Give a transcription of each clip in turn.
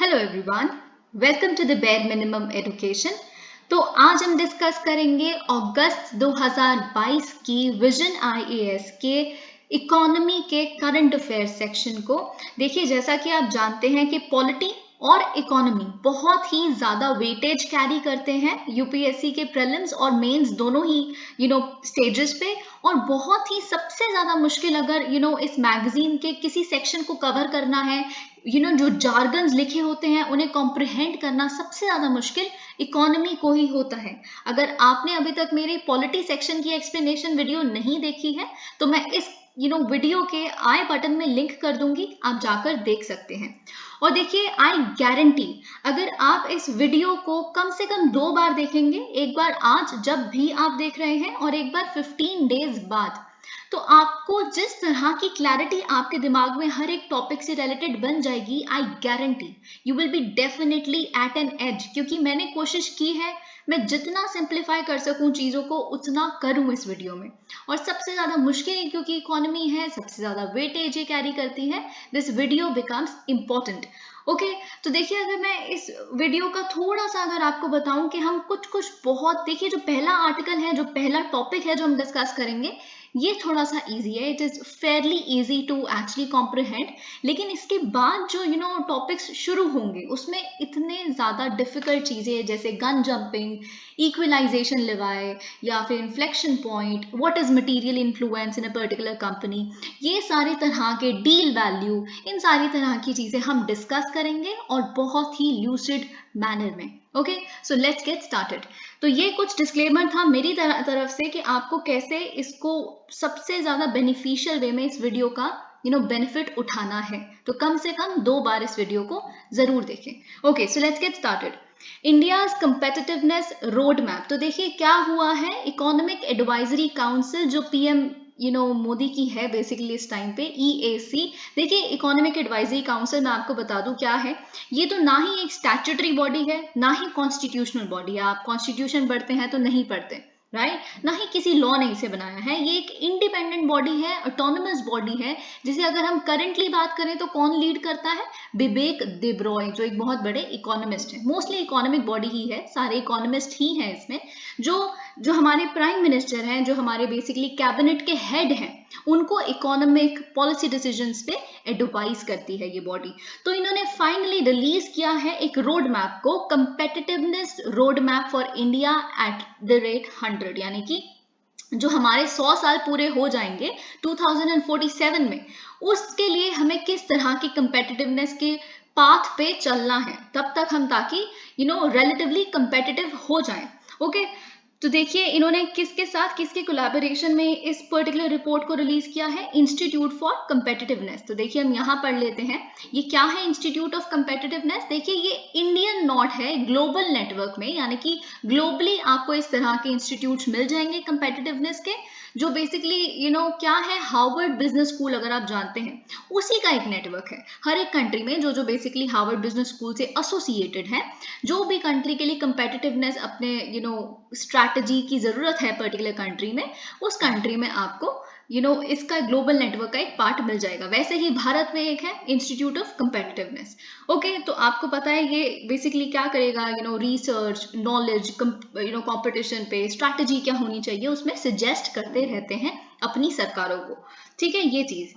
Hello everyone, welcome to the bare minimum education. तो आज हम डिस्कस करेंगे अगस्त 2022 की विजन आईएएस के इकोनॉमी के करंट अफेयर्स सेक्शन को। देखिए, जैसा कि आप जानते हैं कि पॉलिटी और इकोनॉमी बहुत ही ज्यादा वेटेज कैरी करते हैं यूपीएससी के प्रीलिम्स और मेंस दोनों ही स्टेजेस पे। और बहुत ही सबसे ज्यादा मुश्किल अगर इस मैगजीन के किसी सेक्शन को कवर करना है, जो जार्गन्स लिखे होते हैं उन्हें कॉम्प्रिहेंड करना सबसे ज्यादा मुश्किल इकोनॉमी को ही होता है। अगर आपने अभी तक मेरी पॉलिटी सेक्शन की एक्सप्लेनेशन वीडियो नहीं देखी है तो मैं इस वीडियो के आई बटन में लिंक कर दूंगी, आप जाकर देख सकते हैं। और देखिए, आई गारंटी अगर आप इस वीडियो को कम से कम 2 बार देखेंगे, एक बार आज जब भी आप देख रहे हैं और एक बार 15 डेज बाद, तो आपको जिस तरह की क्लैरिटी आपके दिमाग में हर एक टॉपिक से रिलेटेड बन जाएगी, I guarantee you will be definitely at an edge. क्योंकि मैंने कोशिश की है मैं जितना सिंप्लीफाई कर सकूं चीजों को उतना करूं इस वीडियो में। और सबसे ज्यादा मुश्किल क्योंकि इकोनॉमी है, सबसे ज्यादा वेटेज ये कैरी करती है, this video becomes important. Okay, तो देखिए, अगर मैं इस वीडियो का थोड़ा सा अगर आपको बताऊं कि हम कुछ बहुत, देखिए जो पहला आर्टिकल है, जो पहला टॉपिक है जो हम डिस्कस करेंगे, ये थोड़ा सा इजी है, it is fairly easy to actually comprehend. लेकिन इसके बाद जो टॉपिक्स शुरू होंगे उसमें इतने ज्यादा डिफिकल्ट चीजें जैसे गन जंपिंग, इक्वलाइजेशन लेवाई, या फिर inflection point, what is material influence in a particular company, ये सारी तरह के डील वैल्यू, इन सारी तरह की चीजें हम डिस्कस करेंगे और बहुत ही ल्यूसिड मैनर में। Okay, so let's get started. तो ये कुछ डिस्क्लेमर था मेरी तरफ से कि आपको कैसे इसको सबसे ज्यादा बेनिफिशियल वे में इस वीडियो का बेनिफिट उठाना है। तो कम से कम 2 बार इस वीडियो को जरूर देखें। Okay, so let's get started. India's competitiveness road map. तो देखिए क्या हुआ है, इकोनॉमिक एडवाइजरी काउंसिल जो पीएम मोदी की है बेसिकली इस टाइम पे, ईएसी। देखिए, इकोनॉमिक एडवाइजरी काउंसिल मैं आपको बता दूं क्या है। ये तो ना ही एक स्टैट्यूटरी बॉडी है, ना ही कॉन्स्टिट्यूशनल बॉडी है। आप कॉन्स्टिट्यूशन पढ़ते हैं तो नहीं पढ़ते, राइट? ना ही किसी लॉ ने इसे बनाया है। ये एक इंडिपेंडेंट बॉडी है, ऑटोनोमस बॉडी है, जिसे अगर हम करंटली बात करें तो कौन लीड करता है? बिबेक देब्रॉय, जो एक बहुत बड़े इकोनॉमिस्ट है। मोस्टली इकोनॉमिक बॉडी ही है, सारे इकोनॉमिस्ट ही हैं इसमें। जो जो हमारे प्राइम मिनिस्टर हैं, जो हमारे बेसिकली कैबिनेट के हेड हैं, उनको इकोनॉमिक पॉलिसी डिसीजंस पे एडवाइस करती है ये बॉडी। तो इन्होंने फाइनली रिलीज किया है एक रोड मैप को, competitiveness road map for India at the rate 100, यानी कि जो हमारे 100 साल पूरे हो जाएंगे 2047 में, उसके लिए हमें किस तरह की कंपेटिटिवनेस के पाथ पे चलना है तब तक हम, ताकि रिलेटिवली कंपेटिटिव हो जाएं। ओके, तो देखिए इन्होंने किसके साथ, किसके कोलैबोरेशन में इस पर्टिकुलर रिपोर्ट को रिलीज किया है? Institute for competitiveness. तो देखिए हम यहाँ पढ़ लेते हैं, ये क्या है इंस्टीट्यूट ऑफ कंपेटिटिवनेस। देखिए ये इंडियन नॉट है, ग्लोबल नेटवर्क में, यानी कि ग्लोबली आपको इस तरह के इंस्टीट्यूट्स मिल जाएंगे कंपेटिटिवनेस के, जो बेसिकली क्या है, हार्वर्ड बिजनेस स्कूल अगर आप जानते हैं, उसी का एक नेटवर्क है। हर एक कंट्री में जो बेसिकली हार्वर्ड बिजनेस स्कूल से एसोसिएटेड है, जो भी कंट्री के लिए कंपेटिटिवनेस अपने स्ट्रैटेजी की जरूरत है पर्टिकुलर कंट्री में, उस कंट्री में आपको इसका ग्लोबल नेटवर्क का एक पार्ट मिल जाएगा। वैसे ही भारत में एक है इंस्टीट्यूट ऑफ कंपेटिटिवनेस। ओके, तो आपको पता है ये बेसिकली क्या करेगा, रिसर्च, नॉलेज, कंपटीशन पे स्ट्रैटेजी क्या होनी चाहिए उसमें सजेस्ट करते रहते हैं अपनी सरकारों को। ठीक है, ये चीज।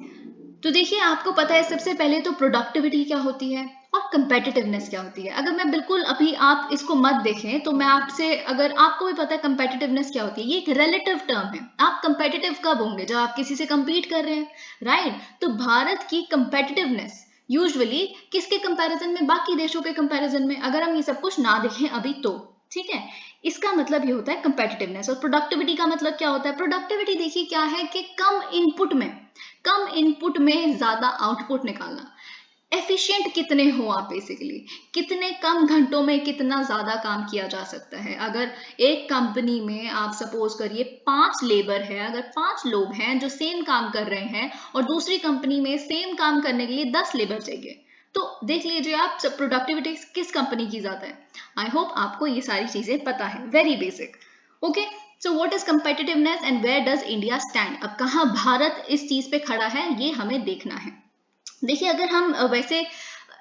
तो देखिए आपको पता है सबसे पहले तो प्रोडक्टिविटी क्या होती है और कंपेटिटिवनेस क्या होती है। अगर मैं बिल्कुल अभी आप इसको मत देखें तो मैं आपसे, अगर आपको भी पता है कंपेटिटिवनेस क्या होती है, ये एक रिलेटिव टर्म है। आप कंपेटिटिव कब होंगे? जब आप किसी से compete कर रहे हैं, राइट? तो भारत की कंपेटिटिवनेस यूजुअली किसके कंपैरिजन में? बाकी देशों के कंपैरिजन में, अगर हम ये सब कुछ ना देखें अभी तो। ठीक है, इसका मतलब ये होता है कंपेटिटिवनेस। और प्रोडक्टिविटी का मतलब क्या होता है? प्रोडक्टिविटी देखिए क्या है कि कम इनपुट में ज्यादा आउटपुट निकालना। एफिशिएंट कितने हो आप, बेसिकली कितने कम घंटों में कितना ज्यादा काम किया जा सकता है। अगर एक कंपनी में आप सपोज करिए 5 लेबर है, अगर 5 लोग हैं जो सेम काम कर रहे हैं और दूसरी कंपनी में सेम काम करने के लिए 10 लेबर चाहिए, तो देख लीजिए आप प्रोडक्टिविटी किस कंपनी की ज्यादा है। आई होप आपको ये सारी चीजें पता है, very basic. Okay, so what is competitiveness and where does India stand? अब कहाँ भारत इस चीज पे खड़ा है ये हमें देखना है। देखिए अगर हम वैसे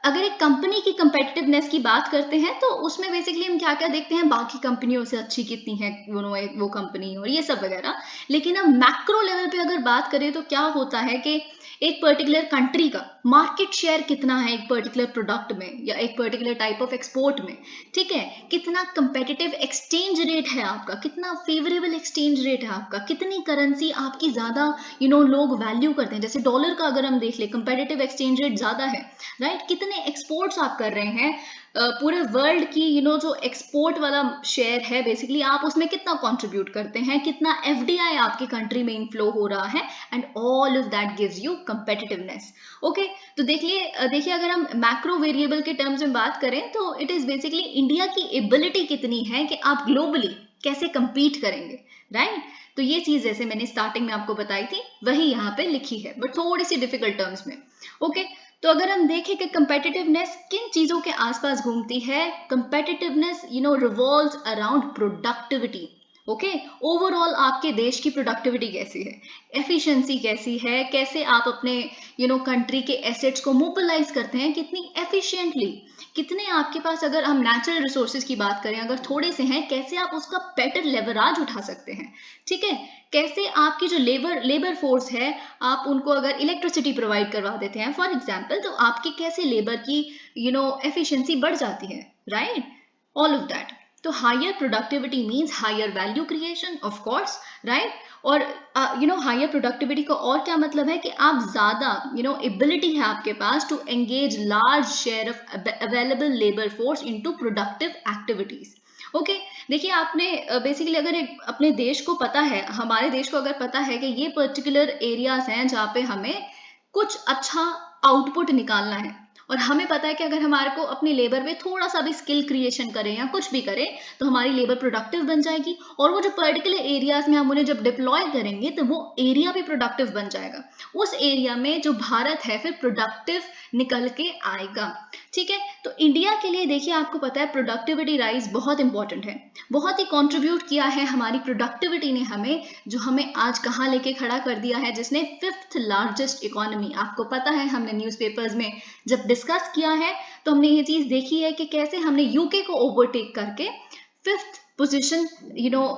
अगर एक कंपनी की कंपेटिटिवनेस की बात करते हैं तो उसमें बेसिकली हम क्या क्या देखते हैं, बाकी कंपनियों से अच्छी कितनी है वो कंपनी और ये सब वगैरह। लेकिन अब मैक्रो लेवल पे अगर बात करें तो क्या होता है कि एक पर्टिकुलर कंट्री का मार्केट शेयर कितना है एक पर्टिकुलर प्रोडक्ट में या एक पर्टिकुलर टाइप ऑफ एक्सपोर्ट में, ठीक है, कितना कंपेटिटिव एक्सचेंज रेट है आपका, कितना फेवरेबल एक्सचेंज रेट है आपका, कितनी करेंसी आपकी ज्यादा लोग वैल्यू करते हैं। जैसे डॉलर का अगर हम देख ले, कंपेटिटिव एक्सचेंज रेट ज्यादा है, राइट, कितने एक्सपोर्ट्स आप कर रहे हैं पूरे वर्ल्ड की जो एक्सपोर्ट वाला शेयर है बेसिकली आप उसमें कितना कंट्रीब्यूट करते हैं, कितना एफडीआई आपकी कंट्री में इनफ्लो हो रहा है, and all of that gives you competitiveness. Okay, तो देखिए अगर हम मैक्रो वेरिएबल के टर्म्स में बात करें तो इट इज बेसिकली इंडिया की एबिलिटी कितनी है कि आप ग्लोबली कैसे compete करेंगे, राइट। तो ये चीज जैसे मैंने स्टार्टिंग में आपको बताई थी वही यहाँ पे लिखी है, बट थोड़ी सी डिफिकल्ट टर्म्स में। ओके, तो अगर हम देखें कि कंपेटिटिवनेस किन चीजों के आसपास घूमती है, competitiveness revolves around productivity. Okay, overall आपके देश की प्रोडक्टिविटी कैसी है, एफिशिएंसी कैसी है, कैसे आप अपने कंट्री के एसेट्स को मोबिलाइज करते हैं कितनी एफिशिएंटली, कितने आपके पास, अगर हम नेचुरल रिसोर्सेज की बात करें अगर थोड़े से हैं, कैसे आप उसका बेटर लेवराज उठा सकते हैं, ठीक है, कैसे आपकी जो लेबर फोर्स है आप उनको अगर इलेक्ट्रिसिटी प्रोवाइड करवा देते हैं फॉर एग्जांपल, तो आपकी कैसे लेबर की एफिशिएंसी बढ़ जाती है, राइट, ऑल ऑफ दैट। तो higher productivity means higher value creation of course, right. और हायर प्रोडक्टिविटी का और क्या मतलब है कि आप ज्यादा एबिलिटी है आपके पास to engage large share of available labour force into productive activities. Okay, देखिए आपने बेसिकली अगर अपने देश को पता है, हमारे देश को अगर पता है कि ये पर्टिकुलर एरियाज हैं जहाँ पे हमें कुछ अच्छा आउटपुट निकालना है, और हमें पता है कि अगर हमारे को अपनी लेबर में थोड़ा सा भी स्किल क्रिएशन करें या कुछ भी करें तो हमारी लेबर प्रोडक्टिव बन जाएगी, और वो जो पर्टिकुलर एरियाज में हम उन्हें जब डिप्लॉय करेंगे तो वो एरिया भी प्रोडक्टिव बन जाएगा, उस एरिया में जो भारत है फिर प्रोडक्टिव निकल के आएगा, ठीक है। तो इंडिया के लिए देखिए आपको पता है प्रोडक्टिविटी राइज बहुत इंपॉर्टेंट है, बहुत ही कंट्रीब्यूट किया है हमारी प्रोडक्टिविटी ने हमें, जो हमें आज कहाँ लेके खड़ा कर दिया है, जिसने 5th लार्जेस्ट इकोनॉमी, आपको पता है हमने न्यूज़पेपर्स में जब डिस्कस किया है तो हमने ये चीज देखी है कि कैसे हमने यूके को ओवरटेक करके 5th पोजीशन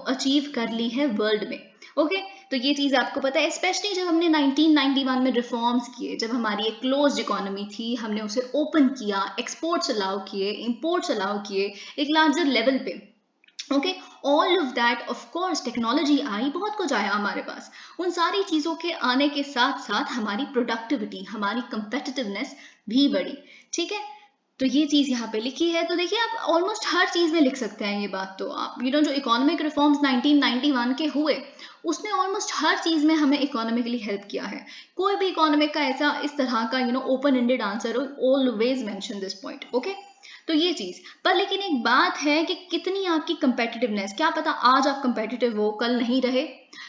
अचीव कर ली है वर्ल्ड में। ओके, तो ये चीज आपको पता है, स्पेशली जब हमने 1991 में रिफॉर्म्स किए, जब हमारी एक क्लोज्ड इकोनॉमी थी, हमने उसे ओपन किया, एक्सपोर्ट्स अलाउ किए, इंपोर्ट्स अलाउ किए एक लार्जर लेवल पे। Okay, all of that, of course technology आई, बहुत कुछ आया हमारे पास, उन सारी चीजों के आने के साथ साथ हमारी प्रोडक्टिविटी, हमारी कंपेटिटिवनेस भी बढ़ी, ठीक है। तो ये चीज यहाँ पे लिखी है, तो देखिए आप ऑलमोस्ट हर चीज में लिख सकते हैं ये बात, तो आप जो इकोनॉमिक रिफॉर्म्स 1991 के हुए उसने ऑलमोस्ट हर चीज में हमें इकोनॉमिकली हेल्प किया है। कोई भी इकोनॉमिक का ऐसा इस तरह का open ended answer always mention this point. Okay, तो ये चीज पर, लेकिन एक बात है कि कितनी आपकी कंपेटिटिवनेस, क्या पता आज आप कंपेटिटिव हो कल नहीं रहे,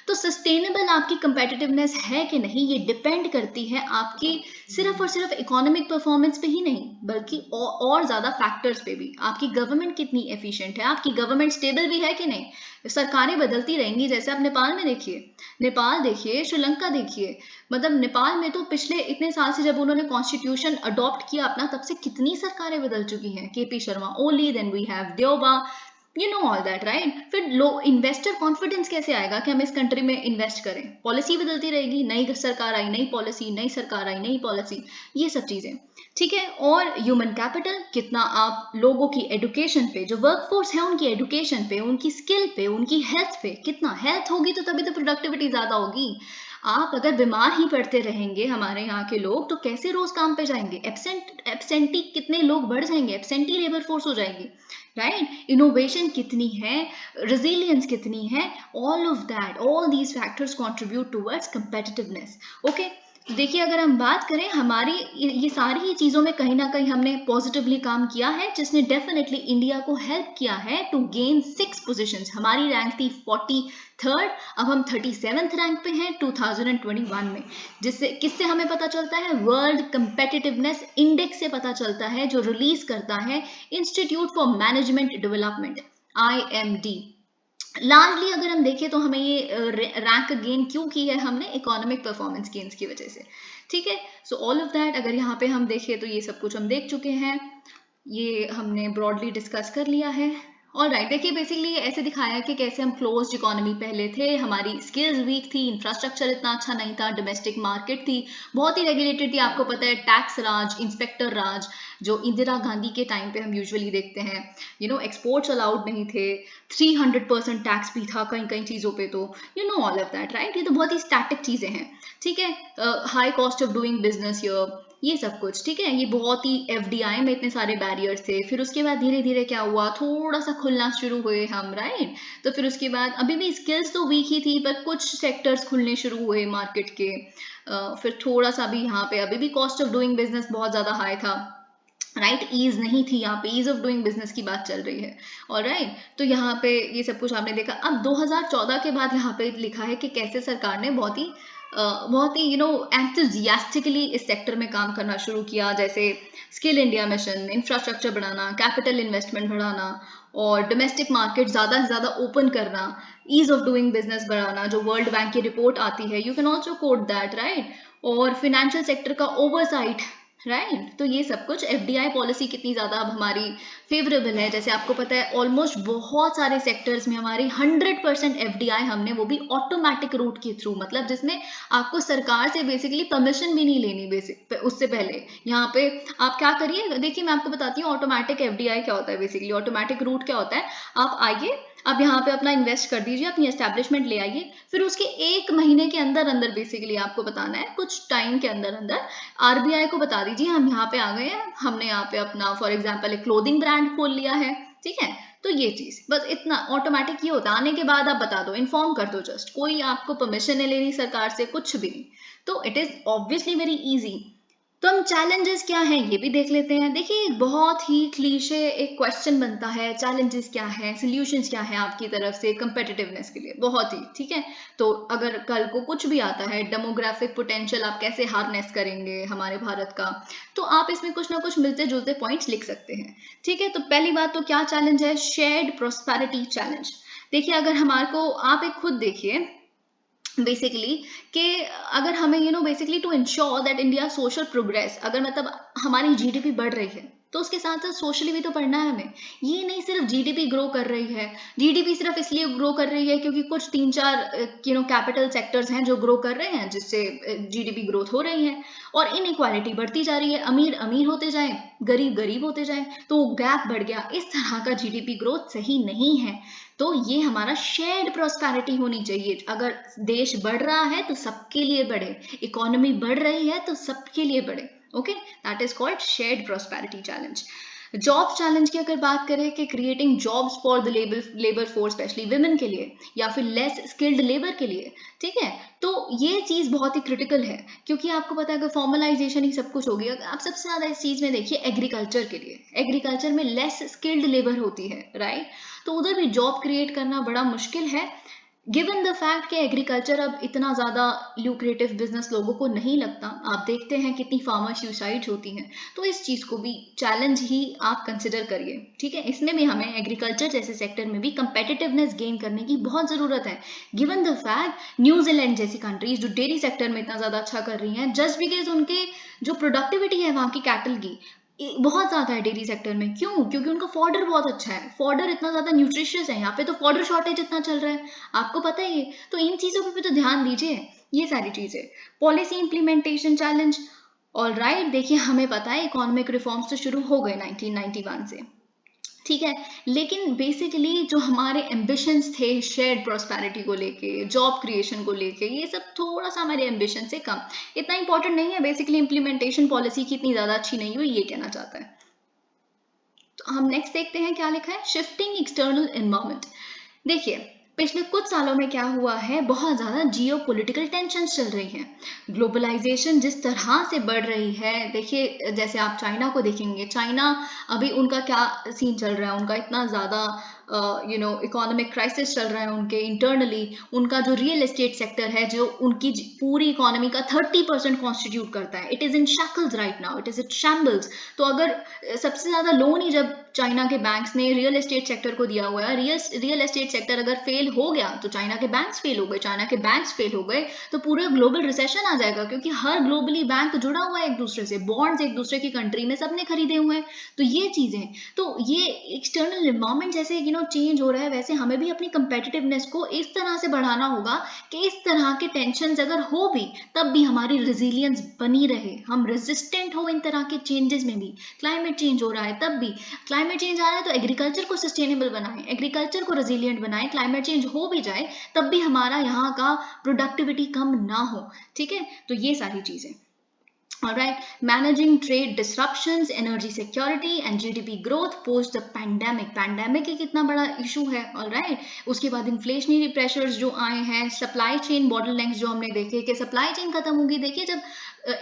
तो सस्टेनेबल आपकी कंपेटिटिवनेस है कि नहीं ये डिपेंड करती है आपकी सिर्फ और सिर्फ इकोनॉमिक परफॉर्मेंस पे ही नहीं, बल्कि और ज्यादा फैक्टर्स पे भी। आपकी गवर्नमेंट कितनी एफिशिएंट है, आपकी गवर्नमेंट स्टेबल भी है कि नहीं, सरकारें बदलती रहेंगी, जैसे आप नेपाल में देखिए, नेपाल देखिए, श्रीलंका देखिए, मतलब नेपाल में तो पिछले इतने साल से जब उन्होंने कॉन्स्टिट्यूशन अडॉप्ट किया अपना, तब से कितनी सरकारें बदल चुकी हैं, KP Sharma Oli, then we have Deuba, all that, right. फिर लो इन्वेस्टर कॉन्फिडेंस कैसे आएगा कि हम इस कंट्री में इन्वेस्ट करें, पॉलिसी बदलती रहेगी, नई सरकार आई नई पॉलिसी, नई सरकार आई नई पॉलिसी, ये सब चीजें, ठीक है। और ह्यूमन कैपिटल, कितना आप लोगों की एडुकेशन पे, जो वर्कफोर्स है उनकी एडुकेशन पे, उनकी स्किल पे, उनकी हेल्थ पे, कितना हेल्थ होगी तो तभी तो प्रोडक्टिविटी ज्यादा होगी। आप अगर बीमार ही पड़ते रहेंगे हमारे यहाँ के लोग तो कैसे रोज काम पे जाएंगे, एब्सेंटी कितने लोग बढ़ जाएंगे, एब्सेंटी लेबर फोर्स हो जाएगी, राइट। इनोवेशन कितनी है, रेजिलियंस कितनी है, all of that, all these factors contribute towards competitiveness. Okay, तो देखिए अगर हम बात करें हमारी ये सारी ही चीजों में कहीं ना कहीं हमने पॉजिटिवली काम किया है, जिसने डेफिनेटली इंडिया को हेल्प किया है टू गेन 6 पोजीशंस। हमारी रैंक थी 43rd, अब हम 37th रैंक पे हैं 2021 में, जिससे किससे हमें पता चलता है, वर्ल्ड कंपेटिटिवनेस इंडेक्स से पता चलता है, जो रिलीज करता है institute for management development, IMD। Largely अगर हम देखें तो हमें ये रैंक गेन क्यों की है हमने, इकोनॉमिक परफॉर्मेंस गेन्स की वजह से, ठीक है। सो ऑल ऑफ दैट अगर यहाँ पे हम देखें तो ये सब कुछ हम देख चुके हैं, ये हमने ब्रॉडली डिस्कस कर लिया है। ऑल राइट, देखिए बेसिकली ऐसे दिखाया कि कैसे हम क्लोज्ड इकोनॉमी पहले थे, हमारी स्किल्स वीक थी, इंफ्रास्ट्रक्चर इतना अच्छा नहीं था, डोमेस्टिक मार्केट थी बहुत ही रेगुलेटेड थी, आपको पता है टैक्स राज, इंस्पेक्टर राज जो इंदिरा गांधी के टाइम पे हम यूजुअली देखते हैं, एक्सपोर्ट्स अलाउड नहीं थे, 300% टैक्स भी था कई कई चीज़ों पे, तो ऑल ऑफ दैट राइट, ये तो बहुत ही स्टैटिक चीज़ें हैं, ठीक है। High cost of doing business ये सब कुछ, ठीक है। ये बहुत ही एफडीआई में इतने सारे बैरियर्स थे, फिर उसके बाद धीरे धीरे क्या हुआ, थोड़ा सा खुलना शुरू हुए हम, राइट। तो फिर उसके बाद अभी भी स्किल्स तो वीक ही थी, पर कुछ सेक्टर्स खुलने शुरू हुए मार्केट के, फिर थोड़ा सा भी यहाँ पे अभी भी कॉस्ट ऑफ डूइंग बिजनेस बहुत ज़्यादा हाई था, राइट, ईज नहीं थी, यहाँ पे ईज ऑफ डूइंग बिजनेस की बात चल रही है, और राइट, तो यहाँ पे ये सब कुछ आपने देखा। अब 2014 के बाद यहाँ पे लिखा है कि कैसे सरकार ने बहुत ही एंथुजियास्टिकली इस सेक्टर में काम करना शुरू किया, जैसे स्किल इंडिया मिशन, इंफ्रास्ट्रक्चर बढ़ाना, कैपिटल इन्वेस्टमेंट बढ़ाना, और डोमेस्टिक मार्केट ज़्यादा से ज़्यादा ओपन करना, ईज ऑफ डूइंग बिजनेस बढ़ाना, जो वर्ल्ड बैंक की रिपोर्ट आती है, you can also coat that, right, और फिनेंशियल सेक्टर का ओवरसाइट, राइट। तो ये सब कुछ एफडीआई पॉलिसी कितनी ज़्यादा अब हमारी फेवरेबल है, जैसे आपको पता है ऑलमोस्ट बहुत सारे सेक्टर्स में हमारी 100% एफडीआई हमने, वो भी ऑटोमेटिक रूट के थ्रू, मतलब जिसमें आपको सरकार से बेसिकली परमिशन भी नहीं लेनी, बेसिक उससे पहले यहाँ पे आप क्या करिए, देखिए मैं आपको बताती हूँ ऑटोमेटिक एफडीआई क्या होता है। बेसिकली ऑटोमेटिक रूट क्या होता है, आप आइए, आप यहाँ पे अपना इन्वेस्ट कर दीजिए, अपनी एस्टेब्लिशमेंट ले आइए, फिर उसके 1 महीने के अंदर अंदर बेसिकली आपको बताना है, कुछ टाइम के अंदर अंदर आरबीआई को बता दीजिए हम यहाँ पे आ गए हैं, हमने यहाँ पे अपना फॉर एग्जाम्पल एक क्लोथिंग ब्रांड खोल लिया है, ठीक है। तो ये चीज बस इतना ऑटोमेटिक ये होता है, आने के बाद आप बता दो, इन्फॉर्म कर दो, जस्ट कोई आपको परमिशन नहीं लेनी सरकार से, कुछ भी नहीं, तो it is obviously very easy. तो हम चैलेंजेस क्या हैं ये भी देख लेते हैं। देखिए बहुत ही क्लीशे एक क्वेश्चन बनता है, चैलेंजेस क्या है, सॉल्यूशंस क्या है आपकी तरफ से कंपेटिटिवनेस के लिए, बहुत ही ठीक है। तो अगर कल को कुछ भी आता है, डेमोग्राफिक पोटेंशियल आप कैसे हार्नेस करेंगे हमारे भारत का, तो आप इसमें कुछ ना कुछ मिलते जुलते पॉइंट्स लिख सकते हैं, ठीक है। तो पहली बात तो क्या चैलेंज है, शेयर्ड प्रोस्पेरिटी चैलेंज। देखिए अगर हमारे को आप एक खुद देखिए बेसिकली कि अगर हमें basically to ensure that India social progress, अगर मतलब हमारी जीडीपी बढ़ रही है तो उसके साथ साथ सोशली भी तो पढ़ना है हमें। ये नहीं सिर्फ जीडीपी ग्रो कर रही है, जीडीपी सिर्फ इसलिए ग्रो कर रही है क्योंकि कुछ 3-4 कैपिटल सेक्टर्स हैं जो ग्रो कर रहे हैं, जिससे जीडीपी ग्रोथ हो रही है, और इनइक्वालिटी बढ़ती जा रही है, अमीर अमीर होते जाएं, गरीब गरीब होते जाएं, तो गैप बढ़ गया। इस तरह का जीडीपी ग्रोथ सही नहीं है। तो ये हमारा शेयर्ड प्रोस्पेरिटी होनी चाहिए, अगर देश बढ़ रहा है तो सबके लिए बढ़े, इकोनॉमी बढ़ रही है तो सबके लिए बढ़े, okay, that is called shared prosperity challenge. Job challenge की अगर बात करें कि creating jobs for the labour force, specially women के लिए या फिर लेस स्किल्ड लेबर के लिए, ठीक है। तो ये चीज बहुत ही क्रिटिकल है, क्योंकि आपको पता है कि फॉर्मलाइजेशन ही सब कुछ हो गया। आप सबसे ज्यादा इस चीज में देखिए एग्रीकल्चर के लिए, एग्रीकल्चर में लेस स्किल्ड लेबर होती है, राइट। तो उधर भी जॉब क्रिएट करना बड़ा मुश्किल है, गिवन द फैक्ट कि एग्रीकल्चर अब इतना ज़्यादा ल्यूक्रेटिव बिजनेस लोगों को नहीं लगता। आप देखते हैं कितनी फार्मर सुसाइड्स होती हैं, तो इस चीज़ को भी चैलेंज ही आप कंसिडर करिए, ठीक है। इसमें भी हमें एग्रीकल्चर जैसे सेक्टर में भी कंपेटिटिवनेस गेन करने की बहुत ज़रूरत है, गिवन द फैक्ट न्यूजीलैंड जैसी कंट्रीज जो डेयरी सेक्टर में इतना ज़्यादा अच्छा कर रही हैं, जस्ट बिकॉज उनके जो प्रोडक्टिविटी है वहाँ की कैटल की बहुत ज्यादा है डेयरी सेक्टर में। क्यों? क्योंकि उनका फॉडर बहुत अच्छा है, फॉडर इतना ज्यादा न्यूट्रिशियस है, यहाँ पे तो फॉडर शॉर्टेज इतना चल रहा है, आपको पता है ये। तो इन चीजों पे भी तो ध्यान दीजिए, ये सारी चीजें। Policy implementation challenge, all right, देखिए हमें पता है इकोनॉमिक रिफॉर्म्स तो शुरू हो गए 1991 से, ठीक है, लेकिन बेसिकली जो हमारे एम्बिशंस थे शेयर्ड प्रोस्पेरिटी को लेके, जॉब क्रिएशन को लेके, ये सब थोड़ा सा हमारे एम्बिशन से कम, इतना इंपॉर्टेंट नहीं है। बेसिकली इंप्लीमेंटेशन पॉलिसी की इतनी ज्यादा अच्छी नहीं हुई, ये कहना चाहता है। तो हम नेक्स्ट देखते हैं क्या लिखा है, शिफ्टिंग एक्सटर्नल एनवायरनमेंट। देखिए पिछले कुछ सालों में क्या हुआ है, बहुत ज़्यादा जियो पोलिटिकल टेंशन चल रही हैं, ग्लोबलाइजेशन जिस तरह से बढ़ रही है। देखिए जैसे आप चाइना को देखेंगे, चाइना अभी उनका क्या सीन चल रहा है, उनका इतना ज़्यादा इकोनॉमिक क्राइसिस चल रहा है उनके इंटरनली, उनका जो रियल एस्टेट सेक्टर है जो उनकी पूरी इकोनॉमी का 30% कॉन्स्टिट्यूट करता है, it is in shackles right now, it is in shambles. तो अगर सबसे ज्यादा लोन ही जब चाइना के बैंक्स ने रियल एस्टेट सेक्टर को दिया हुआ है, रियल एस्टेट सेक्टर अगर फेल हो गया तो चाइना के बैंक्स फेल हो गए, चाइना के बैंक्स फेल हो गए तो पूरा ग्लोबल रिसेशन आ जाएगा, क्योंकि हर ग्लोबली बैंक जुड़ा हुआ है एक दूसरे से, बॉन्ड्स एक दूसरे की कंट्री में सबने खरीदे हुए हैं। तो ये चीजें, तो ये एक्सटर्नल एनवायरमेंट जैसे चेंज हो रहा है, वैसे हमें भी अपनी कंपेटिटिवनेस को इस तरह से बढ़ाना होगा कि इस तरह के टेंशन अगर हो भी तब भी हमारी रेजिलियंस बनी रहे, हम रेजिस्टेंट हो इन तरह के चेंजेस में भी। क्लाइमेट चेंज हो रहा है तब भी, क्लाइमेट चेंज आ रहा है तो एग्रीकल्चर को सस्टेनेबल बनाएं, एग्रीकल्चर को रेजिलियंट बनाएं, क्लाइमेट चेंज हो भी जाए तब भी हमारा यहाँ का प्रोडक्टिविटी कम ना हो। ठीक है, तो ये सारी चीजें। Alright, managing trade disruptions, energy security and GDP growth post the pandemic. Pandemic एक कितना बड़ा इशू है, alright. उसके बाद inflationary pressures जो आए हैं, supply chain bottlenecks जो हमने देखे कि supply chain खत्म होगी। देखिए जब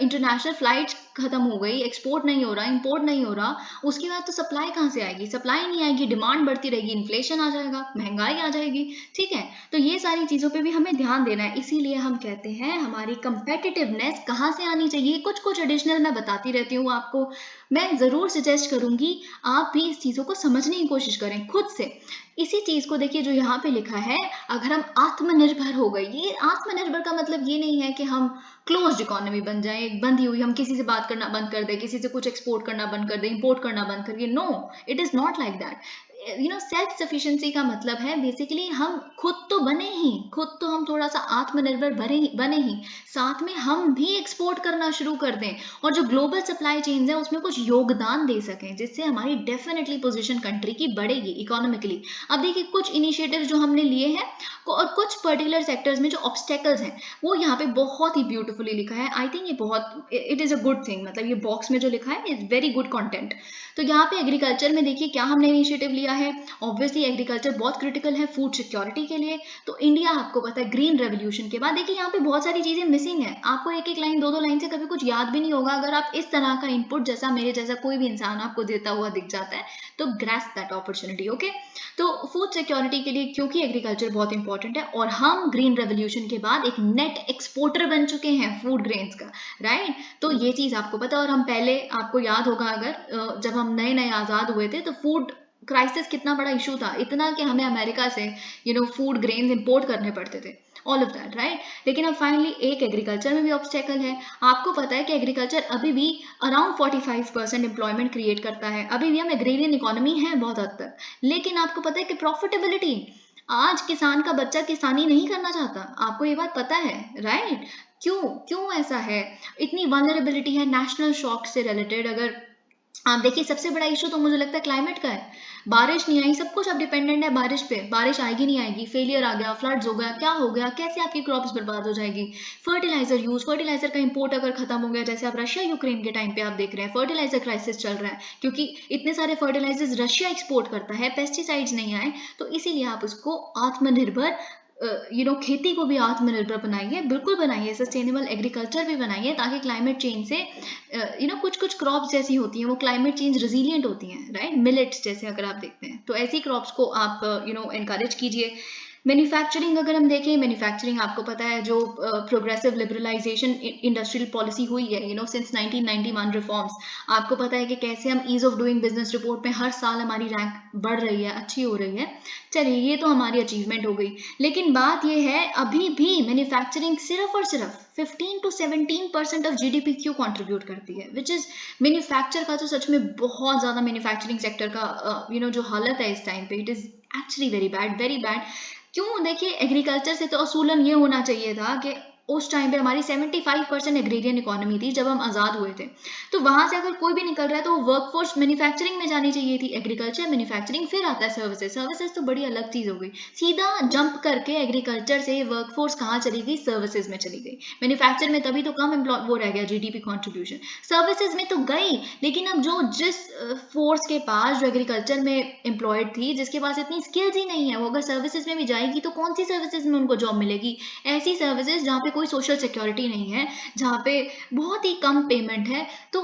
इंटरनेशनल फ्लाइट्स खत्म हो गई, एक्सपोर्ट नहीं हो रहा, इंपोर्ट नहीं हो रहा, उसके बाद तो सप्लाई कहाँ से आएगी? सप्लाई नहीं आएगी, डिमांड बढ़ती रहेगी, इन्फ्लेशन आ जाएगा, महंगाई आ जाएगी। ठीक है, तो ये सारी चीज़ों पे भी हमें ध्यान देना है। इसीलिए हम कहते हैं हमारी कंपेटिटिवनेस कहाँ से आनी चाहिए, कुछ कुछ एडिशनल मैं बताती रहती हूँ आपको। मैं ज़रूर सजेस्ट करूँगी आप भी इस चीज़ों को समझने की कोशिश करें खुद से। इसी चीज़ को देखिए जो यहाँ पे लिखा है, अगर हम आत्मनिर्भर हो गए, ये आत्मनिर्भर का मतलब ये नहीं है कि हम क्लोज्ड इकोनॉमी बन जाए, बंधी हुई, हम किसी से बात करना बंद कर दें, किसी से कुछ एक्सपोर्ट करना बंद कर दें, इंपोर्ट करना बंद कर दें। No, it is not like that. Self sufficiency का मतलब है बेसिकली हम खुद तो बने ही, खुद तो हम थोड़ा सा आत्मनिर्भर बने ही, साथ में हम भी एक्सपोर्ट करना शुरू कर दें और जो ग्लोबल सप्लाई चेन्स है उसमें कुछ योगदान दे सकें, जिससे हमारी डेफिनेटली पोजीशन कंट्री की बढ़ेगी इकोनॉमिकली। अब देखिए कुछ इनिशिएटिव जो हमने लिए हैं और कुछ पर्टिकुलर सेक्टर्स में जो ऑब्स्टेकल्स हैं वो यहाँ पे बहुत ही ब्यूटीफुली लिखा है। आई थिंक ये बहुत, it is a good thing, मतलब ये बॉक्स में जो लिखा है इज वेरी गुड कंटेंट। तो यहाँ पे एग्रीकल्चर में देखिए क्या हमने इनिशिएटिव लिया है। ऑब्वियसली एग्रीकल्चर बहुत क्रिटिकल है फूड सिक्योरिटी के लिए। तो इंडिया आपको पता है ग्रीन रेवोल्यूशन के बाद देखिए यहाँ पे बहुत सारी चीजें मिसिंग है, आपको एक एक लाइन दो दो लाइन से कभी कुछ याद भी नहीं होगा। अगर आप इस तरह का इनपुट जैसा मेरे जैसा कोई भी इंसान आपको देता हुआ दिख जाता है तो ग्रैस्प दैट अपॉर्चुनिटी। ओके, तो फूड सिक्योरिटी के लिए क्योंकि एग्रीकल्चर बहुत इंपॉर्टेंट है और हम ग्रीन रेवोल्यूशन के बाद एक नेट एक्सपोर्टर बन चुके हैं फूड ग्रेन्स का, राइट। तो ये चीज आपको पता, और हम पहले आपको याद होगा अगर जब हम नए नए आजाद हुए थे तो फूड क्राइसिस कितना बड़ा इशू था, इतना कि हमें अमेरिका से फूड ग्रेन्स इंपोर्ट करने पड़ते थे, ऑल ऑफ दैट, राइट। लेकिन अब फाइनली एक एग्रीकल्चर में भी ऑब्स्टेकल है। आपको पता है कि एग्रीकल्चर अभी भी अराउंड 45% एम्प्लॉयमेंट क्रिएट करता है, अभी भी हम एग्रेरियन इकोनॉमी है बहुत हद तक। लेकिन आपको पता है कि प्रॉफिटेबिलिटी, आज किसान का बच्चा किसानी नहीं करना चाहता, आपको ये बात पता है, राइट। क्यों क्यों ऐसा है? इतनी वल्नरेबिलिटी है नेशनल शॉक से रिलेटेड। अगर आप देखिए सबसे बड़ा इशू तो मुझे लगता है क्लाइमेट का है। बारिश नहीं आई, सब कुछ अब डिपेंडेंट है बारिश पे, बारिश आएगी नहीं आएगी, फेलियर आ गया, फ्लड्स हो गया, क्या हो गया, कैसे आपकी क्रॉप्स बर्बाद हो जाएगी। फर्टिलाइजर यूज, फर्टिलाइजर का इंपोर्ट अगर खत्म हो गया, जैसे आप रशिया यूक्रेन के टाइम पे आप देख रहे हैं फर्टिलाइजर क्राइसिस चल रहा है, क्योंकि इतने सारे फर्टिलाइजर्स रशिया एक्सपोर्ट करता है, पेस्टिसाइड्स नहीं आए। तो इसीलिए आप उसको आत्मनिर्भर खेती को भी आत्मनिर्भर बनाइए, बिल्कुल बनाइए, सस्टेनेबल एग्रीकल्चर भी बनाइए, ताकि क्लाइमेट चेंज से कुछ कुछ क्रॉप्स जैसी होती हैं वो क्लाइमेट चेंज रेजिलिएंट होती हैं, राइट। मिलेट्स जैसे अगर आप देखते हैं तो ऐसी क्रॉप्स को आप एनकरेज कीजिए। मैन्युफैक्चरिंग अगर हम देखें, मैन्युफैक्चरिंग आपको पता है जो प्रोग्रेसिव लिबरलाइजेशन इंडस्ट्रियल पॉलिसी हुई है सिंस 1991 रिफॉर्म्स, आपको पता है कि कैसे हम ease of doing business report में हर साल हमारी रैंक बढ़ रही है, अच्छी हो रही है। चलिए ये तो हमारी अचीवमेंट हो गई, लेकिन बात ये है अभी भी मैन्युफैक्चरिंग सिर्फ और सिर्फ 15 to 17% ऑफ जीडीपी क्यों कंट्रीब्यूट करती है, विच इज मैन्युफैक्चर का तो सच में बहुत ज्यादा मैन्युफैक्चरिंग सेक्टर का जो हालत है इस टाइम पे, it is actually very bad, very bad. क्यों? देखिए एग्रीकल्चर से तो असूलन ये होना चाहिए था कि उस टाइम पे हमारी 75% एग्रेरियन इकोनॉमी थी जब हम आज़ाद हुए थे, तो वहां से अगर कोई भी निकल रहा है तो वो वर्कफोर्स मैन्युफैक्चरिंग में जानी चाहिए थी, एग्रीकल्चर मैन्युफैक्चरिंग, फिर आता है सर्विसेज। सर्विसेज तो बड़ी अलग चीज हो गई, सीधा जंप करके एग्रीकल्चर से वर्कफोर्स कहाँ चली गई? सर्विसेज में चली गई। मैन्युफैक्चर में तभी तो कम वो रह गया जीडीपी कॉन्ट्रीब्यूशन, सर्विसेज में तो गई, लेकिन अब जिस फोर्स के पास जो एग्रीकल्चर में एम्प्लॉयड थी, जिसके पास इतनी स्किल्स ही नहीं है, वो अगर सर्विसेज में भी जाएगी तो कौन सी सर्विसेज में उनको जॉब मिलेगी? ऐसी सर्विसेज जहाँ पे कोई सोशल सिक्योरिटी नहीं है, जहाँ पे बहुत ही कम पेमेंट है। तो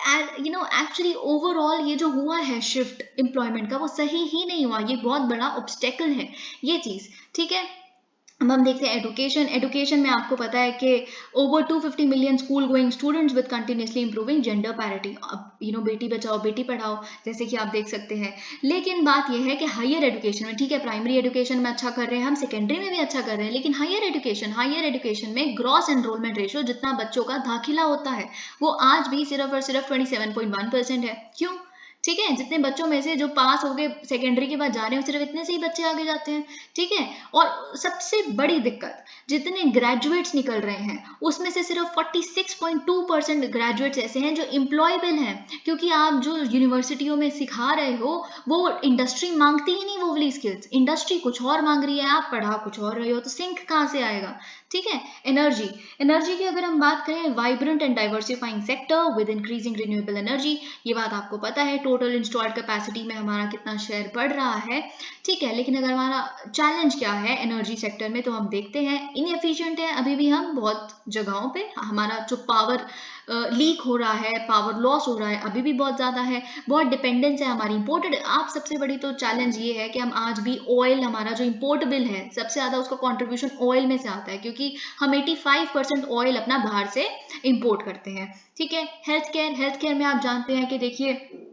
एक्चुअली ओवरऑल ये जो हुआ है शिफ्ट एम्प्लॉयमेंट का, वो सही ही नहीं हुआ, ये बहुत बड़ा ऑब्स्टेकल है ये चीज़, ठीक है। अब हम देखते हैं एडुकेशन में आपको पता है कि over 250 million school going students with continuously improving gender parity. अब बेटी बचाओ बेटी पढ़ाओ, जैसे कि आप देख सकते हैं। लेकिन बात यह है कि हायर एजुकेशन में, ठीक है, प्राइमरी एजुकेशन में अच्छा कर रहे हैं हम, सेकेंडरी में भी अच्छा कर रहे हैं, लेकिन हायर एजुकेशन में ग्रॉस एनरोलमेंट रेशियो, जितना बच्चों का दाखिला होता है, वो आज भी सिर्फ और सिर्फ 27.1% है। क्यों? ठीक है, जितने बच्चों में से जो पास हो गए सेकेंडरी के बाद जा रहे हैं, सिर्फ इतने से ही बच्चे आगे जाते हैं, ठीक है। और सबसे बड़ी दिक्कत, जितने ग्रेजुएट्स निकल रहे हैं उसमें से सिर्फ 46.2% ग्रेजुएट्स ऐसे हैं जो एम्प्लॉयबल हैं, क्योंकि आप जो यूनिवर्सिटियों में सिखा रहे हो वो इंडस्ट्री मांगती ही नहीं वो वाली स्किल्स, इंडस्ट्री कुछ और मांग रही है, आप पढ़ा कुछ और रहे हो, तो सिंक कहाँ से आएगा, ठीक है। एनर्जी की अगर हम बात करें, vibrant and diversifying sector with increasing renewable energy, ये बात आपको पता है, टोटल इंस्टॉल्ड कैपेसिटी में हमारा कितना शेयर बढ़ रहा है, ठीक है। लेकिन अगर हमारा चैलेंज क्या है एनर्जी सेक्टर में, तो हम देखते हैं इनएफिशिएंट है अभी भी हम बहुत जगहों पे, हमारा जो पावर लीक हो रहा है, पावर लॉस हो रहा है अभी भी बहुत ज़्यादा है, बहुत डिपेंडेंस है हमारी इंपोर्टेड। आप सबसे बड़ी तो चैलेंज ये है कि हम आज भी ऑयल, हमारा जो इंपोर्टेबल है सबसे ज़्यादा उसका कॉन्ट्रीब्यूशन ऑयल में से आता है, क्योंकि हम 85% ऑयल अपना बाहर से इंपोर्ट करते हैं, ठीक है। हेल्थ केयर में आप जानते हैं कि देखिए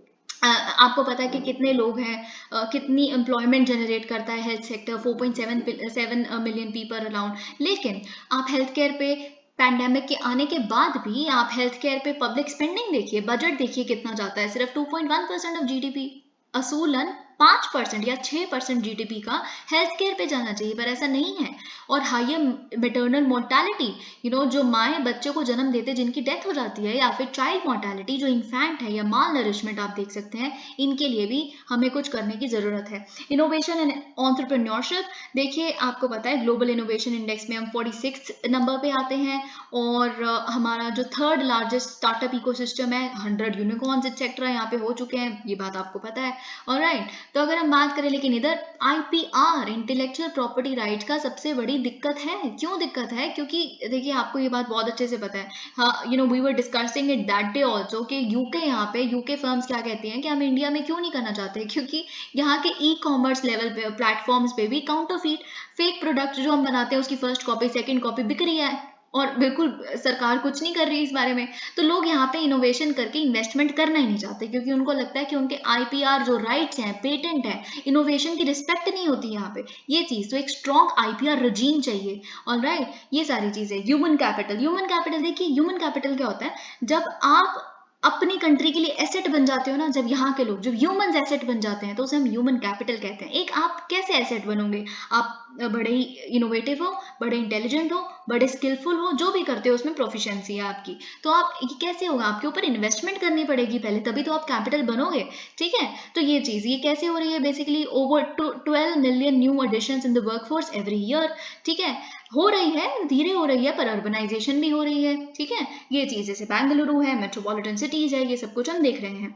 आपको पता है कि कितने लोग हैं, कितनी एम्प्लॉयमेंट जनरेट करता है health sector, 4.7 million people around. लेकिन आप हेल्थ केयर पे पैंडेमिक के आने के बाद भी आप हेल्थ केयर पे पब्लिक स्पेंडिंग देखिए, बजट देखिए कितना जाता है, सिर्फ 2.1% ऑफ जीडीपी, असूलन 5% या 6% जीडीपी का हेल्थ केयर पे जाना चाहिए, पर ऐसा नहीं है। और हायर मेटर्नल मोर्टालिटी, जो माएँ बच्चों को जन्म देते जिनकी डेथ हो जाती है, या फिर चाइल्ड मोर्टालिटी जो इन्फेंट है, या माल नरिशमेंट आप देख सकते हैं, इनके लिए भी हमें कुछ करने की ज़रूरत है। इनोवेशन एंड एंटरप्रेन्योरशिप, देखिए आपको पता है ग्लोबल इनोवेशन इंडेक्स में हम 46 नंबर पे आते हैं, और हमारा जो थर्ड लार्जेस्ट स्टार्टअप इकोसिस्टम है, 100 यूनिकॉर्न्स एक्सेट्रा यहाँ पे हो चुके हैं, ये बात आपको पता है। ऑलराइट, तो अगर हम बात करें, लेकिन इधर आईपीआर, इंटेलेक्चुअल प्रॉपर्टी राइट्स का सबसे बड़ी दिक्कत है। क्यों दिक्कत है? क्योंकि देखिए आपको ये बात बहुत अच्छे से पता है, हाँ, we were discussing it that day also कि यूके, यहाँ पे यूके फर्म्स क्या कहती हैं कि हम इंडिया में क्यों नहीं करना चाहते, क्योंकि यहाँ के ई कॉमर्स लेवल पे प्लेटफॉर्म्स पे भी काउंटरफीट फेक प्रोडक्ट जो हम बनाते हैं उसकी फर्स्ट कॉपी सेकंड कॉपी बिक रही है, और बिल्कुल सरकार कुछ नहीं कर रही इस बारे में। तो लोग यहाँ पे इनोवेशन करके इन्वेस्टमेंट करना ही नहीं चाहते, क्योंकि उनको लगता है कि उनके आईपीआर जो राइट्स हैं, पेटेंट है, इनोवेशन की रिस्पेक्ट नहीं होती यहाँ पे, ये चीज़। तो एक स्ट्रॉन्ग आईपीआर रजीम चाहिए। ऑलराइट, ये सारी चीज़ें। ह्यूमन कैपिटल देखिए, ह्यूमन कैपिटल क्या होता है, जब आप अपनी कंट्री के लिए एसेट बन जाते हो ना, जब यहाँ के लोग जब ह्यूमन एसेट बन जाते हैं, तो उसे हम ह्यूमन कैपिटल कहते हैं। एक आप कैसे एसेट बनोगे, आप बड़े ही इनोवेटिव हो, बड़े इंटेलिजेंट हो, बड़े स्किलफुल हो, जो भी करते हो उसमें प्रोफिशिएंसी है आपकी, तो आप ये कैसे होगा, आपके ऊपर इन्वेस्टमेंट करनी पड़ेगी पहले, तभी तो आप कैपिटल बनोगे, ठीक है। तो ये चीज़ ये कैसे हो रही है, basically over 12 million new additions in the workforce every year, ठीक है, हो रही है, धीरे हो रही है, पर अर्बनाइजेशन भी हो रही है, ठीक है। ये चीज़ जैसे बेंगलुरु है, मेट्रोपॉलिटन सिटीज है, ये सब कुछ हम देख रहे हैं।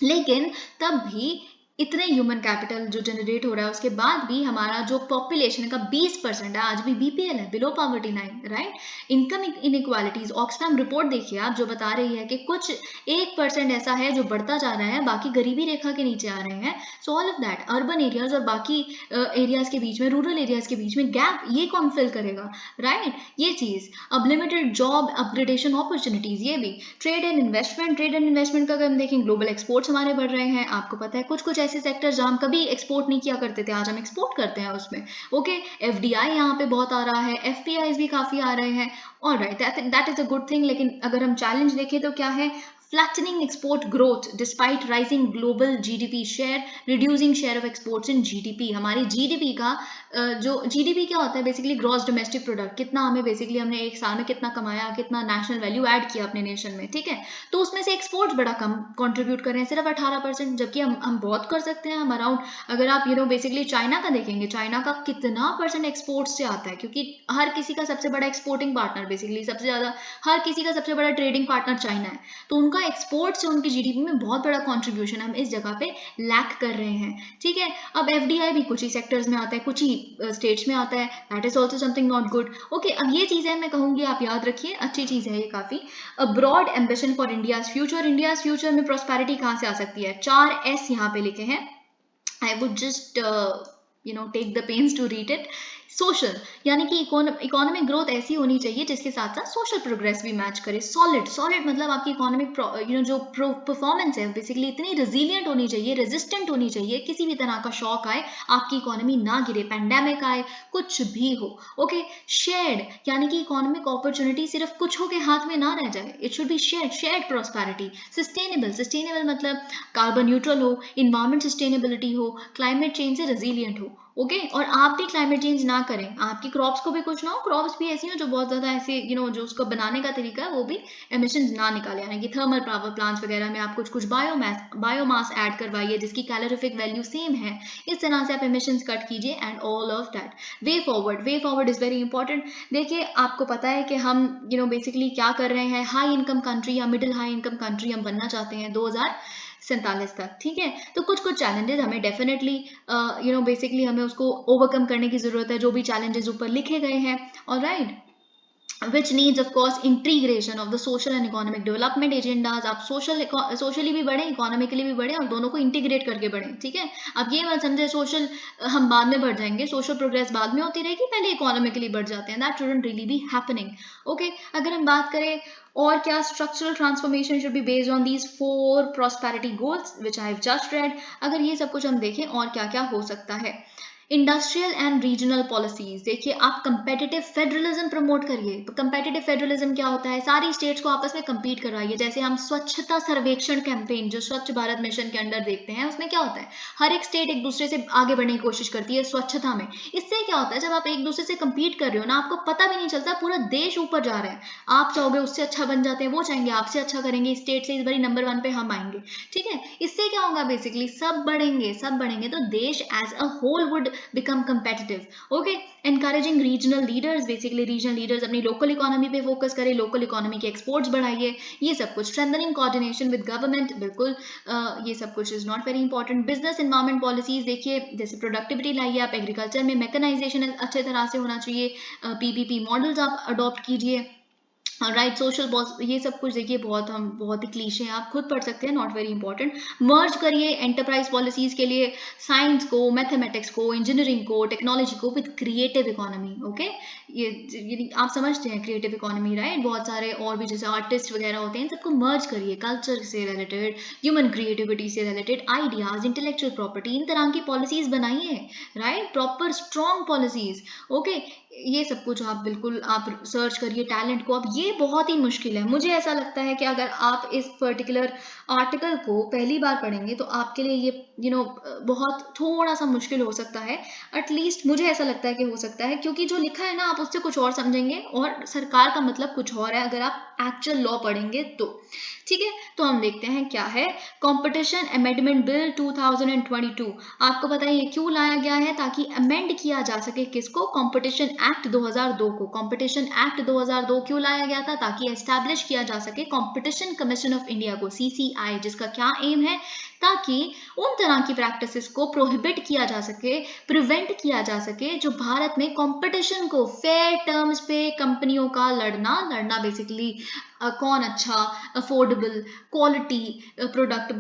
लेकिन तब भी इतने ह्यूमन कैपिटल जो जनरेट हो रहा है, उसके बाद भी हमारा जो पॉपुलेशन का 20% है, आज भी बीपीएल है, below poverty line, right. Income inequalities, Oxfam report देखिए आप, जो बता रही है कि कुछ 1% ऐसा है जो बढ़ता जा रहा है, बाकी गरीबी रेखा के नीचे आ रहे हैं। So all of that, urban areas और बाकी एरियाज के बीच में, रूरल एरियाज के बीच में गैप, ये कौन फिल करेगा, राइट। ये चीज़। अब लिमिटेड जॉब अपग्रेडेशन अपॉर्चुनिटीज, ये भी। ट्रेड एंड इन्वेस्टमेंट का अगर हम देखें, ग्लोबल एक्सपोर्ट्स हमारे बढ़ रहे हैं, आपको पता है कुछ ऐसे सेक्टर्स जहाँ हम कभी एक्सपोर्ट नहीं किया करते थे, आज हम एक्सपोर्ट करते हैं उसमें, ओके। एफडीआई यहाँ पे बहुत आ रहा है, एफपीआई भी काफी आ रहे हैं, alright, that is a good thing. लेकिन अगर हम चैलेंज देखें तो क्या है, flattening export growth despite rising global GDP share, reducing share of exports in GDP। हमारी GDP का जो GDP क्या होता है, बेसिकली ग्रॉस डोमेस्टिक प्रोडक्ट, कितना हमें बेसिकली हमने एक साल में कितना कमाया, कितना नेशनल वैल्यू ऐड किया अपने नेशन में, ठीक है। तो उसमें से एक्सपोर्ट्स बड़ा कम कंट्रीब्यूट कर रहे हैं, सिर्फ 18%, जबकि हम बहुत कर सकते हैं। हम अराउंड, अगर आप बेसिकली चाइना का देखेंगे, चाइना का कितना % एक्सपोर्ट से आता है, क्योंकि हर किसी का सबसे बड़ा एक्सपोर्टिंग पार्टनर, बेसिकली सबसे ज़्यादा हर किसी का सबसे बड़ा ट्रेडिंग पार्टनर चाइना है, तो उनका एक्सपोर्ट से उनकी जीडीपी में बहुत बड़ा कंट्रीब्यूशन, हम इस जगह पे लैक कर रहे हैं, ठीक है। अब एफडीआई भी कुछ ही सेक्टर्स में आता है, स्टेट्स में आता है, that is also something not good. Okay, अब ये चीज़ें मैं कहूँगी आप याद रखिए, अच्छी चीज़ है ये काफ़ी। A broad ambition for India's future, India's future में प्रॉस्पेरिटी कहाँ से आ सकती है, 4S यहाँ पे लिखे हैं, I would just take the pains to read it. Social, यानी कि इकोनॉमिक ग्रोथ ऐसी होनी चाहिए जिसके साथ साथ सोशल प्रोग्रेस भी मैच करे। सॉलिड, सॉलिड मतलब आपकी इकोनॉमिक जो परफॉर्मेंस है बेसिकली इतनी रेजिलियंट होनी चाहिए, रेजिस्टेंट होनी चाहिए, किसी भी तरह का शॉक आए आपकी इकोनॉमी ना गिरे, पैंडेमिक आए, कुछ भी हो। ओके, शेयर्ड, यानी कि इकोनॉमिक अपॉर्चुनिटी सिर्फ कुछों के हाथ में ना रह जाए, it should be shared, shared prosperity. Sustainable, sustainable मतलब कार्बन न्यूट्रल हो, इन्वायरमेंट सस्टेनेबिलिटी हो, क्लाइमेट चेंज से रेजिलियंट हो। ओके, और आप भी क्लाइमेट चेंज ना करें, आपकी क्रॉप्स को भी कुछ ना हो, क्रॉप्स भी ऐसी हो जो बहुत ज्यादा ऐसे जो उसको बनाने का तरीका है वो भी एमिशन ना निकाले, यानी कि थर्मल पावर प्लांट्स वगैरह में आप कुछ बायोमास ऐड करवाइए जिसकी कैलोरीफिक वैल्यू सेम है, इस तरह से आप एमिशन कट कीजिए and all of that. Way forward is very important. देखिए, आपको पता है कि हम बेसिकली क्या कर रहे हैं, हाई इनकम कंट्री या मिडिल हाई इनकम कंट्री हम बनना चाहते हैं 2047 तक, ठीक है। तो कुछ चैलेंजेस हमें डेफिनेटली बेसिकली हमें उसको ओवरकम करने की जरूरत है, जो भी चैलेंजेस ऊपर लिखे गए हैं, alright, which needs of course integration of the social and economic development agendas। आप सोशली भी बढ़े, इकोनॉमिकली भी बढ़े, और दोनों को इंटीग्रेट करके बढ़े, ठीक है। अब ये मत समझे सोशल हम बाद में बढ़ जाएंगे, सोशल प्रोग्रेस बाद में होती रहेगी, पहले इकोनॉमिकली बढ़ जाते हैं, that shouldn't really be happening. Okay, अगर हम बात करें और क्या, structural transformation should be based on these 4 prosperity goals which I have just red. अगर ये सब कुछ हम देखें और क्या क्या हो सकता है, इंडस्ट्रियल एंड रीजनल पॉलिसीज, देखिए आप कंपेटिटिव फेडरलिज्म प्रमोट करिए। कंपेटिटिव फेडरलिज्म क्या होता है, सारी स्टेट्स को आपस में compete करवाइए। जैसे हम स्वच्छता सर्वेक्षण कैंपेन जो स्वच्छ भारत मिशन के अंडर देखते हैं, उसमें क्या होता है, हर एक स्टेट एक दूसरे से आगे बढ़ने की कोशिश करती है स्वच्छता में। इससे क्या होता है, जब आप एक दूसरे से compete कर रहे हो ना, आपको पता भी नहीं चलता पूरा देश ऊपर जा रहा है। आप चाहोगे उससे अच्छा बन जाते हैं, वो चाहेंगे आपसे अच्छा करेंगे, स्टेट से इस बारी नंबर 1 पे हम आएंगे, ठीक है। इससे क्या होगा, बेसिकली सब बढ़ेंगे तो देश as a whole would become competitive। okay, encouraging regional leaders, basically regional leaders अपनी local economy पे focus करें, local economy के exports बढ़ाइए, ये सब कुछ। strengthening coordination with government, बिल्कुल ये सब कुछ is not very important। business environment policies, देखिए जैसे productivity लाइए आप, agriculture में mechanization अच्छे तरह से होना चाहिए, PPP मॉडल्स आप अडॉप्ट कीजिए, राइट। सोशल ये सब कुछ देखिए बहुत ही क्लीशे हैं, आप खुद पढ़ सकते हैं, नॉट वेरी इंपॉर्टेंट। मर्ज करिए एंटरप्राइज पॉलिसीज के लिए साइंस को, मैथमेटिक्स को, इंजीनियरिंग को, टेक्नोलॉजी को विद क्रिएटिव इकोनॉमी। ओके, ये आप समझते हैं क्रिएटिव इकोनॉमी, राइट। बहुत सारे और भी जैसे आर्टिस्ट वगैरह होते हैं, इन सबको मर्ज करिए, कल्चर से रिलेटेड, ह्यूमन क्रिएटिविटी से रिलेटेड आइडियाज, इंटेलेक्चुअल प्रॉपर्टी, इन तरह की पॉलिसीज बनाइए, right, proper strong policies. Okay, ये सब कुछ आप बिल्कुल आप सर्च करिए टैलेंट को। अब ये बहुत ही मुश्किल है, मुझे ऐसा लगता है कि अगर आप इस पर्टिकुलर आर्टिकल को पहली बार पढ़ेंगे तो आपके लिए ये बहुत थोड़ा सा मुश्किल हो सकता है, एटलीस्ट मुझे ऐसा लगता है कि हो सकता है, क्योंकि जो लिखा है ना आप उससे कुछ और समझेंगे और सरकार का मतलब कुछ और है अगर आप एक्चुअल लॉ पढ़ेंगे तो, ठीक है। तो हम देखते हैं क्या है, कंपटीशन अमेंडमेंट बिल 2022। आपको पता है ये क्यों लाया गया है, ताकि अमेंड किया जा सके किसको, कंपटीशन एक्ट 2002 को। कंपटीशन एक्ट 2002 क्यों लाया गया था, ताकि एस्टैब्लिश किया जा सके कंपटीशन कमीशन ऑफ इंडिया को, CCI, जिसका क्या एम है, ताकि उन तरह की प्रैक्टिसेस को प्रोहिबिट किया जा सके, प्रिवेंट किया जा सके, जो भारत में कंपटीशन को फेयर टर्म्स पे कंपनियों का लड़ना बेसिकली कौन अच्छा अफोर्डेबल क्वालिटी प्रोडक्ट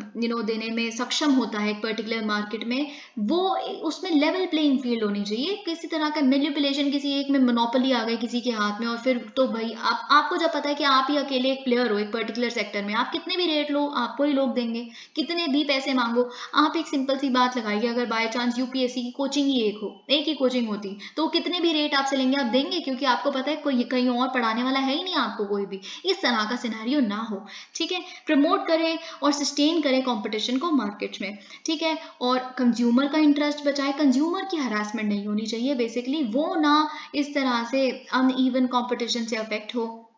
देने में सक्षम होता है एक पर्टिकुलर मार्केट में, वो उसमें लेवल प्लेइंग फील्ड होनी चाहिए। किसी तरह का मैनिपुलेशन, किसी एक में मोनोपोली आ गई किसी के हाथ में, और फिर तो भाई आपको जब पता है कि आप ही अकेले एक प्लेयर हो एक पर्टिकुलर सेक्टर में, आप कितने भी रेट लो आपको ही लोग देंगे, कितने भी पैसे मांगो। आप एक सिंपल सी बात लगाइए, अगर बाय चांस UPSC की कोचिंग ही एक ही कोचिंग होती तो कितने भी रेट आपसे लेंगे, आप देंगे, क्योंकि आपको पता है कोई कहीं और पढ़ाने वाला है ही नहीं आपको कोई भी। इस तरह का सिनेरियो ना हो, ठीक है। प्रमोट करें और सस्टेन करें कंपटीशन को मार्केट में, ठीक है। और कंज्यूमर का इंटरेस्ट बचाए, कंज्यूमर की हरासमेंट नहीं होनी चाहिए, बेसिकली वो ना इस तरह से अनइवन कंपटीशन से अफेक्ट हो,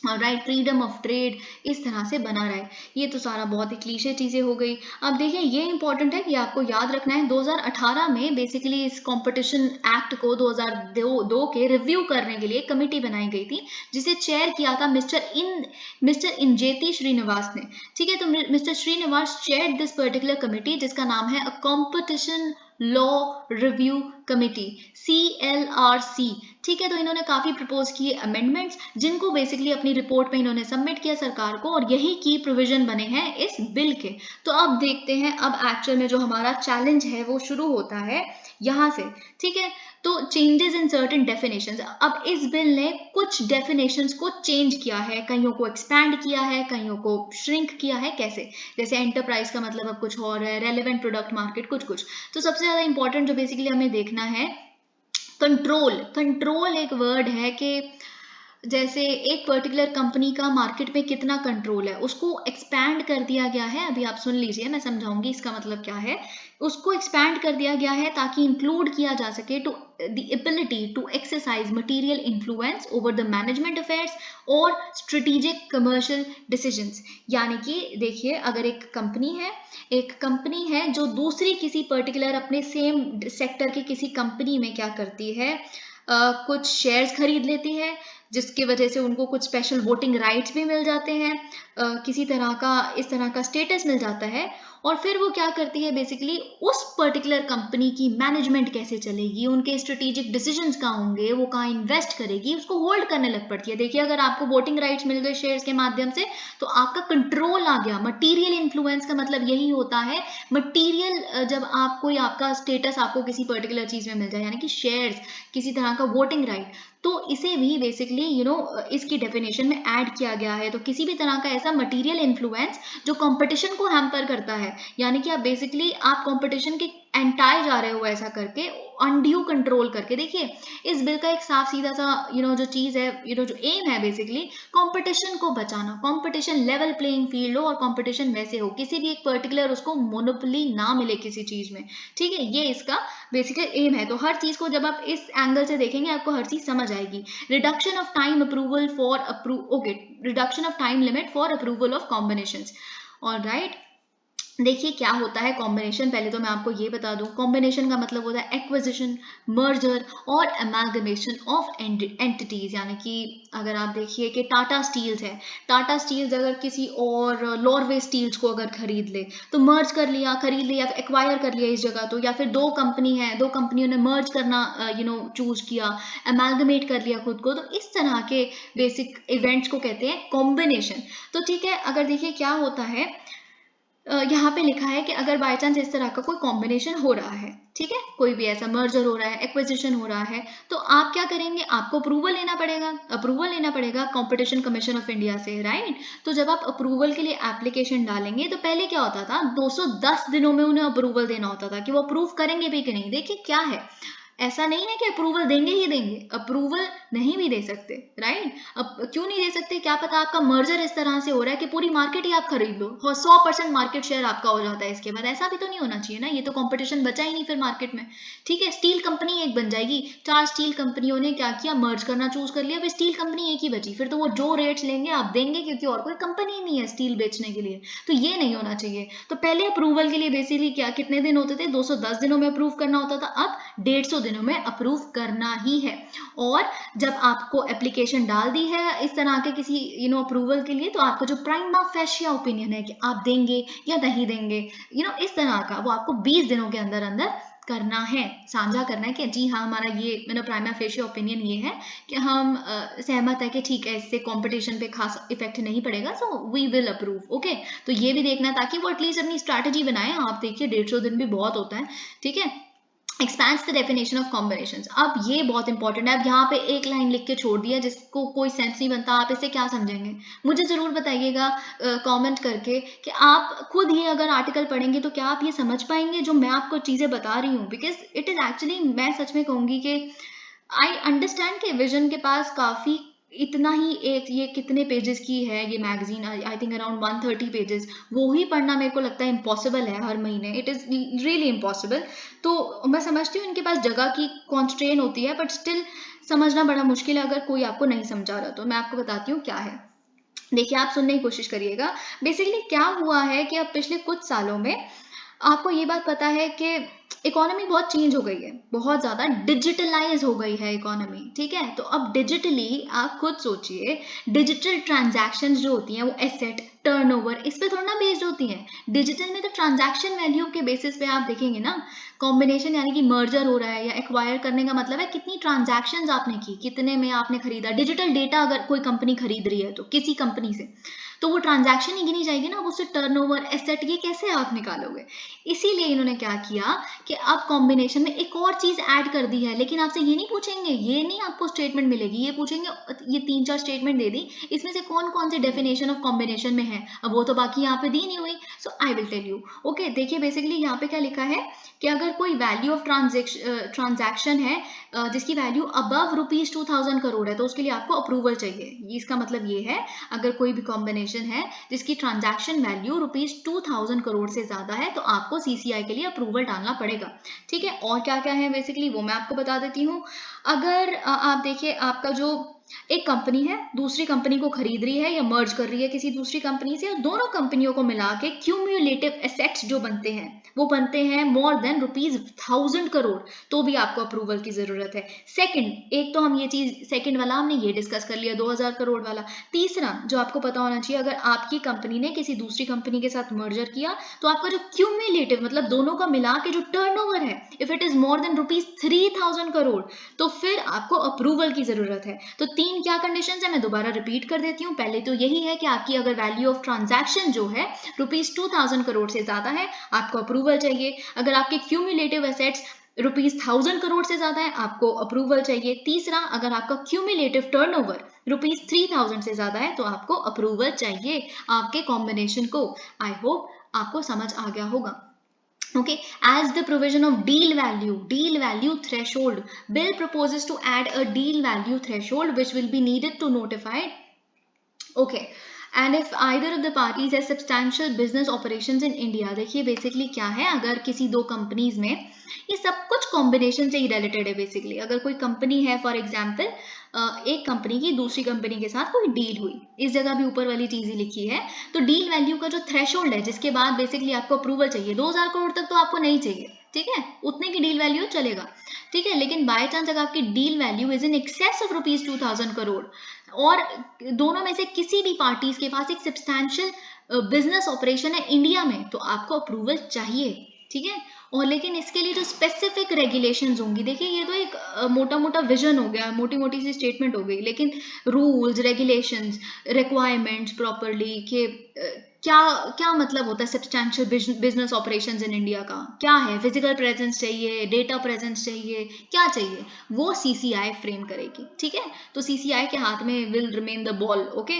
राइट। फ्रीडम ऑफ ट्रेड इस तरह से बना रहे। ये तो सारा बहुत ही क्लीशे चीजें हो गई। अब देखिए ये इंपॉर्टेंट है कि आपको याद रखना है, 2018 में बेसिकली इस कंपटीशन एक्ट को 2002 के रिव्यू करने के लिए कमेटी बनाई गई थी, जिसे चेयर किया था मिस्टर इंजेती श्रीनिवास ने, ठीक है। तो mister Srinivas chair this particular committee, जिसका नाम है competition law review committee, CLRC। ठीक है, तो इन्होंने काफी प्रपोज किए अमेंडमेंट्स, जिनको बेसिकली अपनी रिपोर्ट में इन्होंने सबमिट किया सरकार को, और यही की प्रोविजन बने हैं इस बिल के। तो अब देखते हैं, अब एक्चुअल में जो हमारा चैलेंज है वो शुरू होता है यहाँ से। ठीक है, तो चेंजेस इन सर्टेन डेफिनेशंस। अब इस बिल ने कुछ डेफिनेशंस को चेंज किया है, कईयों को एक्सपैंड किया है, कईयों को श्रिंक किया है। कैसे? जैसे एंटरप्राइज का मतलब अब कुछ और है, रेलेवेंट प्रोडक्ट मार्केट कुछ कुछ। तो सबसे ज्यादा इंपॉर्टेंट जो बेसिकली हमें देखना है, कंट्रोल। कंट्रोल एक वर्ड है कि जैसे एक पर्टिकुलर कंपनी का मार्केट में कितना कंट्रोल है, उसको एक्सपैंड कर दिया गया है। अभी आप सुन लीजिए, मैं समझाऊंगी इसका मतलब क्या है। उसको एक्सपैंड कर दिया गया है ताकि इंक्लूड किया जा सके to the ability to exercise material influence over the management affairs और स्ट्रेटेजिक कमर्शियल डिसीजंस। यानी कि देखिए, अगर एक कंपनी है जो दूसरी किसी पर्टिकुलर अपने सेम सेक्टर की किसी कंपनी में क्या करती है, कुछ शेयर्स खरीद लेती है, जिसकी वजह से उनको कुछ स्पेशल वोटिंग राइट्स भी मिल जाते हैं, किसी तरह का इस तरह का स्टेटस मिल जाता है। और फिर वो क्या करती है, बेसिकली उस पर्टिकुलर कंपनी की मैनेजमेंट कैसे चलेगी, उनके स्ट्रेटेजिक डिसीजंस कहाँ होंगे, वो कहाँ इन्वेस्ट करेगी, उसको होल्ड करने लग पड़ती है। देखिए, अगर आपको वोटिंग राइट्स मिल गए शेयर्स के माध्यम से, तो आपका कंट्रोल आ गया। मटीरियल इन्फ्लुएंस का मतलब यही होता है। मटीरियल, जब आपको या आपका स्टेटस आपको किसी पर्टिकुलर चीज में मिल जाए, यानी कि शेयर्स, किसी तरह का वोटिंग राइट, तो इसे भी बेसिकली इसकी डेफिनेशन में ऐड किया गया है। तो किसी भी तरह का ऐसा मटेरियल इन्फ्लुएंस जो कंपटीशन को हैम्पर करता है, यानी कि आप बेसिकली आप कंपटीशन के एंटाई जा रहे हो ऐसा करके, अनड्यू कंट्रोल करके। देखिए, इस बिल का एक साफ सीधा सा जो चीज है, जो एम है बेसिकली कंपटीशन को बचाना, कंपटीशन लेवल प्लेइंग फील्ड हो और कंपटीशन वैसे हो, किसी भी एक पर्टिकुलर उसको मोनोपोली ना मिले किसी चीज में। ठीक है, ये इसका बेसिकली एम है। तो हर चीज को जब आप इस एंगल से देखेंगे, आपको हर चीज समझ आएगी। Reduction of time approval for reduction of time limit for approval of combinations. Alright, देखिए क्या होता है कॉम्बिनेशन। पहले तो मैं आपको ये बता दूं, कॉम्बिनेशन का मतलब होता है एक्विजिशन, मर्जर और अमालगमेशन ऑफ एंटिटीज। यानी कि अगर आप देखिए कि टाटा स्टील्स है, टाटा स्टील्स अगर किसी और लॉरवे स्टील्स को अगर खरीद ले, तो मर्ज कर लिया, खरीद लिया, एक्वायर कर लिया इस जगह। तो या फिर दो कंपनी है, दो कंपनियों ने मर्ज करना चूज किया, अमालगमेट कर लिया खुद को। तो इस तरह के बेसिक इवेंट्स को कहते हैं कॉम्बिनेशन। तो ठीक है, अगर देखिए क्या होता है, यहाँ पे लिखा है कि अगर बाय चांस इस तरह का कोई कॉम्बिनेशन हो रहा है, ठीक है, कोई भी ऐसा मर्जर हो रहा है, एक्विजिशन हो रहा है, तो आप क्या करेंगे, आपको अप्रूवल लेना पड़ेगा कंपटीशन कमीशन ऑफ इंडिया से, राइट। तो जब आप अप्रूवल के लिए एप्लीकेशन डालेंगे, तो पहले क्या होता था, 210 दिनों में उन्हें अप्रूवल देना होता था कि वो अप्रूव करेंगे भी कि नहीं। देखिए क्या है, ऐसा नहीं है कि अप्रूवल देंगे ही देंगे, अप्रूवल नहीं भी दे सकते, राइट। अब क्यों नहीं दे सकते, क्या पता आपका मर्जर इस तरह से हो रहा है कि पूरी मार्केट ही आप खरीद लो, 100% मार्केट शेयर आपका हो जाता है इसके बाद। ऐसा भी तो नहीं होना चाहिए ना, ये तो कंपटीशन बचा ही नहीं फिर मार्केट में। ठीक है, स्टील कंपनी एक बन जाएगी, 4 स्टील कंपनियों ने क्या किया, मर्ज करना चूज कर लिया, फिर स्टील कंपनी एक ही बची, फिर तो वो जो रेट्स लेंगे आप देंगे, क्योंकि और कोई कंपनी नहीं है स्टील बेचने के लिए। तो ये नहीं होना चाहिए। तो पहले अप्रूवल के लिए बेसिकली क्या, कितने दिन होते थे, 210 दिनों में अप्रूव करना होता था, अब 150 दिनों में अप्रूव करना ही है। और जब आपको एप्लीकेशन डाल दी है इस तरह के किसी अप्रूवल के लिए, तो आपका जो प्राइमा फेशिया ओपिनियन है कि आप देंगे या नहीं देंगे, इस तरह का, वो आपको 20 दिनों के अंदर अंदर करना है, साझा करना है कि जी हाँ, हमारा ये प्राइमा फेशिया ओपिनियन ये है कि हम सहमत है कि ठीक है, इससे कंपटीशन पे खास इफेक्ट नहीं पड़ेगा, so we will approve. Okay, तो ये भी देखना ताकि वो एटलीस्ट अपनी स्ट्रैटेजी बनाए। आप देखिए 150 दिन भी बहुत होता है। ठीक है, expands the definition of combinations। अब ये बहुत इंपॉर्टेंट है। अब यहाँ पे एक लाइन लिख के छोड़ दिया जिसको कोई सेंस नहीं बनता, आप इसे क्या समझेंगे, मुझे जरूर बताइएगा कमेंट करके कि आप खुद ही अगर आर्टिकल पढ़ेंगे तो क्या आप ये समझ पाएंगे जो मैं आपको चीजें बता रही हूँ। बिकॉज इट इज एक्चुअली, मैं सच में कहूंगी कि आई अंडरस्टैंड कि विजन के पास काफी इतना ही एक, ये कितने पेजेस की है ये magazine, I think around 130 pages, वो ही पढ़ना मेरे को लगता है इम्पॉसिबल है हर महीने, इट इज रियली इम्पॉसिबल। तो मैं समझती हूँ इनके पास जगह की कॉन्स्ट्रेन होती है, बट स्टिल समझना बड़ा मुश्किल है अगर कोई आपको नहीं समझा रहा। तो मैं आपको बताती हूँ क्या है, देखिए आप सुनने की कोशिश करिएगा। बेसिकली क्या हुआ है कि अब पिछले कुछ सालों में आपको ये बात पता है कि इकोनॉमी बहुत चेंज हो गई है, बहुत ज्यादा डिजिटलाइज हो गई है इकोनॉमी। ठीक है, तो अब डिजिटली आप खुद सोचिए, डिजिटल ट्रांजैक्शंस जो होती हैं वो एसेट, टर्नओवर, इस पे थोड़ा ना बेस्ड होती है। डिजिटल में तो ट्रांजैक्शन वैल्यू के बेसिस पे आप देखेंगे ना, कॉम्बिनेशन यानी कि मर्जर हो रहा है या एक्वायर करने का मतलब है कितनी ट्रांजैक्शंस आपने की, कितने में आपने खरीदा। डिजिटल डेटा अगर कोई कंपनी खरीद रही है तो किसी कंपनी से, तो वो ट्रांजैक्शन ही गिनी जाएगी ना, अब उससे टर्नओवर, एसेट, ये कैसे आप निकालोगे। इसीलिए इन्होंने क्या किया कि अब कॉम्बिनेशन में एक और चीज ऐड कर दी है, लेकिन आपसे ये नहीं पूछेंगे, ये नहीं आपको स्टेटमेंट मिलेगी, ये पूछेंगे ये 3-4 स्टेटमेंट दे दी, इसमें से कौन कौन सी डेफिनेशन ऑफ कॉम्बिनेशन में है, अब वो तो बाकी यहाँ पे दी नहीं हुई। So I will tell you. Okay, देखिए बेसिकली यहाँ पे क्या लिखा है कि अगर कोई वैल्यू ऑफ ट्रांजैक्शन है जिसकी वैल्यू अबव ₹2000 करोड़ है, तो उसके लिए आपको अप्रूवल चाहिए। इसका मतलब ये है, अगर कोई भी कॉम्बिनेशन है जिसकी ट्रांजैक्शन वैल्यू ₹2000 करोड़ से ज्यादा है, तो आपको सीसीआई के लिए अप्रूवल डालना पड़ेगा। ठीक है, और क्या क्या है बेसिकली वो मैं आपको बता देती हूँ। अगर आप देखिए, आपका जो एक कंपनी है दूसरी कंपनी को खरीद रही है या मर्ज कर रही है किसी दूसरी कंपनी से, और दोनों कंपनियों को मिला के क्यूम्युलेटिव एसेट्स जो बनते हैं वो बनते हैं मोर देन ₹1000 करोड़, तो भी आपको अप्रूवल की जरूरत है। सेकंड, एक तो हम ये चीज सेकंड वाला हमने ये डिस्कस कर लिया 2000 करोड़ वाला। तीसरा जो आपको पता होना चाहिए, अगर आपकी कंपनी ने किसी दूसरी कंपनी के साथ मर्जर किया, तो आपका जो क्यूम्युलेटिव मतलब दोनों का मिला के जो टर्नओवर है, if it is more than ₹3000 crore, तो फिर आपको अप्रूवल की जरूरत है। तो 3 क्या कंडीशंस है, मैं दोबारा रिपीट कर देती हूँ। पहले तो यही है कि आपकी अगर वैल्यू ऑफ ट्रांजैक्शन जो है ₹2000 करोड़ से ज्यादा है, आपको अप्रूवल चाहिए। अगर आपके क्यूमुलेटिव एसेट्स ₹1000 करोड़ से ज्यादा है, आपको अप्रूवल चाहिए। तीसरा, अगर आपका क्यूमुलेटिव टर्नओवर ₹3000 से ज्यादा है, तो आपको अप्रूवल चाहिए आपके कॉम्बिनेशन को। आई होप आपको समझ आ गया होगा। Okay, as the provision of deal value threshold, bill proposes to add a deal value threshold which will be needed to notify. Okay, and if either of the parties has substantial business operations in India, देखिए basically क्या है, अगर किसी दो companies में, ये सब कुछ कॉम्बिनेशन से ही रिलेटेड है। बेसिकली अगर कोई कंपनी है, फॉर एग्जांपल एक कंपनी की दूसरी कंपनी के साथ कोई डील हुई, इस जगह भी ऊपर वाली चीज ही लिखी है, तो डील वैल्यू का जो थ्रेशोल्ड है जिसके बाद बेसिकली आपको अप्रूवल चाहिए, 2000 करोड़ तक तो आपको नहीं चाहिए, ठीक है, उतने की डील वैल्यू चलेगा, ठीक है। लेकिन बाय चांस अगर आपकी deal value is in excess of ₹2000 crore, और दोनों में से किसी भी पार्टीज के पास एक सब्सटैंशियल बिजनेस ऑपरेशन है इंडिया में, तो आपको अप्रूवल चाहिए, ठीक है। और लेकिन इसके लिए जो स्पेसिफिक रेगुलेशंस होंगी, देखिए ये तो एक मोटा मोटा विजन हो गया, मोटी मोटी सी स्टेटमेंट हो गई, लेकिन रूल्स, रेगुलेशंस, रिक्वायरमेंट्स प्रॉपरली के क्या क्या मतलब होता है substantial business operations in India का, क्या है, फिजिकल प्रेजेंस चाहिए, डेटा प्रेजेंस चाहिए, क्या चाहिए, वो सीसीआई फ्रेम करेगी, ठीक है। तो सीसीआई के हाथ में will remain the ball. Okay,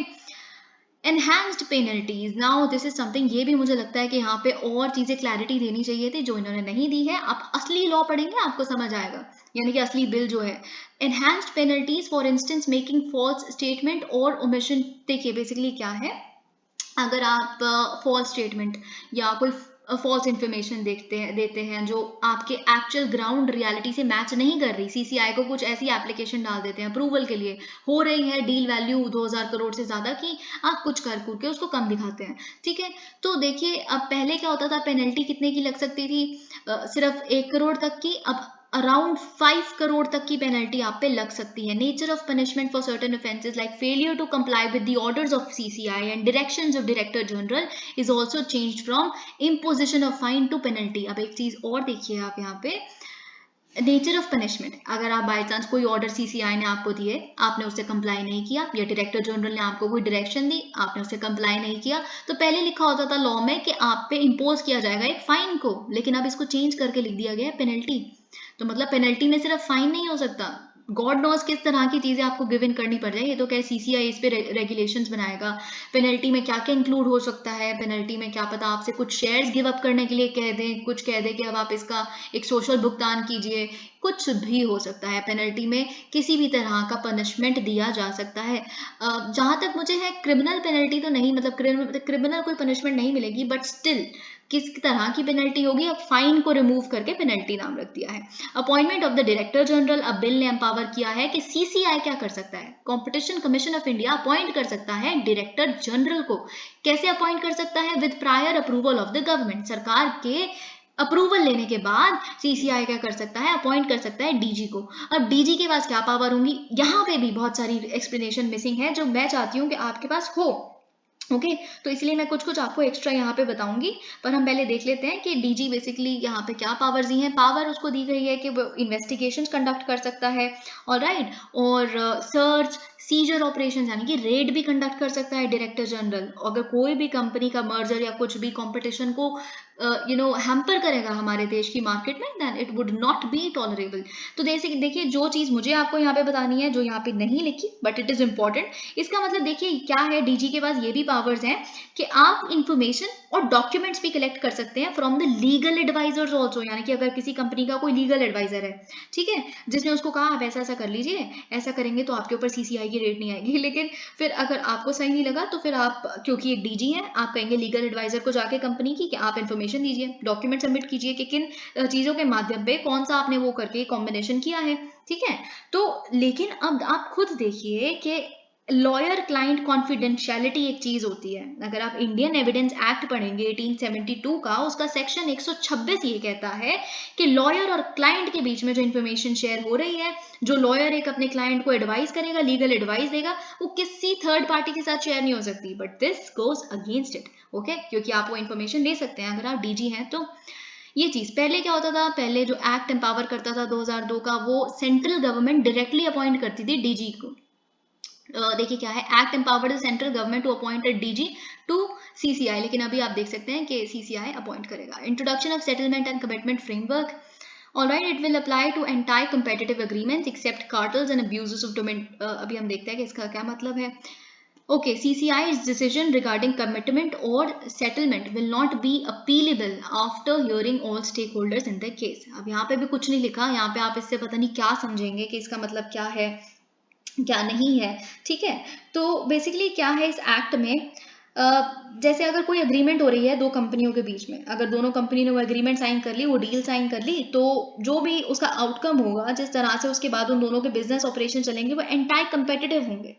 enhanced penalties, now this is something, ये भी मुझे लगता है कि यहाँ पे और चीजें क्लैरिटी देनी चाहिए थी जो इन्होंने नहीं दी है। आप असली लॉ पढ़ेंगे आपको समझ आएगा, यानी कि असली बिल जो है। Enhanced penalties for instance making false statement और ओमिशन, देखिए बेसिकली क्या है, अगर आप फॉल्स स्टेटमेंट या कोई फॉल्स इंफॉर्मेशन देते हैं जो आपके एक्चुअल ग्राउंड रियलिटी से मैच नहीं कर रही, सीसीआई को कुछ ऐसी एप्लीकेशन डाल देते हैं अप्रूवल के लिए, हो रही है डील वैल्यू 2000 करोड़ से ज्यादा की, आप कुछ कर कूद के उसको कम दिखाते हैं, ठीक है। तो देखिए अब पहले क्या होता था, पेनल्टी कितने की लग सकती थी, सिर्फ 1 करोड़ तक की, अब अराउंड 5 करोड़ तक की पेनल्टी आप पे लग सकती है। Nature of punishment for certain offences like failure to comply with the orders of CCI and directions of director general is also changed from imposition of fine to penalty. अब एक चीज और देखिए आप यहाँ पे, नेचर ऑफ पनिशमेंट, अगर आप बाय चांस कोई ऑर्डर सीसीआई ने आपको दिए, आपने उससे कंप्लाई नहीं किया, या डायरेक्टर जनरल ने आपको कोई डायरेक्शन दी, आपने उससे कंप्लाई नहीं किया, तो पहले लिखा होता था लॉ में कि आप पे इंपोज किया जाएगा एक फाइन को, लेकिन अब इसको चेंज करके लिख दिया गया है पेनल्टी। तो मतलब पेनल्टी में सिर्फ फाइन नहीं हो सकता, गॉड नोज किस तरह की चीजें आपको गिव इन करनी पड़ जाए। ये तो क्या सीसीआई इस पे रेगुलेशंस बनाएगा, पेनल्टी में क्या क्या इंक्लूड हो सकता है, पेनल्टी में क्या पता आपसे कुछ शेयर्स गिव अप करने के लिए कह दें, कुछ कह दें कि अब आप इसका एक सोशल भुगतान कीजिए, कुछ भी हो सकता है। पेनल्टी में किसी भी तरह का पनिशमेंट दिया जा सकता है। जहां तक मुझे है, क्रिमिनल पेनल्टी तो नहीं, मतलब क्रिमिनल कोई पनिशमेंट नहीं मिलेगी, बट स्टिल किस तरह की पेनल्टी होगी, अब फाइन को रिमूव करके पेनल्टी नाम रख दिया है। Appointment of the director general, अब बिल ने एम्पावर किया है कि सीसीआई क्या कर सकता है, competition commission of India appoint कर सकता है डायरेक्टर जनरल को। कैसे अपॉइंट कर सकता है, with prior approval of the government, सरकार के अप्रूवल लेने के बाद सीसीआई क्या कर सकता है, अपॉइंट कर सकता है डीजी को। अब डीजी के पास क्या पावर होंगी, यहाँ पे भी बहुत सारी एक्सप्लेनेशन मिसिंग है जो मैं चाहती हूँ कि आपके पास हो। ओके तो इसलिए मैं कुछ कुछ आपको एक्स्ट्रा यहाँ पे बताऊंगी, पर हम पहले देख लेते हैं कि डीजी बेसिकली यहाँ पे क्या पावर्स दी हैं। पावर उसको दी गई है कि वो इन्वेस्टिगेशंस कंडक्ट कर सकता है, ऑलराइट, और सर्च सीजर ऑपरेशन यानी कि रेड भी कंडक्ट कर सकता है डायरेक्टर जनरल। अगर कोई भी कंपनी का मर्जर या कुछ भी कंपटीशन को हैम्पर करेगा हमारे देश की मार्केट में, then it would not be tolerable. तो देखिए जो चीज़ मुझे आपको यहाँ पे बतानी है, जो यहाँ पे नहीं लिखी बट इट इज़ इंपॉर्टेंट, इसका मतलब देखिए क्या है, डीजी के पास ये भी पावर्स हैं कि आप इंफॉर्मेशन और डॉक्यूमेंट्स भी कलेक्ट कर सकते हैं from the legal advisers also. यानी कि अगर किसी कंपनी का कोई लीगल एडवाइजर है, ठीक है, जिसने उसको कहा आप ऐसा ऐसा कर लीजिए, ऐसा करेंगे तो आपके ऊपर सीसीआई की रेट नहीं आएगी, लेकिन फिर अगर आपको सही नहीं लगा तो फिर आप, क्योंकि एक डीजी है, आप कहेंगे लीगल एडवाइजर को जाके कंपनी की कि आप इन्फॉर्मेशन दीजिए, डॉक्यूमेंट सबमिट कीजिए कि किन चीज़ों के माध्यम पे कौन सा आपने वो करके कॉम्बिनेशन किया है, ठीक है। तो लेकिन अब आप खुद देखिए कि लॉयर क्लाइंट कॉन्फिडेंशियलिटी एक चीज होती है। अगर आप इंडियन एविडेंस एक्ट पढ़ेंगे 1872 का, उसका सेक्शन 126 ये कहता है कि लॉयर और क्लाइंट के बीच में जो इन्फॉर्मेशन शेयर हो रही है, जो लॉयर एक अपने क्लाइंट को एडवाइस करेगा, लीगल एडवाइस देगा, वो किसी थर्ड पार्टी के साथ शेयर नहीं हो सकती। But this goes against it, okay, क्योंकि आप वो इन्फॉर्मेशन ले सकते हैं अगर आप डीजी हैं तो। ये चीज पहले क्या होता था, पहले जो एक्ट एम्पावर करता था 2002 का, वो सेंट्रल गवर्नमेंट डायरेक्टली अपॉइंट करती थी डीजी को। देखिए क्या है, act empowered central government to appoint DG to CCI, लेकिन अभी आप देख सकते हैं कि सीसीआई अपॉइंट करेगा। Introduction of settlement and commitment framework, alright, it will apply to entire competitive agreements except cartels and abuses of domain. अभी हम देखते हैं कि इसका क्या मतलब है। Okay, CCI's decision regarding commitment or settlement will not be appealable after hearing all stakeholders in the case. अब यहाँ पे भी कुछ नहीं लिखा, यहाँ पे आप इससे पता नहीं क्या समझेंगे कि इसका मतलब क्या है क्या नहीं है, ठीक है। तो बेसिकली क्या है इस एक्ट में, जैसे अगर कोई अग्रीमेंट हो रही है दो कंपनियों के बीच में, अगर दोनों कंपनी ने वो एग्रीमेंट साइन कर ली, वो डील साइन कर ली, तो जो भी उसका आउटकम होगा, जिस तरह से उसके बाद उन दोनों के बिजनेस ऑपरेशन चलेंगे, वो एंटायर कंपेटिटिव होंगे,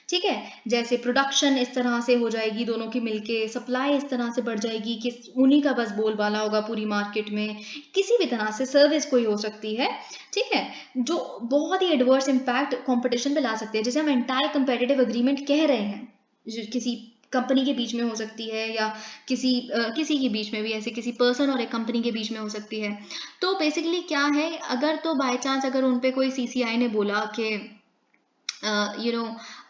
ठीक है। जैसे प्रोडक्शन इस तरह से हो जाएगी दोनों की मिलके, सप्लाई इस तरह से बढ़ जाएगी कि उन्हीं का बस बोलबाला होगा पूरी मार्केट में, किसी भी तरह से सर्विस कोई हो सकती है, ठीक है, जो बहुत ही एडवर्स इम्पैक्ट कंपटीशन पे ला सकती है, जैसे हम एंटायर कंपेटिटिव एग्रीमेंट कह रहे हैं, जो किसी कंपनी के बीच में हो सकती है, या किसी के बीच में भी, ऐसे किसी पर्सन और एक कंपनी के बीच में हो सकती है। तो बेसिकली क्या है, अगर तो बाय चांस अगर उन पे कोई सीसीआई ने बोला कि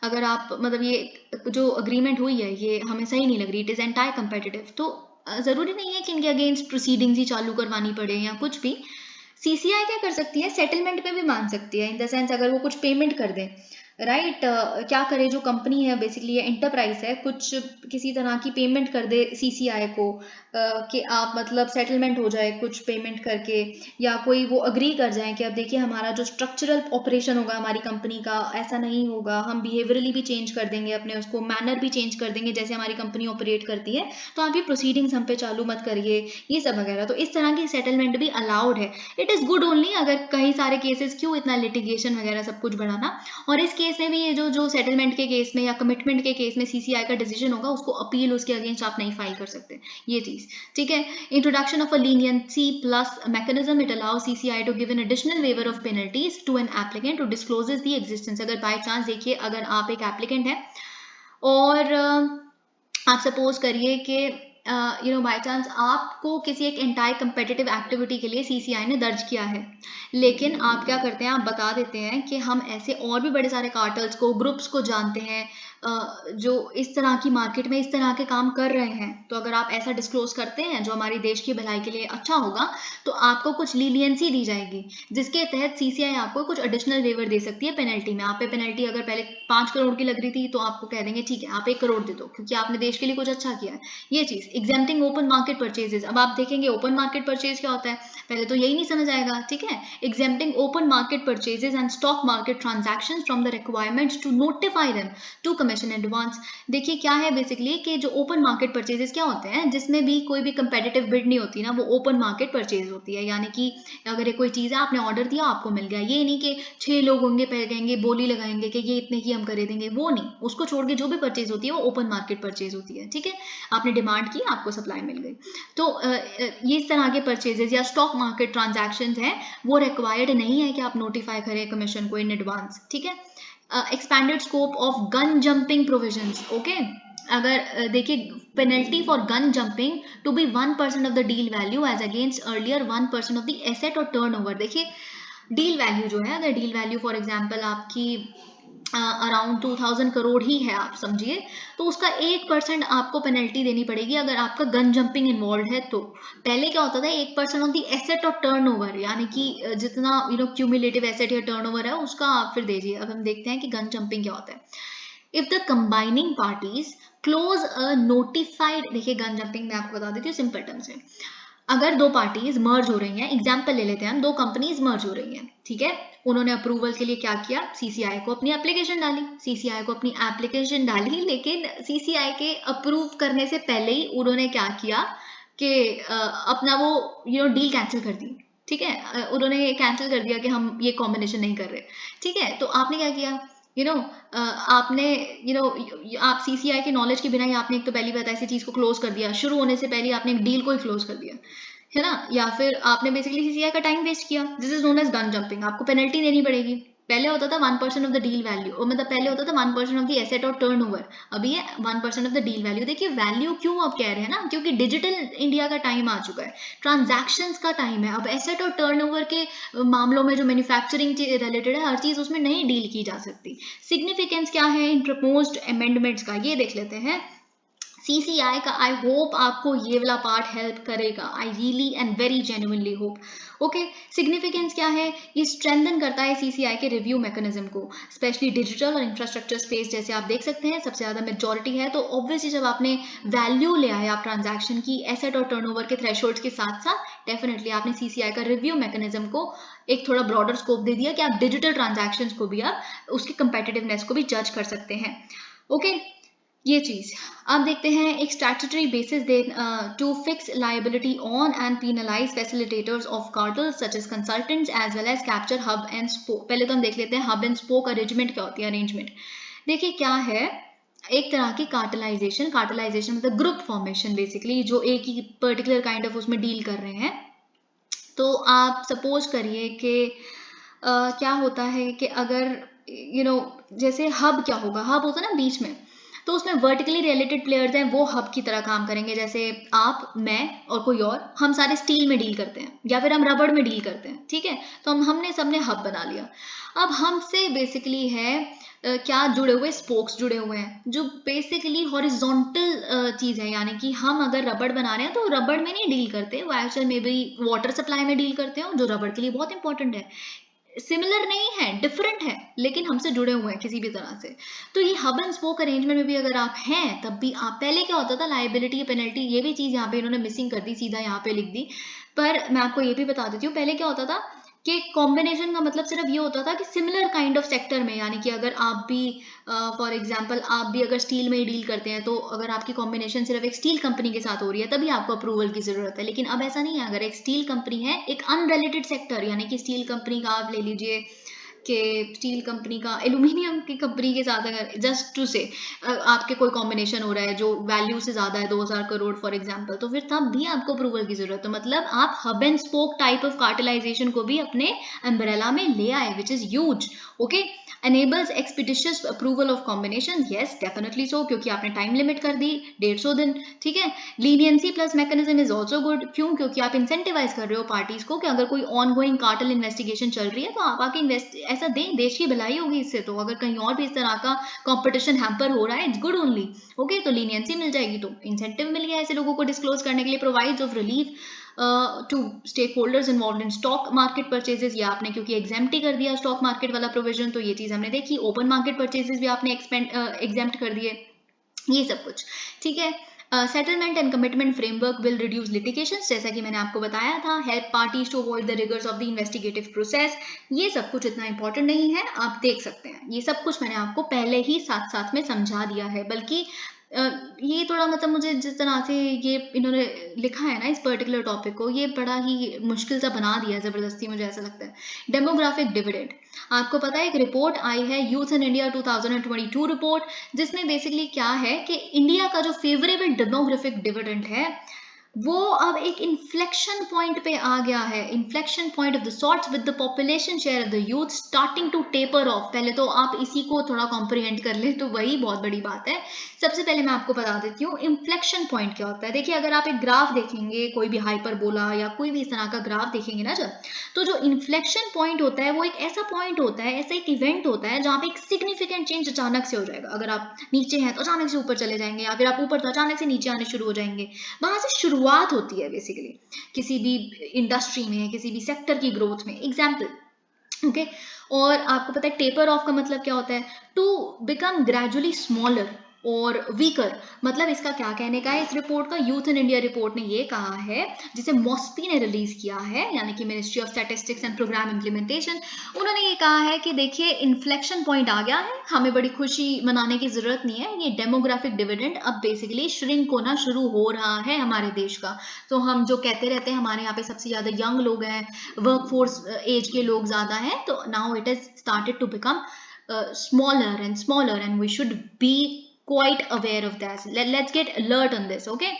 अगर आप मतलब ये जो अग्रीमेंट हुई है ये हमें सही नहीं लग रही, इट इज़ एंटायर कंपेटिटिव, तो ज़रूरी नहीं है कि इनके अगेंस्ट प्रोसीडिंग्स ही चालू करवानी पड़े या कुछ भी। सीसीआई क्या कर सकती है, सेटलमेंट पे भी मान सकती है, इन द सेंस अगर वो कुछ पेमेंट कर दें, राइट, क्या करे, जो कंपनी है बेसिकली ये एंटरप्राइज है, कुछ किसी तरह की पेमेंट कर दे सीसीआई को, कि आप मतलब सेटलमेंट हो जाए कुछ पेमेंट करके, या कोई वो अग्री कर जाए कि अब देखिए हमारा जो स्ट्रक्चरल ऑपरेशन होगा हमारी कंपनी का ऐसा नहीं होगा, हम बिहेवियरली भी चेंज कर देंगे, अपने उसको मैनर भी चेंज कर देंगे जैसे हमारी कंपनी ऑपरेट करती है, तो आप ये प्रोसीडिंग्स हम पे चालू मत करिए, ये सब वगैरह। तो इस तरह की सेटलमेंट भी अलाउड है। इट इज़ गुड ओनली, अगर कई सारे केसेस क्यों इतना लिटिगेशन वगैरह सब कुछ बढ़ाना। और इस केस में भी ये जो सेटलमेंट के केस में या कमिटमेंट के केस में सीसीआई का डिसीजन होगा, उसको अपील उसके अगेंस्ट आप नहीं फाइल कर सकते, ये चीज़, ठीक है। Introduction of a leniency plus mechanism, it allows CCI to give an additional waiver of penalties to an applicant to discloses the existence. अगर बाय चांस देखिए, अगर आप एक एप्लीकेंट हैं और आप सपोज करिए कि बाय चांस आपको किसी एक एंटायर कंपेटिटिव एक्टिविटी के लिए सीसीआई ने दर्ज किया है, लेकिन आप क्या करते हैं, आप बता देते हैं कि हम ऐसे और भी बड़े सारे कार्टल्स को, ग्रुप्स को जानते हैं जो इस तरह की मार्केट में इस तरह के काम कर रहे हैं, तो अगर आप ऐसा डिस्क्लोज करते हैं जो हमारी देश की भलाई के लिए अच्छा होगा, तो आपको कुछ लीनियंसी दी जाएगी, जिसके तहत सीसीआई आपको कुछ एडिशनल वेवर दे सकती है पेनल्टी में। आप पे पेनल्टी अगर पहले 5 करोड़ की लग रही थी, तो आपको कह देंगे ठीक है आप 1 करोड़ दे दो, क्योंकि आपने देश के लिए कुछ अच्छा किया है, ये चीज़। एग्जेम्प्टिंग ओपन मार्केट परचेजेस, अब आप देखेंगे ओपन मार्केट परचेज क्या होता है, पहले तो यही नहीं समझ आएगा, ठीक है। Exempting open market purchases and stock market transactions from the requirements to notify them to commission advance. देखिए क्या है बेसिकली कि जो ओपन मार्केट परचेजेस क्या होते हैं, जिसमें भी कोई भी कंपेटिटिव बिड नहीं होती ना, वो ओपन मार्केट परचेज होती है। यानी कि अगर कोई चीज़ है, आपने ऑर्डर दिया आपको मिल गया, ये नहीं कि 6 लोग होंगे कहेंगे बोली लगाएंगे कि ये इतने की हम कर देंगे, वो नहीं, उसको छोड़ के जो भी परचेज होती है वो ओपन मार्केट परचेज होती है, ठीक है। आपने डिमांड की, आपको सप्लाई मिल गई। तो ये इस तरह के परचेजेस या स्टॉक मार्केट ट्रांजैक्शन हैं, वो रिक्वायर्ड नहीं है कि आप नोटिफाई करें कमीशन को इन एडवांस, ठीक है। Expanded scope of gun jumping provisions, okay. देखिए, penalty for gun jumping to be 1% of the deal value as against earlier 1% of the asset और टर्नओवर। देखिए डील वैल्यू जो है, अगर डील वैल्यू फॉर एग्जांपल आपकी around 2000 crore ही है, आप समझिए, तो उसका 1% आपको पेनल्टी देनी पड़ेगी अगर आपका गन जंपिंग इन्वॉल्व है। तो पहले क्या होता था, 1% ऑफ द एसेट और टर्नओवर, यानी कि जितना क्यूमुलेटिव एसेट या टर्नओवर है उसका आप फिर दीजिए। अब हम देखते हैं कि गन जंपिंग क्या होता है। If the combining parties close a notified, देखिए गन जंपिंग मैं आपको बता देती हूँ सिंपल टर्म से। अगर दो पार्टीज मर्ज हो रही हैं, एग्जाम्पल ले लेते हैं हम, दो कंपनीज मर्ज हो रही हैं, ठीक है, उन्होंने अप्रूवल के लिए क्या किया, सीसीआई को अपनी एप्लीकेशन डाली, सीसीआई को अपनी एप्लीकेशन डाली, लेकिन सीसीआई के अप्रूव करने से पहले ही उन्होंने क्या किया कि अपना वो डील कैंसिल कर दी, ठीक है, उन्होंने कैंसिल कर दिया कि हम ये कॉम्बिनेशन नहीं कर रहे, ठीक है। तो आपने क्या किया, आपने आप सीसीआई के नॉलेज के बिना ही आपने एक तो पहली बात ऐसी चीज को क्लोज कर दिया, शुरू होने से पहले आपने एक डील को ही क्लोज कर दिया, है ना, या फिर आपने बेसिकली सीसीआई का टाइम वेस्ट किया। This is known as gun jumping. आपको पेनल्टी देनी पड़ेगी। पहले होता था 1% ऑफ द डील वैल्यू, मतलब पहले होता था 1% ऑफ द एसेट और टर्नओवर, अभी है 1% ऑफ द डील वैल्यू। देखिए वैल्यू क्यों अब कह रहे हैं ना, क्योंकि डिजिटल इंडिया का टाइम आ चुका है, ट्रांजैक्शंस का टाइम है। अब एसेट और टर्नओवर के मामलों में जो मैन्युफैक्चरिंग रिलेटेड है, हर चीज उसमें नहीं डील की जा सकती। सिग्निफिकेंस क्या है इन प्रपोज्ड अमेंडमेंट्स का, ये देख लेते हैं। सीसीआई का, आई होप आपको ये वाला पार्ट हेल्प करेगा, I really and very genuinely hope. Okay, significance क्या है, ये स्ट्रेंथन करता है सीसीआई के रिव्यू मैकेनिज्म को, स्पेशली डिजिटल और इंफ्रास्ट्रक्चर स्पेस। जैसे आप देख सकते हैं सबसे ज्यादा मेजॉरिटी है, तो ऑब्वियसली जब आपने वैल्यू ले आए आप ट्रांजैक्शन की एसेट और टर्नओवर के थ्रेशोल्ड्स के साथ साथ, डेफिनेटली आपने सीसीआई का रिव्यू मैकेनिज्म को एक थोड़ा ब्रॉडर स्कोप दे दिया कि आप डिजिटल ट्रांजैक्शंस को भी आप उसकी कंपेटिटिवनेस को भी जज कर सकते हैं। ओके, ये चीज अब देखते हैं। एक statutory basis they to fix liability on and penalise facilitators of cartels such as consultants as well as capture hub and spoke. पहले तो हम देख लेते हैं हब एंड स्पोक अरेंजमेंट क्या होती है। अरेंजमेंट देखिए क्या है, एक तरह की कार्टलाइजेशन, कार्टलाइजेशन मतलब ग्रुप फॉर्मेशन बेसिकली, जो एक ही पर्टिकुलर काइंड ऑफ उसमें डील कर रहे हैं। तो आप सपोज करिए कि क्या होता है कि अगर जैसे हब क्या होगा, हब होता है ना बीच में, तो उसमें वर्टिकली रिलेटेड प्लेयर्स हैं, वो हब की तरह काम करेंगे। जैसे आप, मैं और कोई और, हम सारे स्टील में डील करते हैं या फिर हम रबड़ में डील करते हैं, ठीक है, तो हमने सबने हब बना लिया। अब हमसे बेसिकली है क्या जुड़े हुए, स्पोक्स जुड़े हुए हैं, जो बेसिकली हॉरिजॉन्टल चीज है, यानी कि हम अगर रबड़ बना रहे हैं तो रबड़ में नहीं डील करते, वो एक्चुअल में भी वाटर सप्लाई में डील करते हो, जो रबड़ के लिए बहुत इंपॉर्टेंट है। सिमिलर नहीं है, डिफरेंट है, लेकिन हमसे जुड़े हुए हैं किसी भी तरह से। तो ये हब एंड स्पोक अरेंजमेंट में भी अगर आप हैं, तब भी आप, पहले क्या होता था, लायबिलिटी पेनल्टी, ये भी चीज यहाँ पे इन्होंने मिसिंग कर दी, सीधा यहाँ पे लिख दी। पर मैं आपको ये भी बता देती हूँ, पहले क्या होता था कि कॉम्बिनेशन का मतलब सिर्फ ये होता था कि सिमिलर काइंड ऑफ सेक्टर में, यानी कि अगर आप भी फॉर एग्जांपल आप भी अगर स्टील में ही डील करते हैं, तो अगर आपकी कॉम्बिनेशन सिर्फ एक स्टील कंपनी के साथ हो रही है तभी आपको अप्रूवल की जरूरत है। लेकिन अब ऐसा नहीं है, अगर एक स्टील कंपनी है, एक अनरिलेटेड सेक्टर, यानी कि स्टील कंपनी का आप ले लीजिए कि स्टील कंपनी का एल्यूमिनियम की कंपनी के साथ अगर जस्ट टू से आपके कोई कॉम्बिनेशन हो रहा है जो वैल्यू से ज्यादा है 2000 करोड़ फॉर एग्जांपल, तो फिर तब भी आपको अप्रूवल की जरूरत है। मतलब आप hub and spoke type of cartelisation को भी अपने अम्ब्रेला में ले आए, which is huge. Okay, enables expeditious approval of combination, yes definitely so, क्योंकि आपने टाइम लिमिट कर दी 150 दिन, ठीक है। Leniency plus mechanism is also good, क्यों, क्योंकि आप इंसेंटिवाइज कर रहे हो पार्टीज को कि अगर कोई ऑन गोइंग कार्टल इन्वेस्टिगेशन चल रही है तो आप आके ऐसा दें, देश की भलाई होगी इससे। तो अगर कहीं और भी इस तरह का कंपटीशन हैम्पर हो रहा है, इट्स गुड ओनली। ओके, तो लीनियंसी मिल जाएगी, तो इंसेंटिव मिल गया ऐसे लोगों को डिस्क्लोज करने के लिए। Provides of relief to stakeholders involve in stock market purchases, या आपने क्योंकि एग्जेम्प्ट ही कर दिया स्टॉक मार्केट वाला प्रोविजन, तो ये चीज हमने देखी। ओपन मार्केट परचेजेस भी आपने एग्जेम्प्ट कर दिए, ये सब कुछ ठीक है। Settlement and commitment framework will reduce litigation, जैसा कि मैंने आपको बताया था। Help parties to avoid the rigours of the investigative process, ये सब कुछ इतना इंपॉर्टेंट नहीं है, आप देख सकते हैं, ये सब कुछ मैंने आपको पहले ही साथ साथ में समझा दिया है। बल्कि ये थोड़ा मतलब मुझे जिस तरह से ये इन्होंने लिखा है ना इस पर्टिकुलर टॉपिक को, ये बड़ा ही मुश्किल सा बना दिया जबरदस्ती, मुझे ऐसा लगता है। डेमोग्राफिक डिविडेंड, आपको पता है एक रिपोर्ट आई है यूथ इन इंडिया 2022 रिपोर्ट, जिसमें बेसिकली क्या है कि इंडिया का जो फेवरेबल डेमोग्राफिक डिविडेंड है वो अब एक इन्फ्लेक्शन पॉइंट पे आ गया है, inflection point of the sorts with the population share of the youth starting to taper off. पहले तो आप इसी को थोड़ा कॉम्प्रिहेंड कर ले तो वही बहुत बड़ी बात है। सबसे पहले मैं आपको बता देती हूँ इन्फ्लेक्शन पॉइंट क्या होता है। देखिए अगर आप एक ग्राफ देखेंगे, कोई भी हाइपरबोला या कोई भी इस तरह का ग्राफ देखेंगे ना जब, तो जो इन्फ्लेक्शन पॉइंट होता है वो एक ऐसा पॉइंट होता है, ऐसा एक इवेंट होता है जहाँ पे एक सिग्निफिकेंट चेंज अचानक से हो जाएगा। अगर आप नीचे हैं तो अचानक से ऊपर चले जाएंगे, या फिर आप ऊपर तो अचानक से नीचे आने शुरू हो जाएंगे। वहां से शुरुआत होती है बेसिकली किसी भी इंडस्ट्री में, किसी भी सेक्टर की ग्रोथ में। Example, okay. और आपको पता है टेपर ऑफ का मतलब क्या होता है? टू बिकम ग्रेजुअली स्मॉलर और वीकर। मतलब इसका क्या कहने का है इस रिपोर्ट का? यूथ इन इंडिया रिपोर्ट ने ये कहा है, जिसे मॉस्पी ने रिलीज किया है, यानी कि ministry of statistics and programme implementation. उन्होंने ये कहा है कि देखिए इन्फ्लेक्शन पॉइंट आ गया है, हमें बड़ी खुशी मनाने की जरूरत नहीं है। ये डेमोग्राफिक डिविडेंड अब बेसिकली श्रिंक होना शुरू हो रहा है हमारे देश का। तो हम जो कहते रहते हैं हमारे यहाँ पे सबसे ज्यादा यंग लोग हैं, वर्कफोर्स एज के लोग ज्यादा हैं, तो now it is started to become smaller and we should be quite aware of that. Let's get alert on this, okay?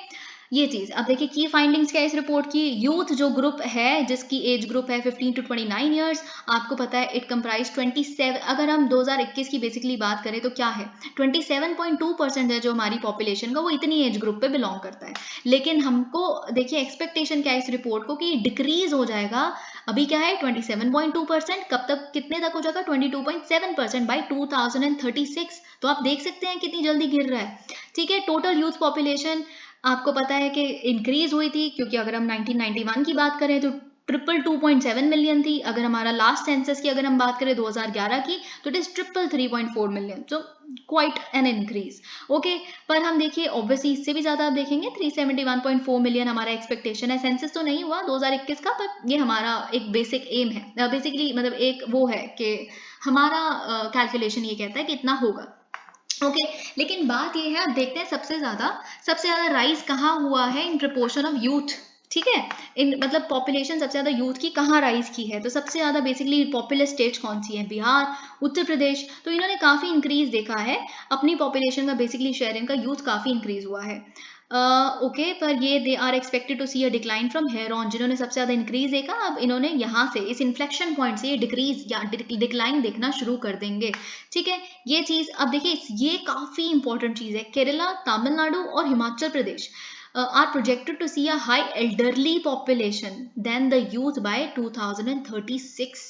ये चीज। अब देखिए की फाइंडिंग्स क्या है इस रिपोर्ट की। यूथ जो ग्रुप है, जिसकी एज ग्रुप है 15 to 29 ईयर्स, आपको पता है इट कंप्राइज 27, अगर हम 2021 की बेसिकली बात करें तो क्या है 27.2% है जो हमारी पॉपुलेशन का, वो इतनी एज ग्रुप पे बिलोंग करता है। लेकिन हमको देखिए एक्सपेक्टेशन क्या है इस रिपोर्ट को कि डिक्रीज हो जाएगा। अभी क्या है 27.2%, कब तक कितने तक हो जाएगा 22.7% बाई 2036। तो आप देख सकते हैं कितनी जल्दी गिर रहा है। ठीक है, टोटल यूथ पॉपुलेशन आपको पता है कि इंक्रीज हुई थी, क्योंकि अगर हम 1991 की बात करें तो 222.7 मिलियन थी। अगर हमारा लास्ट सेंसस की अगर हम बात करें 2011 की तो it is 333.4 million. So quite an increase, okay. पर हम देखिए ऑब्वियसली इससे भी ज्यादा आप देखेंगे 371.4 मिलियन हमारा एक्सपेक्टेशन है। सेंसस तो नहीं हुआ 2021 का, पर ये हमारा एक बेसिक एम है, बेसिकली मतलब एक वो है कि हमारा कैलकुलेशन ये कहता है कि इतना होगा, ओके। लेकिन बात ये है, अब देखते हैं सबसे ज्यादा राइज कहाँ हुआ है इन प्रपोर्शन ऑफ यूथ। ठीक है, इन मतलब पॉपुलेशन सबसे ज्यादा यूथ की कहाँ राइज की है, तो सबसे ज्यादा बेसिकली पॉपुलस स्टेट्स कौन सी है? बिहार, उत्तर प्रदेश। तो इन्होंने काफी इंक्रीज देखा है अपनी पॉपुलेशन का, बेसिकली शेयर इनका यूथ काफी इंक्रीज हुआ है, ओके। पर ये they are expected to see a decline from here on. जिन्होंने सबसे ज्यादा इंक्रीज देखा, अब इन्होंने यहाँ से इस इन्फ्लेक्शन पॉइंट से ये डिक्रीज या डिक्लाइन देखना शुरू कर देंगे। ठीक है, ये चीज अब देखिए ये काफी इंपॉर्टेंट चीज है। केरला, तमिलनाडु और Himachal Pradesh are projected to see a high elderly population than the youth by 2036।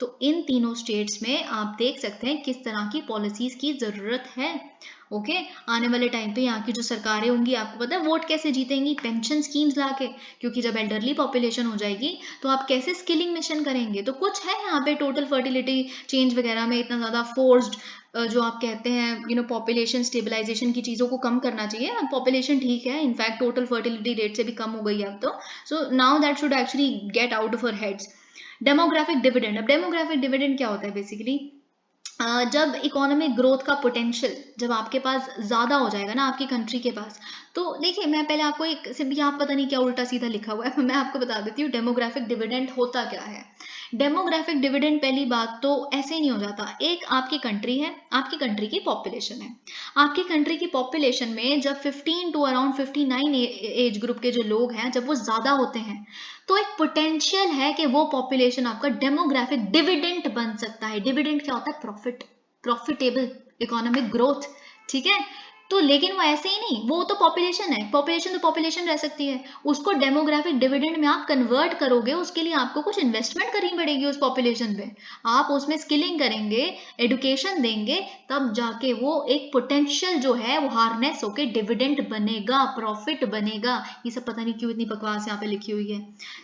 तो इन तीनों स्टेट्स में आप देख सकते हैं किस तरह की पॉलिसीज की जरूरत है, ओके। आने वाले टाइम पे यहाँ की जो सरकारें होंगी, आपको पता है वोट कैसे जीतेंगी? पेंशन स्कीम्स लाके, क्योंकि जब एल्डरली पॉपुलेशन हो जाएगी तो आप कैसे स्किलिंग मिशन करेंगे? तो कुछ है यहाँ पे टोटल फर्टिलिटी चेंज वगैरह में इतना ज्यादा फोर्स्ड जो आप कहते हैं पॉपुलेशन स्टेबलाइजेशन की चीज़ों को कम करना चाहिए। अब पॉपुलेशन ठीक है, इनफैक्ट टोटल फर्टिलिटी रेट से भी कम हो गई है अब तो। So now that should actually get out of our heads. Demographic dividend, अब डेमोग्राफिक डिविडेंड क्या होता है बेसिकली? जब इकोनॉमिक ग्रोथ का पोटेंशियल जब आपके पास ज़्यादा हो जाएगा ना आपकी कंट्री के पास, तो देखिए मैं पहले आपको एक सिर्फ यहाँ पता नहीं क्या उल्टा सीधा लिखा हुआ है मैं आपको बता देती हूँ डेमोग्राफिक डिविडेंड होता क्या है। डेमोग्राफिक डिविडेंड पहली बात तो ऐसे ही नहीं हो जाता। एक आपकी कंट्री है, आपकी कंट्री की पॉपुलेशन है, आपकी कंट्री की पॉपुलेशन में जब 15 टू अराउंड 59 एज ग्रुप के जो लोग हैं जब वो ज़्यादा होते हैं, तो एक पोटेंशियल है कि वो पॉपुलेशन आपका डेमोग्राफिक डिविडेंड बन सकता है। डिविडेंड क्या होता है? Profit, profitable economic growth. ठीक है, तो लेकिन वो ऐसे ही नहीं, वो तो पॉपुलेशन है, पॉपुलेशन तो पॉपुलेशन रह सकती है, उसको डेमोग्राफिक डिविडेंड में आप कन्वर्ट करोगे, उसके लिए आपको कुछ इन्वेस्टमेंट करनी पड़ेगी उस पॉपुलेशन पे। आप उसमें स्किलिंग करेंगे, एडुकेशन देंगे, तब जाके वो एक पोटेंशियल जो है वो हार्नेस होके डिविडेंड बनेगा, प्रॉफिट बनेगा। ये सब पता नहीं क्यों इतनी बकवास यहाँ पे लिखी हुई है।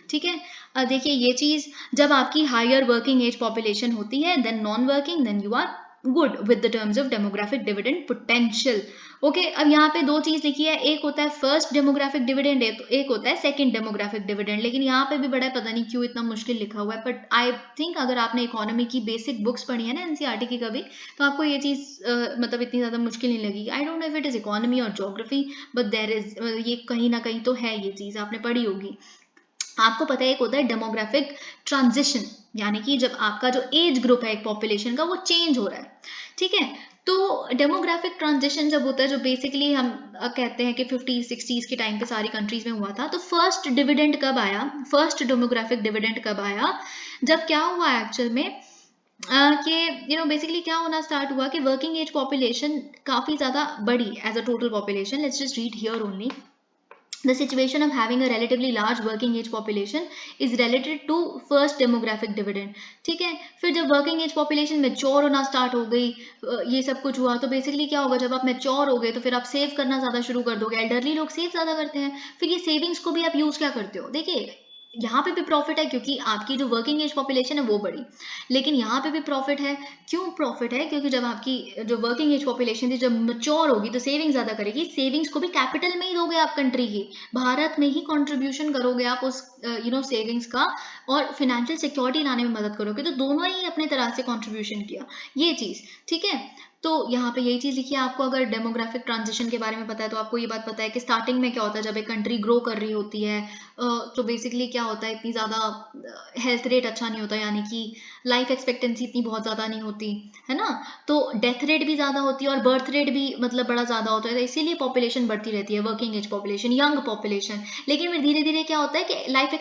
ठीक है, देखिए ये चीज जब आपकी हायर वर्किंग एज पॉपुलेशन होती है then non working, then you are good with the terms of demographic dividend potential, okay. अब यहाँ पे दो चीज लिखी है, एक होता है फर्स्ट डेमोग्राफिक डिविडेंड, एक होता है सेकंड डेमोग्राफिक डिविडेंड। लेकिन यहाँ पे भी बड़ा पता नहीं क्यों इतना मुश्किल लिखा हुआ है, बट आई थिंक अगर आपने इकोनॉमी की बेसिक बुक्स पढ़ी है ना एनसीईआरटी की कभी, तो आपको ये चीज मतलब इतनी ज्यादा मुश्किल नहीं लगेगी। I don't know if it is economy और ज्योग्राफी, बट देयर इज ये कहीं ना कहीं तो है, ये चीज आपने पढ़ी होगी। आपको पता है एक होता है डेमोग्राफिक ट्रांजिशन, यानी कि जब आपका जो एज ग्रुप है एक पॉपुलेशन का वो चेंज हो रहा है। ठीक है, तो डेमोग्राफिक ट्रांजिशन जब होता है, जो बेसिकली हम कहते हैं कि 50-60s के टाइम पे सारी कंट्रीज में हुआ था, तो फर्स्ट डिविडेंड कब आया, फर्स्ट डेमोग्राफिक डिविडेंड कब आया, जब क्या हुआ एक्चुअल में कि बेसिकली क्या होना स्टार्ट हुआ कि वर्किंग एज पॉपुलेशन काफ़ी ज़्यादा बढ़ी as a total population. Let's just read here only. The situation of having a relatively large working age population is related to first demographic dividend. ठीक है, फिर जब वर्किंग एज पॉपुलेशन मेच्योर होना start हो गई, ये सब कुछ हुआ, तो बेसिकली क्या होगा, जब आप मेच्योर हो गए तो फिर आप सेव करना ज़्यादा शुरू कर दोगे. एल्डरली लोग सेव ज़्यादा करते हैं. फिर ये सेविंग्स को भी आप यूज़ क्या करते हो, देखिए यहाँ पे भी प्रॉफिट है क्योंकि आपकी जो वर्किंग एज पॉपुलेशन है वो बढ़ी, लेकिन यहाँ पे भी प्रॉफिट है. क्यों प्रॉफिट है, क्योंकि जब आपकी जो वर्किंग एज पॉपुलेशन थी जब मैच्योर होगी तो सेविंग ज़्यादा करेगी. सेविंग्स को भी कैपिटल में ही दोगे आप कंट्री की, भारत में ही कंट्रीब्यूशन करोगे आप उस सेविंग्स का, और फिनेंशियल सिक्योरिटी लाने में मदद करोगे. तो दोनों ही अपने तरह से कंट्रीब्यूशन किया, ये चीज़ ठीक है. तो यहाँ पे यही चीज़ लिखी है. आपको अगर डेमोग्राफिक ट्रांजिशन के बारे में पता है तो आपको ये बात पता है कि स्टार्टिंग में क्या होता है, जब एक कंट्री ग्रो कर रही होती है तो बेसिकली क्या होता है, इतनी ज़्यादा हेल्थ रेट अच्छा नहीं होता, यानी कि लाइफ एक्सपेक्टेंसी इतनी बहुत ज़्यादा नहीं होती है ना, तो डेथ रेट भी ज़्यादा होती है और बर्थ रेट भी मतलब बड़ा ज़्यादा होता है. तो इसीलिए पॉपुलेशन बढ़ती रहती है, working age population, young population. लेकिन फिर धीरे धीरे क्या होता है कि लाइफ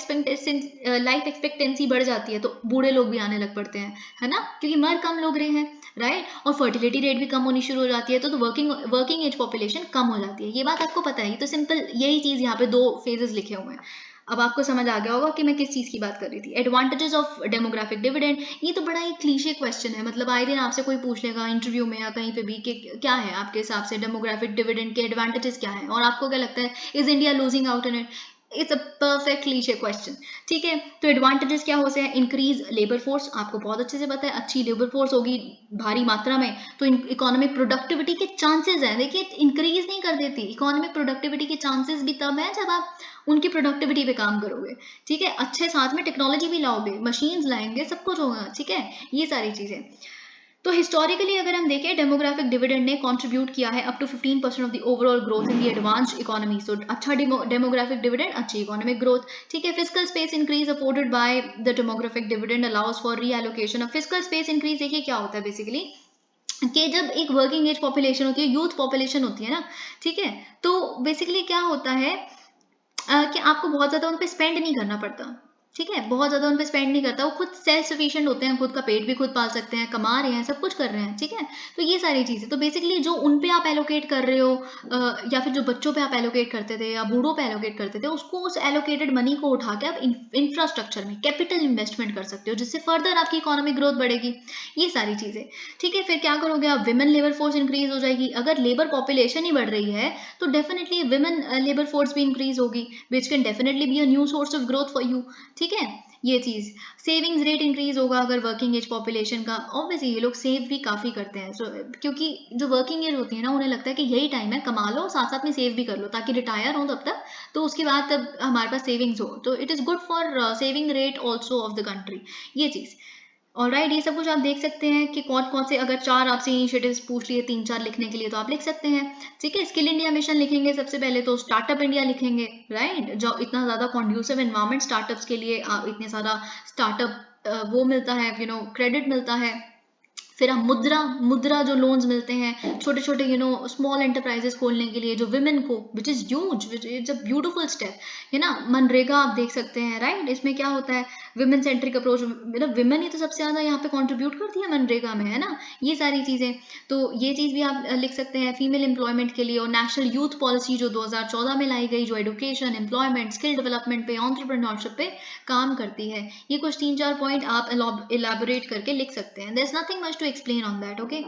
एक्सपेक्टेंसी बढ़ जाती है, तो बूढ़े लोग भी आने लग पड़ते हैं, है ना, क्योंकि मर कम लोग रहे हैं, राइट. और फर्टिलिटी रेट भी कम होनी शुरू हो जाती है, तो वर्किंग एज पॉपुलेशन कम हो जाती है. ये बात आपको पता है. तो सिंपल यही चीज़ यहाँ पे 2 फेजेस लिखे हुए हैं. अब आपको समझ आ गया होगा कि मैं किस चीज़ की बात कर रही थी. एडवांटेजेस ऑफ डेमोग्राफिक डिविडेंड, ये तो बड़ा ही क्लीशे क्वेश्चन है, मतलब आए दिन आपसे कोई पूछ लेगा इंटरव्यू में या कहीं पे भी कि क्या है आपके हिसाब से डेमोग्राफिक डिविडेंड के एडवांटेजेस क्या है, और आपको क्या लगता है, is India losing out in it. It's a perfect cliché question. ठीक है, तो एडवांटेजेस क्या हो सकते हैं, इंक्रीज लेबर फोर्स, आपको बहुत अच्छे से पता है, अच्छी लेबर फोर्स होगी भारी मात्रा में तो इकोनॉमिक प्रोडक्टिविटी के चांसेस हैं. देखिए इंक्रीज नहीं कर देती, इकोनॉमिक प्रोडक्टिविटी के चांसेस भी तब है जब आप उनकी प्रोडक्टिविटी पे काम करोगे. ठीक है, अच्छे साथ में टेक्नोलॉजी भी लाओगे, मशीन्स लाएंगे, सब कुछ होगा. ठीक है, ये सारी चीजें. तो हिस्टोरिकली अगर हम देखें, डेमोग्राफिक डिविडेंड ने कंट्रीब्यूट किया है up to 15% of the overall growth in the advanced economy. So अच्छा डेमोग्राफिक डिविडेंड, अच्छी इकोनॉमिक ग्रोथ. ठीक है, physical space increase afforded by the demographic dividend allows for reallocation of physical space increase. देखिए क्या होता है बेसिकली कि जब एक वर्किंग एज पॉपुलेशन होती है, यूथ पॉपुलेशन होती है ना, ठीक है, तो बेसिकली क्या होता है कि आपको बहुत ज़्यादा उन पे स्पेंड नहीं करना पड़ता. ठीक है, बहुत ज़्यादा उन पे स्पेंड नहीं करता, वो खुद सेल्फ सफिशिएंट होते हैं, खुद का पेट भी खुद पाल सकते हैं, कमा रहे हैं, सब कुछ कर रहे हैं. ठीक है, तो ये सारी चीज़ें, तो बेसिकली जो उन पे आप एलोकेट कर रहे हो या फिर जो बच्चों पे आप एलोकेट करते थे या बूढ़ों पे एलोकेट करते थे, उसको उस एलोकेटेड मनी को उठा के आप इंफ्रास्ट्रक्चर में कैपिटल इन्वेस्टमेंट कर सकते हो, जिससे फर्दर आपकी इकोनॉमिक ग्रोथ बढ़ेगी. ये सारी चीज़ें. ठीक है, फिर क्या करोगे आप, विमेन लेबर फोर्स इंक्रीज हो जाएगी. अगर लेबर पॉपुलेशन ही बढ़ रही है तो डेफिनेटली विमेन लेबर फोर्स भी इंक्रीज होगी, which can definitely be a new source of growth for you. ठीक है, ये चीज़. सेविंग्स रेट इंक्रीज होगा अगर वर्किंग एज पॉपुलेशन का. ऑब्वियसली ये लोग सेव भी काफ़ी करते हैं, क्योंकि जो वर्किंग एज होती है ना, उन्हें लगता है कि यही टाइम है, कमा लो साथ साथ में सेव भी कर लो ताकि रिटायर हो तब तक, तो उसके बाद तब हमारे पास सेविंग्स हो. तो it is good for saving rate also of the country. ये चीज़. ऑलराइट, ये सब कुछ आप देख सकते हैं कि कौन कौन से, अगर 4 आपसे इनिशिएटिव्स पूछ लिए 3-4 लिखने के लिए तो आप लिख सकते हैं. ठीक है, स्किल इंडिया मिशन लिखेंगे सबसे पहले, तो स्टार्टअप इंडिया लिखेंगे, राइट, जो इतना ज़्यादा कॉन्ड्यूसिव एनवायरनमेंट स्टार्टअप्स के लिए, इतने सारा स्टार्टअप वो मिलता है, क्रेडिट मिलता है. फिर हम मुद्रा मुद्रा जो लोन्स मिलते हैं छोटे छोटे स्मॉल एंटरप्राइजेस खोलने के लिए, जो विमेन को, which is huge, which is a beautiful step, है ना. मनरेगा आप देख सकते हैं, राइट, इसमें क्या होता है, विमेन सेंट्रिक अप्रोच, मतलब विमेन ही तो सबसे ज़्यादा यहाँ पे कंट्रीब्यूट करती है मनरेगा में, है ना, ये सारी चीज़ें. तो ये चीज़ भी आप लिख सकते हैं. फीमेल एम्प्लॉयमेंट के लिए और नेशनल यूथ पॉलिसी जो 2014 में लाई गई, जो एडुकेशन, एम्प्लॉयमेंट, स्किल डेवलपमेंट पे, एंटरप्रेन्योरशिप पे काम करती है. ये कुछ 3-4 पॉइंट आप इलाबोरेट करके लिख सकते हैं. there's nothing much to explain on that. Okay,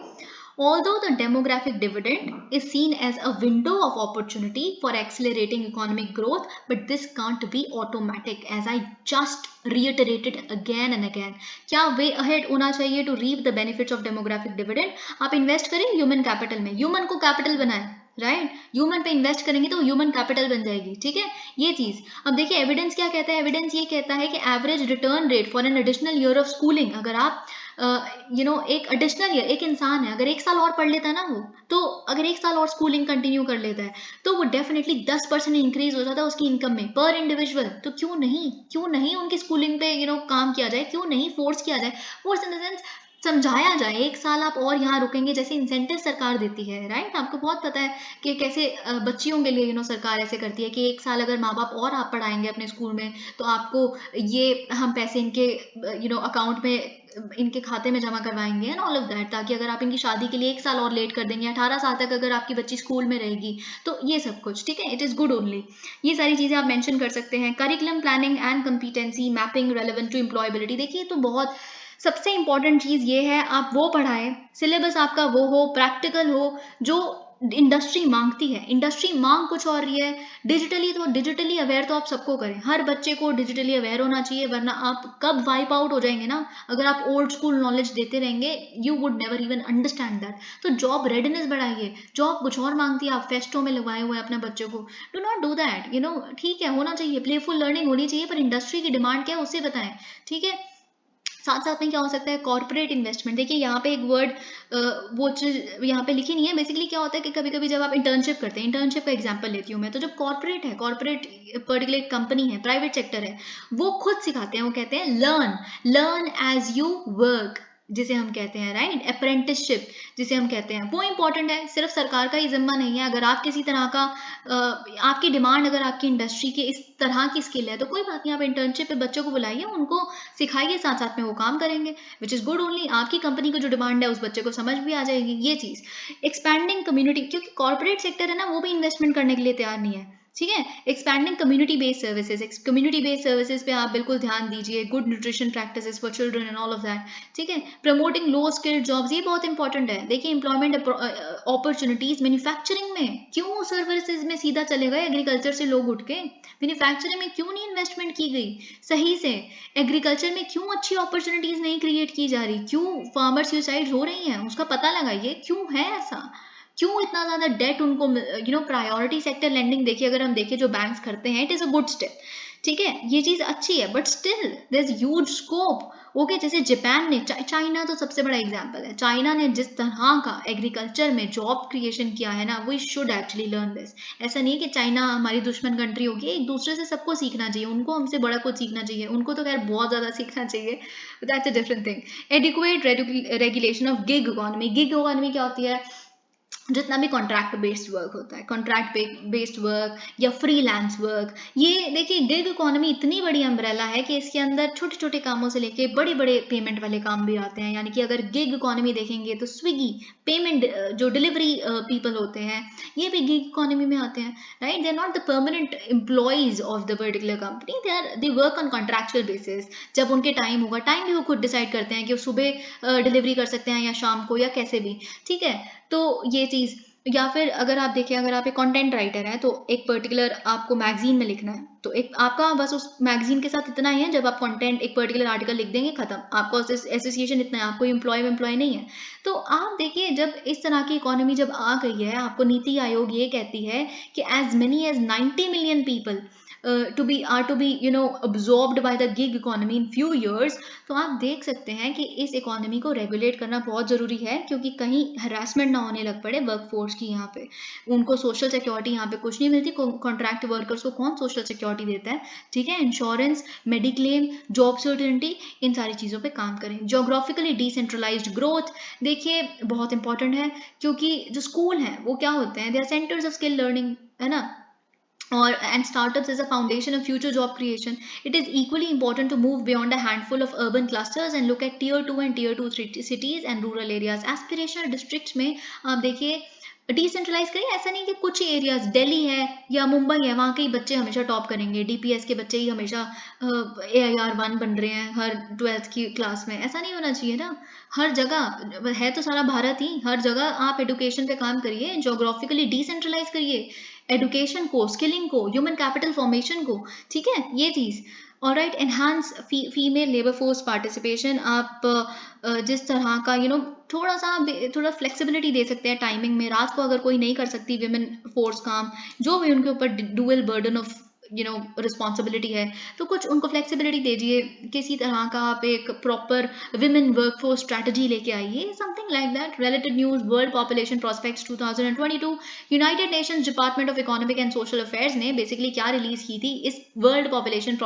although the demographic dividend is seen as a window of opportunity for accelerating economic growth, but this can't be automatic, as I just reiterated again and again. क्या way ahead होना चाहिए to reap the benefits of demographic dividend? आप invest करें human capital में, human को capital बनाएं, right, human पे invest करेंगे तो ह्यूमन कैपिटल बन जाएगी. ठीक है, ये चीज. अब देखिए एविडेंस क्या कहता है, एविडेंस ये कहता है कि average return rate for an additional year of schooling, अगर आप एक एडिशनल ईयर, एक इंसान है अगर 1 साल और पढ़ लेता है ना, वो तो अगर 1 साल और स्कूलिंग कंटिन्यू कर लेता है तो वो डेफिनेटली 10% इंक्रीज हो जाता है उसकी इनकम में पर इंडिविजुअल. तो क्यों नहीं उनकी स्कूलिंग पे काम किया जाए, क्यों नहीं फोर्स किया जाए, फोर्स इन द सेंस समझाया जाए, एक साल आप और यहाँ रुकेंगे, जैसे इंसेंटिव सरकार देती है, राइट? आपको बहुत पता है कि कैसे बच्चियों के लिए सरकार ऐसे करती है कि एक साल अगर माँ बाप और आप पढ़ाएंगे अपने स्कूल में तो आपको ये हम पैसे इनके अकाउंट में इनके खाते में जमा करवाएंगे एंड ऑल ऑफ दैट, ताकि अगर आप इनकी शादी के लिए एक साल और लेट कर देंगे, 18 साल तक अगर आपकी बच्ची स्कूल में रहेगी, तो ये सब कुछ ठीक है, इट इज़ गुड ओनली। ये सारी चीज़ें आप मेंशन कर सकते हैं। Curriculum planning and competency mapping relevant to employability, देखिए तो बहुत सबसे इंपॉर्टेंट चीज़ ये है, आप वो पढ़ाएं, सिलेबस आपका वो हो, प्रैक्टिकल हो, जो इंडस्ट्री मांगती है। इंडस्ट्री मांग कुछ और रही है, डिजिटली अवेयर तो आप सबको करें, हर बच्चे को डिजिटली अवेयर होना चाहिए, वरना आप कब वाइप आउट हो जाएंगे ना, अगर आप ओल्ड स्कूल नॉलेज देते रहेंगे, you would never even understand that. तो जॉब रेडीनेस बढ़ाइए, जॉब कुछ और मांगती है, आप फेस्टो में लगवाए हुए हैं अपने बच्चे को, डू नॉट डू दैट, ठीक है, होना चाहिए, प्लेफुल लर्निंग होनी चाहिए, पर इंडस्ट्री की डिमांड क्या है उसे बताएं, ठीक है। साथ साथ में क्या हो सकता है, कॉर्पोरेट इन्वेस्टमेंट, देखिए यहाँ पे एक वर्ड वो चीज यहाँ पे लिखी नहीं है, बेसिकली क्या होता है कि कभी कभी जब आप इंटर्नशिप करते हैं, इंटर्नशिप का एग्जांपल लेती हूँ मैं, तो जब कॉर्पोरेट पर्टिकुलर कंपनी है, प्राइवेट सेक्टर है, वो खुद सिखाते हैं, वो कहते हैं लर्न एज यू वर्क, जिसे हम कहते हैं राइट, अप्रेंटिसशिप जिसे हम कहते हैं, वो इंपॉर्टेंट है, सिर्फ सरकार का ही जिम्मा नहीं है। अगर आप किसी तरह का आपकी डिमांड, अगर आपकी इंडस्ट्री के इस तरह की स्किल है तो कोई बात नहीं, आप इंटर्नशिप पे बच्चों को बुलाइए, उनको सिखाइए, साथ साथ में वो काम करेंगे, विच इज गुड ओनली। आपकी कंपनी को जो डिमांड है उस बच्चे को समझ भी आ जाएगी ये चीज। एक्सपैंडिंग कम्युनिटी, क्योंकि कॉर्पोरेट सेक्टर है ना, वो भी इन्वेस्टमेंट करने के लिए तैयार नहीं है, ठीक है। Expanding community based services, community based services पे आप बिल्कुल ध्यान दीजिए, good nutrition practices for children and all of that, ठीक है। प्रमोटिंग लो स्किल्ड जॉब्स, ये बहुत इंपॉर्टेंट है, देखिए एम्प्लॉयमेंट अपॉर्चुनिटीज मैन्युफैक्चरिंग में, क्यों सर्विसेज में सीधा चले गए एग्रीकल्चर से लोग उठ के, मैन्युफैक्चरिंग में क्यों नहीं इन्वेस्टमेंट की गई सही से, एग्रीकल्चर में क्यों अच्छी अपॉर्चुनिटीज नहीं क्रिएट की जा रही, क्यों फार्मर सुसाइड हो रही हैं, उसका पता लगाइए क्यों है ऐसा, क्यों इतना ज्यादा डेट उनको, प्रायोरिटी सेक्टर लेंडिंग, देखिए अगर हम देखें जो बैंक्स करते हैं, it is a good step, ठीक है, ये चीज अच्छी है, but still there is huge scope. Okay, जैसे जापान ने, चाइना तो सबसे बड़ा एग्जांपल है, चाइना ने जिस तरह का एग्रीकल्चर में जॉब क्रिएशन किया है ना, we should actually learn this. ऐसा नहीं है कि चाइना हमारी दुश्मन कंट्री होगी, एक दूसरे से सबको सीखना चाहिए, उनको हमसे बड़ा कुछ सीखना चाहिए, उनको तो खैर बहुत ज्यादा सीखना चाहिए, that's a different thing. Adequate regulation of gig economy, gig economy क्या होती है, जितना भी कॉन्ट्रैक्ट बेस्ड वर्क होता है, कॉन्ट्रैक्ट बेस्ड वर्क या फ्रीलांस वर्क, ये देखिए गिग इकोनॉमी इतनी बड़ी अम्ब्रेला है कि इसके अंदर छोटे छोटे कामों से लेके बड़े बड़े पेमेंट वाले काम भी आते हैं। यानी कि अगर गिग इकोनॉमी देखेंगे तो स्विगी पेमेंट, जो डिलीवरी पीपल होते हैं, ये भी गिग इकोनॉमी में आते हैं, right. They are not the permanent employees of the particular company, they work on contractual basis. जब उनके टाइम होगा, टाइम भी वो खुद डिसाइड करते हैं कि वो सुबह डिलीवरी कर सकते हैं या शाम को या कैसे भी, ठीक है। तो ये चीज़, या फिर अगर आप देखें, अगर आप एक कंटेंट राइटर हैं तो एक पर्टिकुलर आपको मैगजीन में लिखना है, तो एक आपका बस उस मैगजीन के साथ इतना ही है, जब आप कंटेंट एक पर्टिकुलर आर्टिकल लिख देंगे खत्म, आपका उस एसोसिएशन इतना है, आपको एम्प्लॉय नहीं है। तो आप देखिए, जब इस तरह की इकोनॉमी जब आ गई है, आपको नीति आयोग ये कहती है कि as many as 90 million people to be absorbed by the gig economy in few years, तो आप देख सकते हैं कि इस इकोनॉमी को रेगुलेट करना बहुत ज़रूरी है, क्योंकि कहीं हरासमेंट ना होने लग पड़े वर्कफोर्स की। यहाँ पे उनको सोशल सिक्योरिटी यहाँ पे कुछ नहीं मिलती, कॉन्ट्रैक्ट वर्कर्स को कौन सोशल सिक्योरिटी देता है, ठीक है। इंश्योरेंस, मेडिक्लेम, जॉब सर्टेनिटी, इन सारी चीज़ों पे काम करें। जोग्राफिकली डिसेंट्रलाइज्ड ग्रोथ, देखिए बहुत इंपॉर्टेंट है, क्योंकि जो स्कूल हैं वो क्या होते हैं, they are centres of skill learning, है ना, or and startups as a foundation of future job creation. It is equally important to move beyond a handful of urban clusters and look at tier 2 and tier 2 cities and rural areas. Aspirational districts में आप देखिए decentralise करिए, ऐसा नहीं कि कुछ ही areas, Delhi है या मुंबई है, वहाँ के ही बच्चे हमेशा टॉप करेंगे, डीपीएस के बच्चे ही हमेशा AIR 1 बन रहे हैं हर 12th की क्लास में, ऐसा नहीं होना चाहिए ना। हर जगह है तो सारा भारत ही, हर जगह आप एडुकेशन पे काम करिए, जोग्राफिकली डिसेंट्रलाइज करिए एडुकेशन को, स्किलिंग को, ह्यूमन कैपिटल फॉर्मेशन को, ठीक है, ये चीज़। और right, enhance female labour force participation, आप जिस तरह का थोड़ा फ्लेक्सिबिलिटी दे सकते हैं टाइमिंग में, रात को अगर कोई नहीं कर सकती विमेन फोर्स काम, जो भी उनके ऊपर डुअल बर्डन ऑफ रिस्पॉन्सिबिलिटी है, तो कुछ उनको फ्लेक्सिबिलिटी दीजिए, किसी तरह का आप एक प्रॉपर विमेन वर्कफोर्स स्ट्रैटेजी लेके आइए, something like that. Related news, world population prospects 2022, United Nations department of economic and social affairs ने बेसिकली क्या रिलीज की थी, इस वर्ल्ड पॉपुलेशन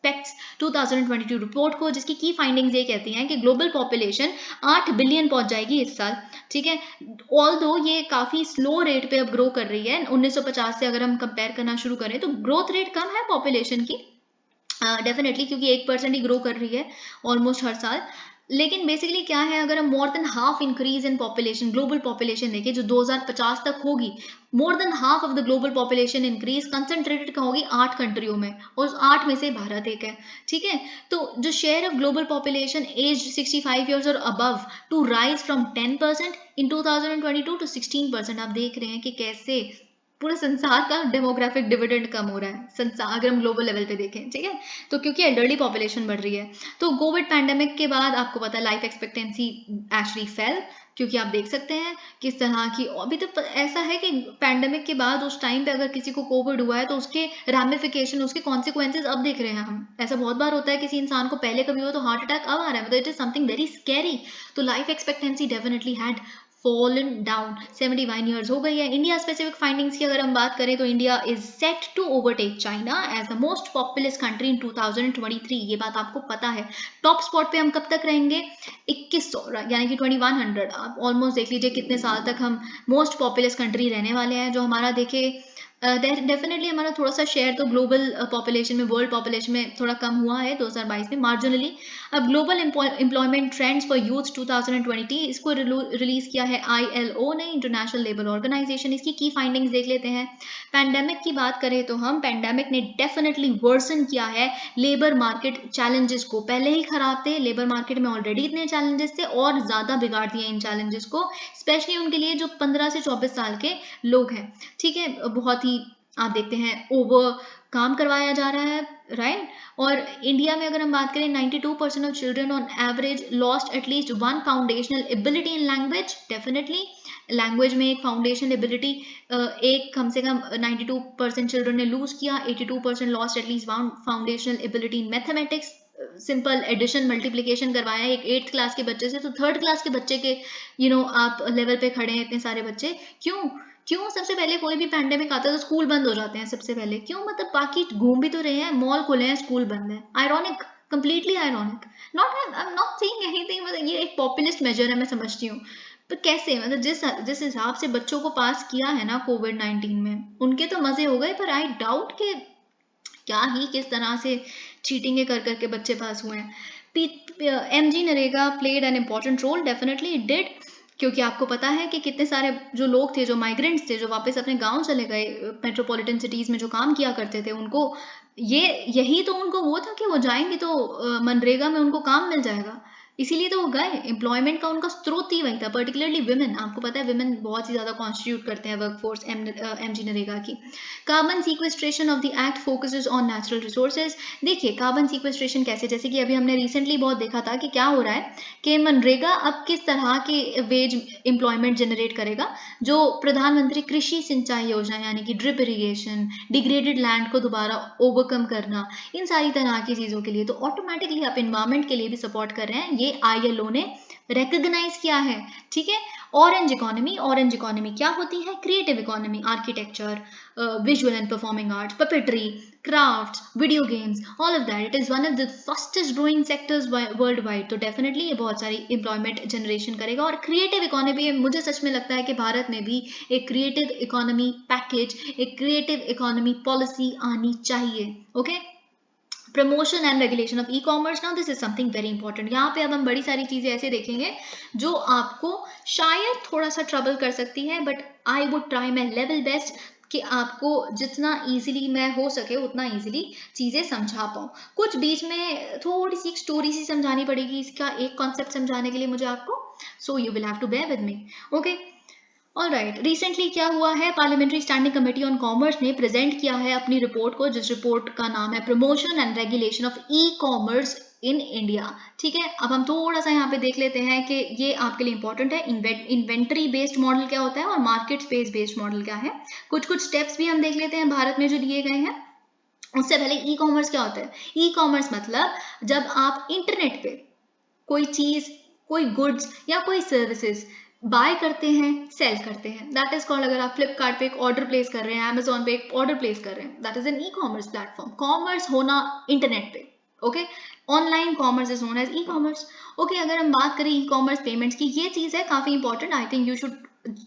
पैक्ट्स 2022 रिपोर्ट को, जिसकी की फाइंडिंग्स ये कहती हैं कि ग्लोबल पॉपुलेशन 8 बिलियन पहुंच जाएगी इस साल, ठीक है। ऑल्दो ये काफ़ी स्लो रेट पे अब ग्रो कर रही है, 1950 से अगर हम कंपेयर करना शुरू करें तो ग्रोथ रेट कम है पॉपुलेशन की डेफिनेटली, क्योंकि 1% ही ग्रो कर रही है ऑलमोस्ट हर साल। लेकिन बेसिकली क्या है, अगर हम more than half increase in population, global population देखें जो 2050 तक होगी, more than half of the global population increase concentrated कहाँ होगी, 8 कंट्रियों में, और उस 8 में से भारत एक है, ठीक है। तो जो share of global population as 65 years और above to rise from 10% in 2022 to 16%, आप देख रहे हैं कि कैसे पूरे संसार का डेमोग्राफिक डिविडेंड कम हो रहा है, संसार अगर हम ग्लोबल लेवल पे देखें, ठीक है। तो क्योंकि एल्डरली पॉपुलेशन बढ़ रही है, तो कोविड पैंडेमिक के बाद आपको पता है लाइफ एक्सपेक्टेंसी एक्चुअली फेल, क्योंकि आप देख सकते हैं किस तरह की, अभी तो ऐसा है कि पैंडेमिक के बाद उस टाइम पे अगर किसी को कोविड हुआ है तो उसके रैमिफिकेशन, उसके कॉन्सिक्वेंसेज अब देख रहे हैं हम। ऐसा बहुत बार होता है किसी इंसान को पहले कभी हुआ तो हार्ट अटैक अब आ रहा है, मतलब it is something very scary. तो life expectancy definitely had fallen down, 71 years हो गई है। इंडिया स्पेसिफिक फाइंडिंग्स की अगर हम बात करें तो India is set to overtake China as the most populous country in 2023, ये बात आपको पता है। टॉप स्पॉट पे हम कब तक रहेंगे, 2100 यानी कि 2100, आप ऑलमोस्ट देख लीजिए कितने साल तक हम मोस्ट पॉपुलस कंट्री रहने वाले हैं। जो हमारा देखे डेफिनेटली हमारा थोड़ा सा शेयर तो ग्लोबल पॉपुलेशन में, वर्ल्ड पॉपुलेशन में थोड़ा कम हुआ है 2022 में मार्जिनली। अब global employment trends for youth 2020, इसको रिलीज किया है ILO ने, इंटरनेशनल लेबर ऑर्गेनाइजेशन। इसकी की फाइंडिंग्स देख लेते हैं। पैंडेमिक की बात करें तो हम, पैंडेमिक ने डेफिनेटली वर्सन किया है लेबर मार्केट चैलेंजेस को, पहले ही खराब थे लेबर मार्केट में, ऑलरेडी इतने चैलेंजेस थे और ज़्यादा बिगाड़ दिए इन चैलेंजेस को, स्पेशली उनके लिए जो 15 से 24 साल के लोग हैं, ठीक है। बहुत ही आप देखते हैं ओवर काम करवाया जा रहा है, राइट। और इंडिया में अगर हम बात करें 92% of children on average lost at least one foundational ability in language, definitely language में एक फाउंडेशनल एबिलिटी एक कम से कम 92% चिल्ड्रन ने लूज किया, 82% lost at least one foundational ability in mathematics, simple addition multiplication करवाया एक 8th क्लास के बच्चे से, तो 3rd क्लास के बच्चे के आप लेवल पे खड़े हैं इतने सारे बच्चे, क्यों क्यों सबसे पहले कोई भी पैंडेमिक आता है तो स्कूल बंद हो जाते हैं सबसे पहले, क्यों, मतलब बाकी घूम भी तो रहे हैं, मॉल खुले हैं, स्कूल बंद है, ironic, completely ironic, not I am not saying anything, मतलब ये एक पॉपुलिस्ट मेजर है, मैं समझती हूँ, पर कैसे, मतलब जिस हिसाब से बच्चों को पास किया है ना कोविड-19 में, उनके तो मजे हो गए, पर आई डाउट के क्या ही किस तरह से चीटिंग कर करके बच्चे पास हुए हैं। MG NREGA played an important role, definitely it did, क्योंकि आपको पता है कि कितने सारे जो लोग थे, जो माइग्रेंट्स थे, जो वापस अपने गांव चले गए, मेट्रोपॉलिटन सिटीज में जो काम किया करते थे, उनको यही तो उनको वो था कि वो जाएंगे तो मनरेगा में उनको काम मिल जाएगा, इसीलिए तो वो गए, एम्प्लॉयमेंट का उनका स्रोत ही वही था, पर्टिकुलरली विमेन। आपको पता है विमेन बहुत ही ज़्यादा कॉन्स्टिट्यूट करते हैं वर्कफोर्स MG नरेगा की। Carbon sequestration of the act focuses on natural resources. देखिए कार्बन सीक्वेस्ट्रेशन कैसे, जैसे कि अभी हमने रिसेंटली बहुत देखा था कि क्या हो रहा है कि मनरेगा अब किस तरह की वेज एम्प्लॉयमेंट जनरेट करेगा, जो प्रधानमंत्री कृषि सिंचाई योजना यानी कि ड्रिप इरीगेशन, डिग्रेडेड लैंड को दोबारा ओवरकम करना, इन सारी तरह की चीज़ों के लिए, तो ऑटोमेटिकली आप इन्वायरमेंट के लिए भी सपोर्ट कर रहे हैं, ये ILO ने रिकॉग्नाइज किया है, ठीक है। ऑरेंज इकोनॉमी क्या होती है, creative economy, architecture, visual and performing arts, puppetry, crafts, video games, all of that, it is one of the fastest growing sectors world wide, तो डेफिनेटली ये बहुत सारी एम्प्लॉयमेंट जनरेशन करेगा। और क्रिएटिव इकोनॉमी, मुझे सच में लगता है कि भारत में भी एक क्रिएटिव इकोनॉमी पैकेज, एक क्रिएटिव इकोनॉमी पॉलिसी आनी चाहिए, okay. Promotion and regulation of e-commerce, now this is something very important. यहाँ पे अब हम बड़ी सारी चीजें ऐसे देखेंगे जो आपको शायद थोड़ा सा ट्रबल कर सकती है, but I would try my level best कि आपको जितना इजीली मैं हो सके उतना इजीली चीजें समझा पाऊँ। कुछ बीच में थोड़ी सी एक स्टोरी सी समझानी पड़ेगी, इसका एक कॉन्सेप्ट समझाने के लिए मुझे आपको, so you will have to bear with me, okay. Alright, recently क्या हुआ है, parliamentary standing committee on commerce ने प्रेजेंट किया है अपनी रिपोर्ट को, जिस रिपोर्ट का नाम है promotion and regulation of e-commerce in India, ठीक है। अब हम थोड़ा सा यहाँ पे देख लेते हैं कि ये आपके लिए इंपॉर्टेंट है, इन्वेंट्री बेस्ड मॉडल क्या होता है और मार्केट स्पेस बेस्ड मॉडल क्या है, कुछ स्टेप्स भी हम देख लेते हैं भारत में जो लिए गए हैं। उससे पहले ई कॉमर्स क्या होता है, ई कॉमर्स मतलब जब आप इंटरनेट पे कोई चीज, कोई गुड्स या कोई सर्विसेज बाय करते हैं, सेल करते हैं, दैट इज कॉल्ड, अगर आप फ्लिपकार्ट पे एक ऑर्डर प्लेस कर रहे हैं, अमेजोन पे एक ऑर्डर प्लेस कर रहे हैं, that is an e-commerce platform. Commerce होना इंटरनेट पे, okay, online commerce is known as e-commerce. Okay, अगर हम बात करें ई कॉमर्स पेमेंट्स की, ये चीज है काफी important, I think you should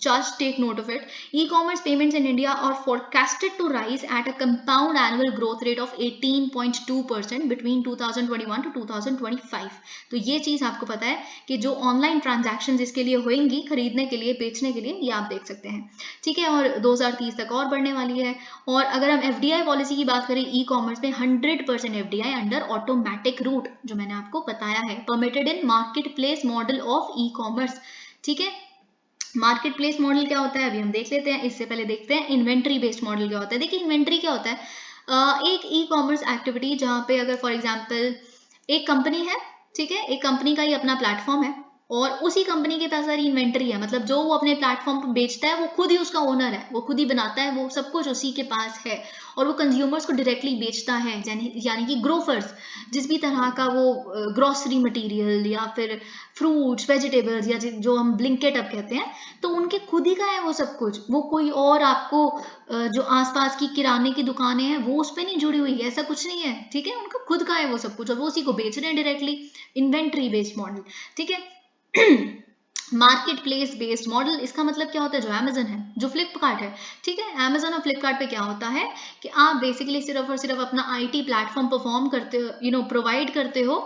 just take note of it. E-commerce payments in India are forecasted to rise at a compound annual growth rate of 18.2% between 2021 to 2025. तो ये चीज आपको पता है कि जो ऑनलाइन ट्रांजैक्शंस इसके लिए होंगी, खरीदने के लिए, बेचने के लिए, ये आप देख सकते हैं, ठीक है, और 2030 तक और बढ़ने वाली है। और अगर हम FDI पॉलिसी की बात करें, ई कॉमर्स में 100% FDI अंडर ऑटोमेटिक रूट, जो मैंने आपको बताया है, permitted in market place model of e commerce, ठीक है। मार्केट प्लेस मॉडल क्या होता है अभी हम देख लेते हैं, इससे पहले देखते हैं इन्वेंट्री बेस्ड मॉडल क्या होता है। देखिए इन्वेंट्री क्या होता है, एक ई कॉमर्स एक्टिविटी जहां पे अगर फॉर एग्जांपल एक कंपनी है, ठीक है, एक कंपनी का ही अपना प्लेटफॉर्म है और उसी कंपनी के पास सारी इन्वेंट्री है, मतलब जो वो अपने प्लेटफॉर्म पर बेचता है वो खुद ही उसका ओनर है, वो खुद ही बनाता है, वो सब कुछ उसी के पास है और वो कंज्यूमर्स को डायरेक्टली बेचता है, यानी कि ग्रोफर्स, जिस भी तरह का वो ग्रोसरी मटेरियल या फिर फ्रूट्स वेजिटेबल्स या जो हम ब्लिंकेट अब कहते हैं, तो उनके खुद ही का है वो सब कुछ, वो कोई और आपको जो आसपास की किराने की दुकानें हैं वो उस पर नहीं जुड़ी हुई है, ऐसा कुछ नहीं है, ठीक है, उनका खुद का है वो सब कुछ और वो उसी को बेच रहे हैं डायरेक्टली, इन्वेंट्री बेस्ड मॉडल, ठीक है। मार्केट प्लेस बेस्ड मॉडल, इसका मतलब क्या होता है, जो अमेजन है, जो फ्लिपकार्ट है, ठीक है, अमेजन और फ्लिपकार्ट पे क्या होता है कि आप बेसिकली सिर्फ और सिर्फ अपना IT प्लेटफॉर्म परफॉर्म करते हो, प्रोवाइड करते हो,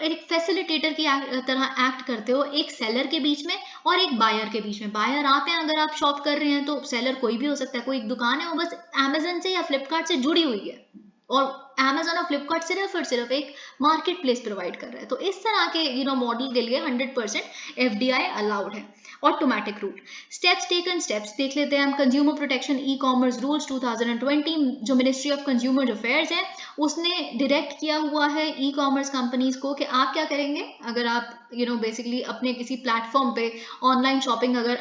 एक फैसिलिटेटर की तरह एक्ट करते हो एक सेलर के बीच में और एक बायर के बीच में। बायर आप हैं, अगर आप शॉप कर रहे हैं, तो सेलर कोई भी हो सकता है, कोई एक दुकान है वो बस अमेजन से या फ्लिपकार्ट से जुड़ी हुई है और Amazon और फ्लिपकार्ट सिर्फ और सिर्फ एक मार्केट प्लेस प्रोवाइड कर रहा है। तो इस तरह के मॉडल के लिए 100% FDI अलाउड है। Automatic route, steps taken, steps देख लेते हैं हम। Consumer protection e commerce rules 2020, जो मिनिस्ट्री ऑफ कंज्यूमर अफेयर्स है उसने डायरेक्ट किया हुआ है ई कॉमर्स कंपनीज को कि आप क्या करेंगे, अगर आप बेसिकली अपने किसी प्लेटफॉर्म पे ऑनलाइन शॉपिंग अगर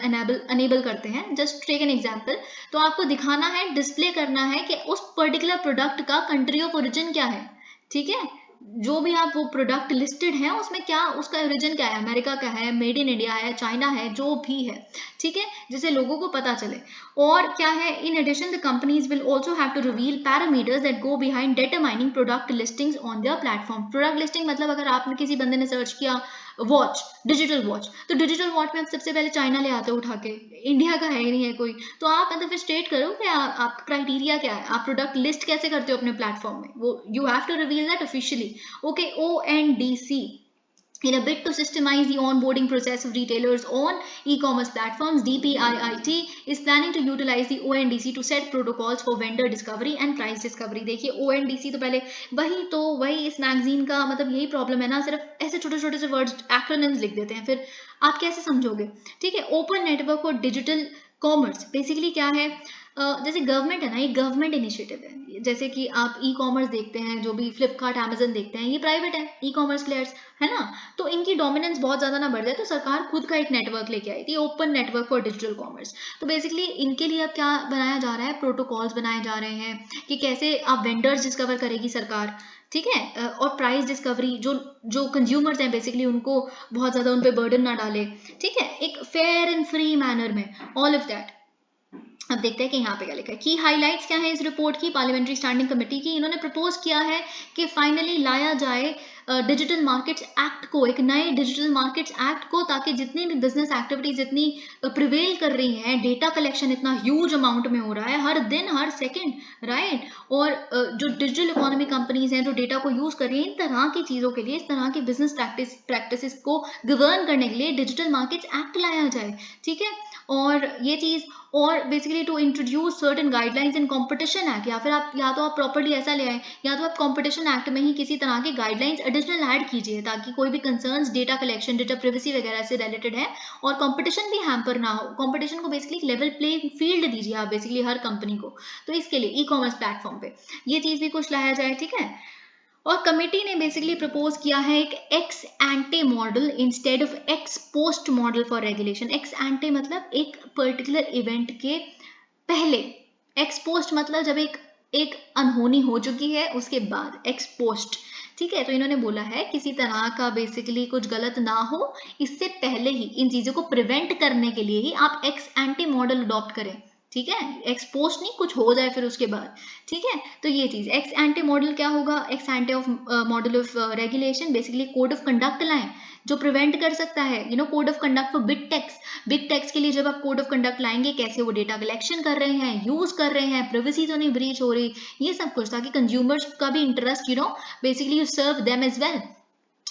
अनेबल करते हैं, जस्ट टेक एन एग्जांपल, तो आपको दिखाना है, डिस्प्ले करना है कि उस पर्टिकुलर प्रोडक्ट का कंट्री ऑफ ओरिजिन क्या है, ठीक है, जो भी आप वो प्रोडक्ट लिस्टेड है उसमें क्या उसका ओरिजिन क्या है, अमेरिका का है, मेड इन इंडिया है, चाइना है, जो भी है, ठीक है, जिससे लोगों को पता चले। और क्या है, in addition the companies will also have to reveal parameters that go behind determining product listings on their platform. Product listing मतलब अगर आपने किसी बंदे ने सर्च किया वॉच, डिजिटल वॉच, तो डिजिटल वॉच में आप सबसे पहले चाइना ले आते हो उठा के, इंडिया का है ही नहीं है कोई, तो आप मतलब फिर स्टेट करो कि आपका क्राइटेरिया क्या है, आप प्रोडक्ट लिस्ट कैसे करते हो अपने प्लेटफॉर्म में, वो you have to reveal that officially. Okay, ONDC, in a bid to systemize the onboarding process of retailers on e-commerce platforms, DPIIT is planning to utilize the ONDC to set protocols for vendor discovery and price discovery। देखिए ONDC तो पहले वही इस magazine का मतलब यही problem है ना, सिर्फ ऐसे छोटे छोटे से वर्ड्स एक्रोनिम्स लिख देते हैं, फिर आप कैसे समझोगे, ठीक है। Open network for digital commerce basically क्या है, जैसे गवर्नमेंट है ना, ये गवर्नमेंट इनिशिएटिव है, जैसे कि आप ई कॉमर्स देखते हैं, जो भी फ्लिपकार्ट अमेजन देखते हैं, ये प्राइवेट है ई कॉमर्स प्लेयर्स, है ना, तो इनकी डोमिनेंस बहुत ज्यादा ना बढ़ जाए, तो सरकार खुद का एक नेटवर्क लेके आई थी, open network for digital commerce. तो बेसिकली इनके लिए अब क्या बनाया जा रहा है, प्रोटोकॉल्स बनाए जा रहे हैं कि कैसे आप वेंडर्स डिस्कवर करेगी सरकार, ठीक है, और प्राइस डिस्कवरी, जो कंज्यूमर्स हैं बेसिकली उनको बहुत ज्यादा उन पे बर्डन ना डाले, ठीक है, एक फेयर एंड फ्री मैनर में, ऑल ऑफ दैट। अब देखते हैं कि यहाँ पे क्या लिखा है। की हाइलाइट्स क्या है इस रिपोर्ट की, पार्लियामेंट्री स्टैंडिंग कमेटी की, इन्होंने प्रपोज किया है कि फाइनली लाया जाए डिजिटल मार्केट्स एक्ट को, एक नए डिजिटल मार्केट्स एक्ट को, ताकि जितनी भी बिजनेस एक्टिविटीज इतनी प्रिवेल कर रही हैं, डेटा कलेक्शन इतना ह्यूज अमाउंट में हो रहा है हर दिन हर सेकेंड, राइट, और जो डिजिटल इकोनॉमी कंपनीज हैं जो डेटा को यूज कर रही हैं, इन तरह की चीजों के लिए, इस तरह की बिजनेस प्रैक्टिसेस को गवर्न करने के लिए डिजिटल मार्केट्स एक्ट लाया जाए, ठीक है। और ये चीज, और basically to introduce certain guidelines in competition act, या फिर आप या तो आप प्रॉपर्ली ऐसा ले आए, या तो आप कंपटीशन एक्ट में ही किसी तरह के गाइडलाइंस एडिशनल ऐड कीजिए, ताकि कोई भी concerns data collection, data privacy वगैरह से रिलेटेड है और कंपटीशन भी हैम्पर ना हो, कंपटीशन को बेसिकली लेवल प्लेइंग फील्ड दीजिए आप बेसिकली हर कंपनी को। तो इसके लिए ई कॉमर्स प्लेटफॉर्म पे ये चीज भी कुछ लाया जाए, ठीक है। और कमेटी ने बेसिकली प्रपोज किया है एक x ante model instead of x post model for regulation. X एंटे मतलब एक पर्टिकुलर इवेंट के पहले, एक्स पोस्ट मतलब जब एक अनहोनी हो चुकी है उसके बाद, एक्स पोस्ट, ठीक है। तो इन्होंने बोला है किसी तरह का बेसिकली कुछ गलत ना हो, इससे पहले ही इन चीजों को प्रिवेंट करने के लिए ही आप एक्स एंटी मॉडल अडॉप्ट करें, ठीक है। एक्सपोज नहीं, कुछ हो जाए फिर उसके बाद, ठीक है। तो ये चीज एक्स एंटी मॉडल क्या होगा, ex ante of model of regulation, basically code of conduct लाएं जो प्रिवेंट कर सकता है, code of conduct for big techs के लिए जब आप कोड ऑफ कंडक्ट लाएंगे, कैसे वो डेटा कलेक्शन कर रहे हैं, यूज कर रहे हैं, प्रिवेसी तो नहीं ब्रीच हो रही, ये सब कुछ, ताकि कंज्यूमर्स का भी interest basically you serve them as well.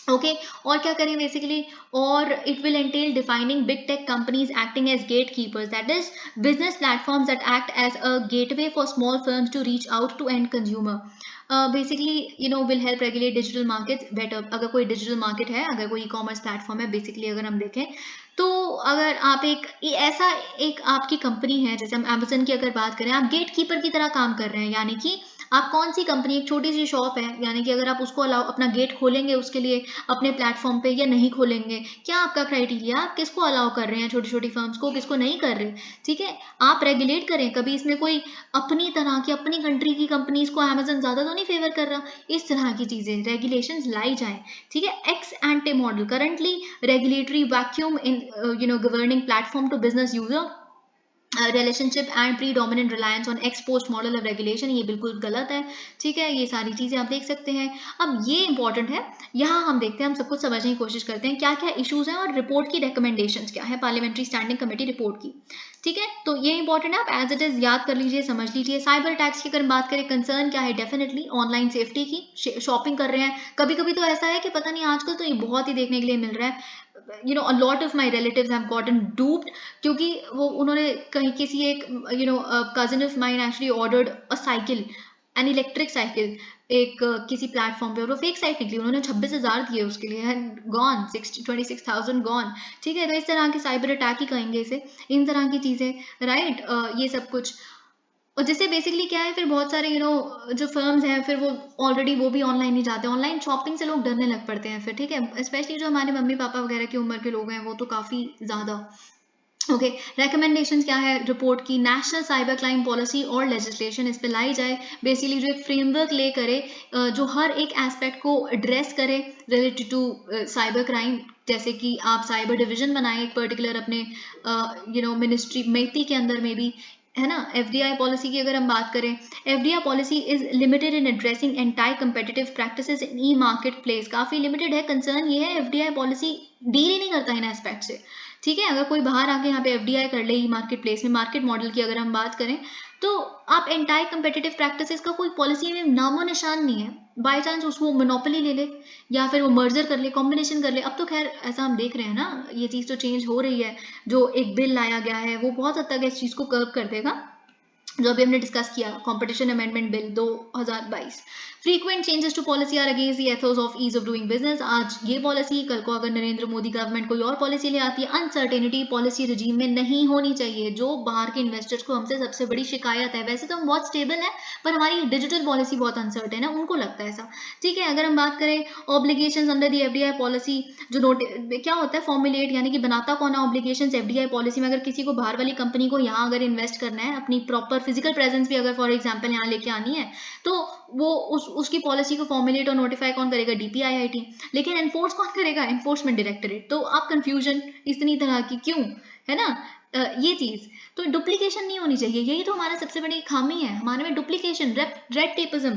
Okay, और क्या करें बेसिकली, और it will entail defining big tech companies acting as gatekeepers, that is business platforms that act as a gateway for small firms to reach out to end consumer. Basically will help regulate digital markets better. अगर कोई digital market है, अगर कोई e-commerce platform है, basically अगर हम देखें तो अगर आप ऐसा एक आपकी कंपनी है, जैसे हम अमेजन की अगर बात करें, आप गेट कीपर की तरह काम कर रहे हैं, यानी कि आप कौन सी कंपनी, एक छोटी सी शॉप है, यानी कि अगर आप उसको अलाउ अपना गेट खोलेंगे उसके लिए अपने प्लेटफॉर्म पे या नहीं खोलेंगे, क्या आपका क्राइटेरिया, आप किसको अलाउ कर रहे हैं, छोटी छोटी फर्म्स को, किसको नहीं कर रहे, ठीक है। आप रेगुलेट करें, कभी इसमें कोई अपनी तरह की अपनी कंट्री की कंपनीज को अमेजन ज्यादा तो नहीं फेवर कर रहा, इस तरह की चीजें रेगुलेशंस लाई जाए, ठीक है। Ex ante model currently regulatory vacuum in governing platform to business user relationship and predominant reliance on ex post model of regulation, ये बिल्कुल गलत है, ठीक है। ये सारी चीजें आप देख सकते हैं। अब ये इंपॉर्टेंट है, यहाँ हम देखते हैं, हम सब कुछ समझने की कोशिश करते हैं क्या क्या इश्यूज हैं और रिपोर्ट की रिकमेंडेशंस क्या है, पार्लियामेंट्री स्टैंडिंग कमेटी रिपोर्ट की, ठीक है। तो ये इंपॉर्टेंट है, आप एज इट इज याद कर लीजिए, समझ लीजिए। साइबर अटैक्स की अगर बात करें, कंसर्न क्या है, डेफिनेटली ऑनलाइन सेफ्टी की, शॉपिंग कर रहे हैं, कभी कभी तो ऐसा है कि पता नहीं, आजकल तो ये बहुत ही देखने के लिए मिल रहा है, a lot of my relatives have gotten duped, क्योंकि वो उन्होंने कहीं किसी एक cousin of mine actually ordered a cycle, an electric cycle, एक किसी प्लेटफॉर्म पे, और वो फेक साइट निकली, उन्होंने 26,000 दिए उसके लिए, गॉन 26,000 गॉन, ठीक है। तो इस तरह के साइबर अटैक ही कहेंगे इसे, इन तरह की चीजें, राइट। ये सब कुछ, और जिससे बेसिकली क्या है, फिर बहुत सारे जो फर्म्स हैं, फिर वो ऑलरेडी वो भी ऑनलाइन ही जाते हैं, ऑनलाइन शॉपिंग से लोग डरने लग पड़ते हैं फिर, ठीक है। स्पेशली जो हमारे मम्मी पापा वगैरह की उम्र के लोग हैं, वो तो काफ़ी ज़्यादा। ओके, रिकमेंडेशंस क्या है रिपोर्ट की, नेशनल साइबर क्राइम पॉलिसी और लेजिस्लेशन इस पे लाई जाए, बेसिकली जो एक फ्रेमवर्क ले करे, जो हर एक एस्पेक्ट को एड्रेस करे रिलेटेड टू साइबर क्राइम, जैसे कि आप साइबर डिवीजन बनाए एक पर्टिकुलर अपने मिनिस्ट्री मेथी के अंदर में भी, है ना। एफडीआई पॉलिसी की अगर हम बात करें, FDI policy is limited in addressing anti competitive practices in E market place, काफी लिमिटेड है। कंसर्न ये है, एफडीआई पॉलिसी डील ही नहीं करता इन एस्पेक्ट से, ठीक है। अगर कोई बाहर आके यहाँ पे एफडीआई कर ले ई मार्केट प्लेस में, मार्केट मॉडल की अगर हम बात करें, तो आप एंटाई कंपेटिटिव प्रैक्टिसेस का कोई पॉलिसी में नामो निशान नहीं है, बाई चांस उसको मोनोपोली ले ले या फिर वो मर्जर कर ले, कॉम्बिनेशन कर ले। अब तो खैर ऐसा हम देख रहे हैं ना, ये चीज़ तो चेंज हो रही है, जो एक बिल लाया गया है वो बहुत हद तक इस चीज़ को कर्व कर देगा, जो अभी हमने डिस्कस किया, competition amendment bill 2022। Frequent changes to policy are against the ethos of ease of doing business, आज ये पॉलिसी, कल को अगर नरेंद्र मोदी गवर्नमेंट कोई और पॉलिसी ले आती है, अनसर्टेनिटी पॉलिसी रिजीम में नहीं होनी चाहिए, जो बाहर के इन्वेस्टर्स को हमसे सबसे बड़ी शिकायत है। वैसे तो हम बहुत स्टेबल है, पर हमारी डिजिटल पॉलिसी बहुत अनसर्टेन है, उनको लगता है ऐसा, ठीक है। अगर हम बात करें obligations under the FDI policy, जो क्या होता है फॉर्मुलेट, यानी कि बनाता कौन है ऑब्लिगेशंस एफडीआई पॉलिसी में, अगर किसी को बाहर वाली कंपनी को यहाँ अगर इन्वेस्ट करना है, अपनी प्रॉपर फिजिकल प्रेजेंस भी अगर फॉर एग्जांपल यहाँ लेके आनी है, तो वो उसकी पॉलिसी को फॉर्मुलेट और नोटिफाई कौन करेगा, डीपीआईआईटी, लेकिन एनफोर्स कौन करेगा, एनफोर्समेंट डायरेक्टोरेट। तो आप कंफ्यूजन इतनी तरह की क्यों, है ना। ये चीज तो डुप्लीकेशन नहीं होनी चाहिए, यही तो हमारा सबसे बड़ी खामी है, हमारे में डुप्लीकेशन, रेड टेपिज्म,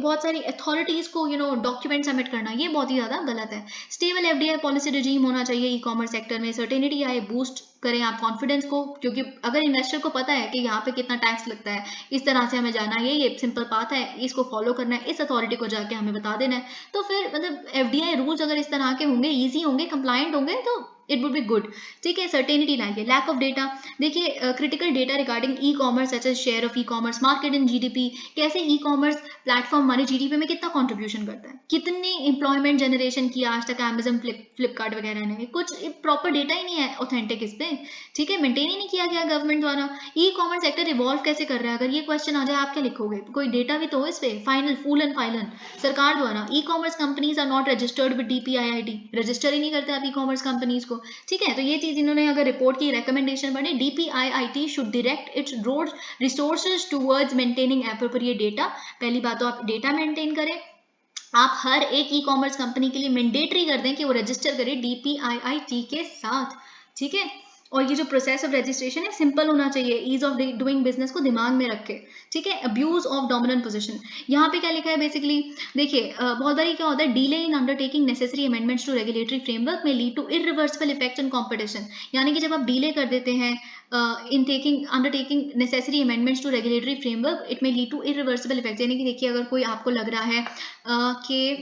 बहुत सारी अथॉरिटीज को डॉक्यूमेंट सबमिट करना, ये बहुत ही ज्यादा गलत है। स्टेबल एफडीआई पॉलिसी रिजीम होना चाहिए, ई कॉमर्स सेक्टर में सर्टेनिटी आए, बूस्ट करें आप कॉन्फिडेंस को, क्योंकि अगर इन्वेस्टर को पता है कि यहाँ पे कितना टैक्स लगता है, इस तरह से हमें जाना है, ये सिंपल पाथ है, इसको फॉलो करना है, इस अथॉरिटी को जाके हमें बता देना है, तो फिर मतलब एफडीआई रूल्स अगर इस तरह के होंगे, ईजी होंगे, कंप्लायंट होंगे, तो इट वुड बी गुड, ठीक है। सर्टेनिटी लाइए, लैक ऑफ डेटा, देखिए critical data regarding e-commerce such as share of e-commerce market in GDP, कैसे ई कॉमर्स प्लेटफॉर्म हमारे जीडीपी में कितना कंट्रीब्यूशन करता है, कितनी एम्प्लॉयमेंट जनरेशन किया आज तक अमेजन फ्लिपकार्ट वगैरह ने, कुछ प्रॉपर डेटा ही नहीं है ऑथेंटिक इस पे, ठीक है, मेंटेन ही नहीं किया गया गवर्नमेंट द्वारा। ई कॉमर्स सेक्टर इवॉल्व कैसे कर रहा है, अगर ये क्वेश्चन आ जाए आप क्या लिखोगे, कोई डेटा भी तो हो इस पे, फाइनल फूल एंड फाइनल सरकार द्वारा। E commerce companies are not registered with DPIIT, register ही नहीं करते आप ई कॉमर्स कंपनीज को, ठीक है। तो ये चीज इन्होंने अगर रिपोर्ट की रिकमेंडेशन बने, DPIIT should direct it's resources towards maintaining appropriate data, पहली बात तो आप डेटा मेंटेन करें, आप हर एक ई कॉमर्स कंपनी के लिए मैंडेटरी कर दें कि वो रजिस्टर करे DPIIT के साथ, ठीक है। और ये जो प्रोसेस ऑफ रजिस्ट्रेशन है सिंपल होना चाहिए, ईज ऑफ डूइंग बिजनेस को दिमाग में रखे, ठीक है। अब्यूज ऑफ डोमिनेंट पोजीशन, यहाँ पे क्या लिखा है बेसिकली, देखिए बहुत बारी क्या होता है, delay in undertaking necessary amendments to regulatory framework में lead to irreversible effect on competition, यानी कि जब आप डिले कर देते हैं in undertaking necessary amendments to regulatory framework, it में लीड टू इरिवर्सिबल इफेक्ट, यानी कि देखिए अगर कोई आपको लग रहा है कि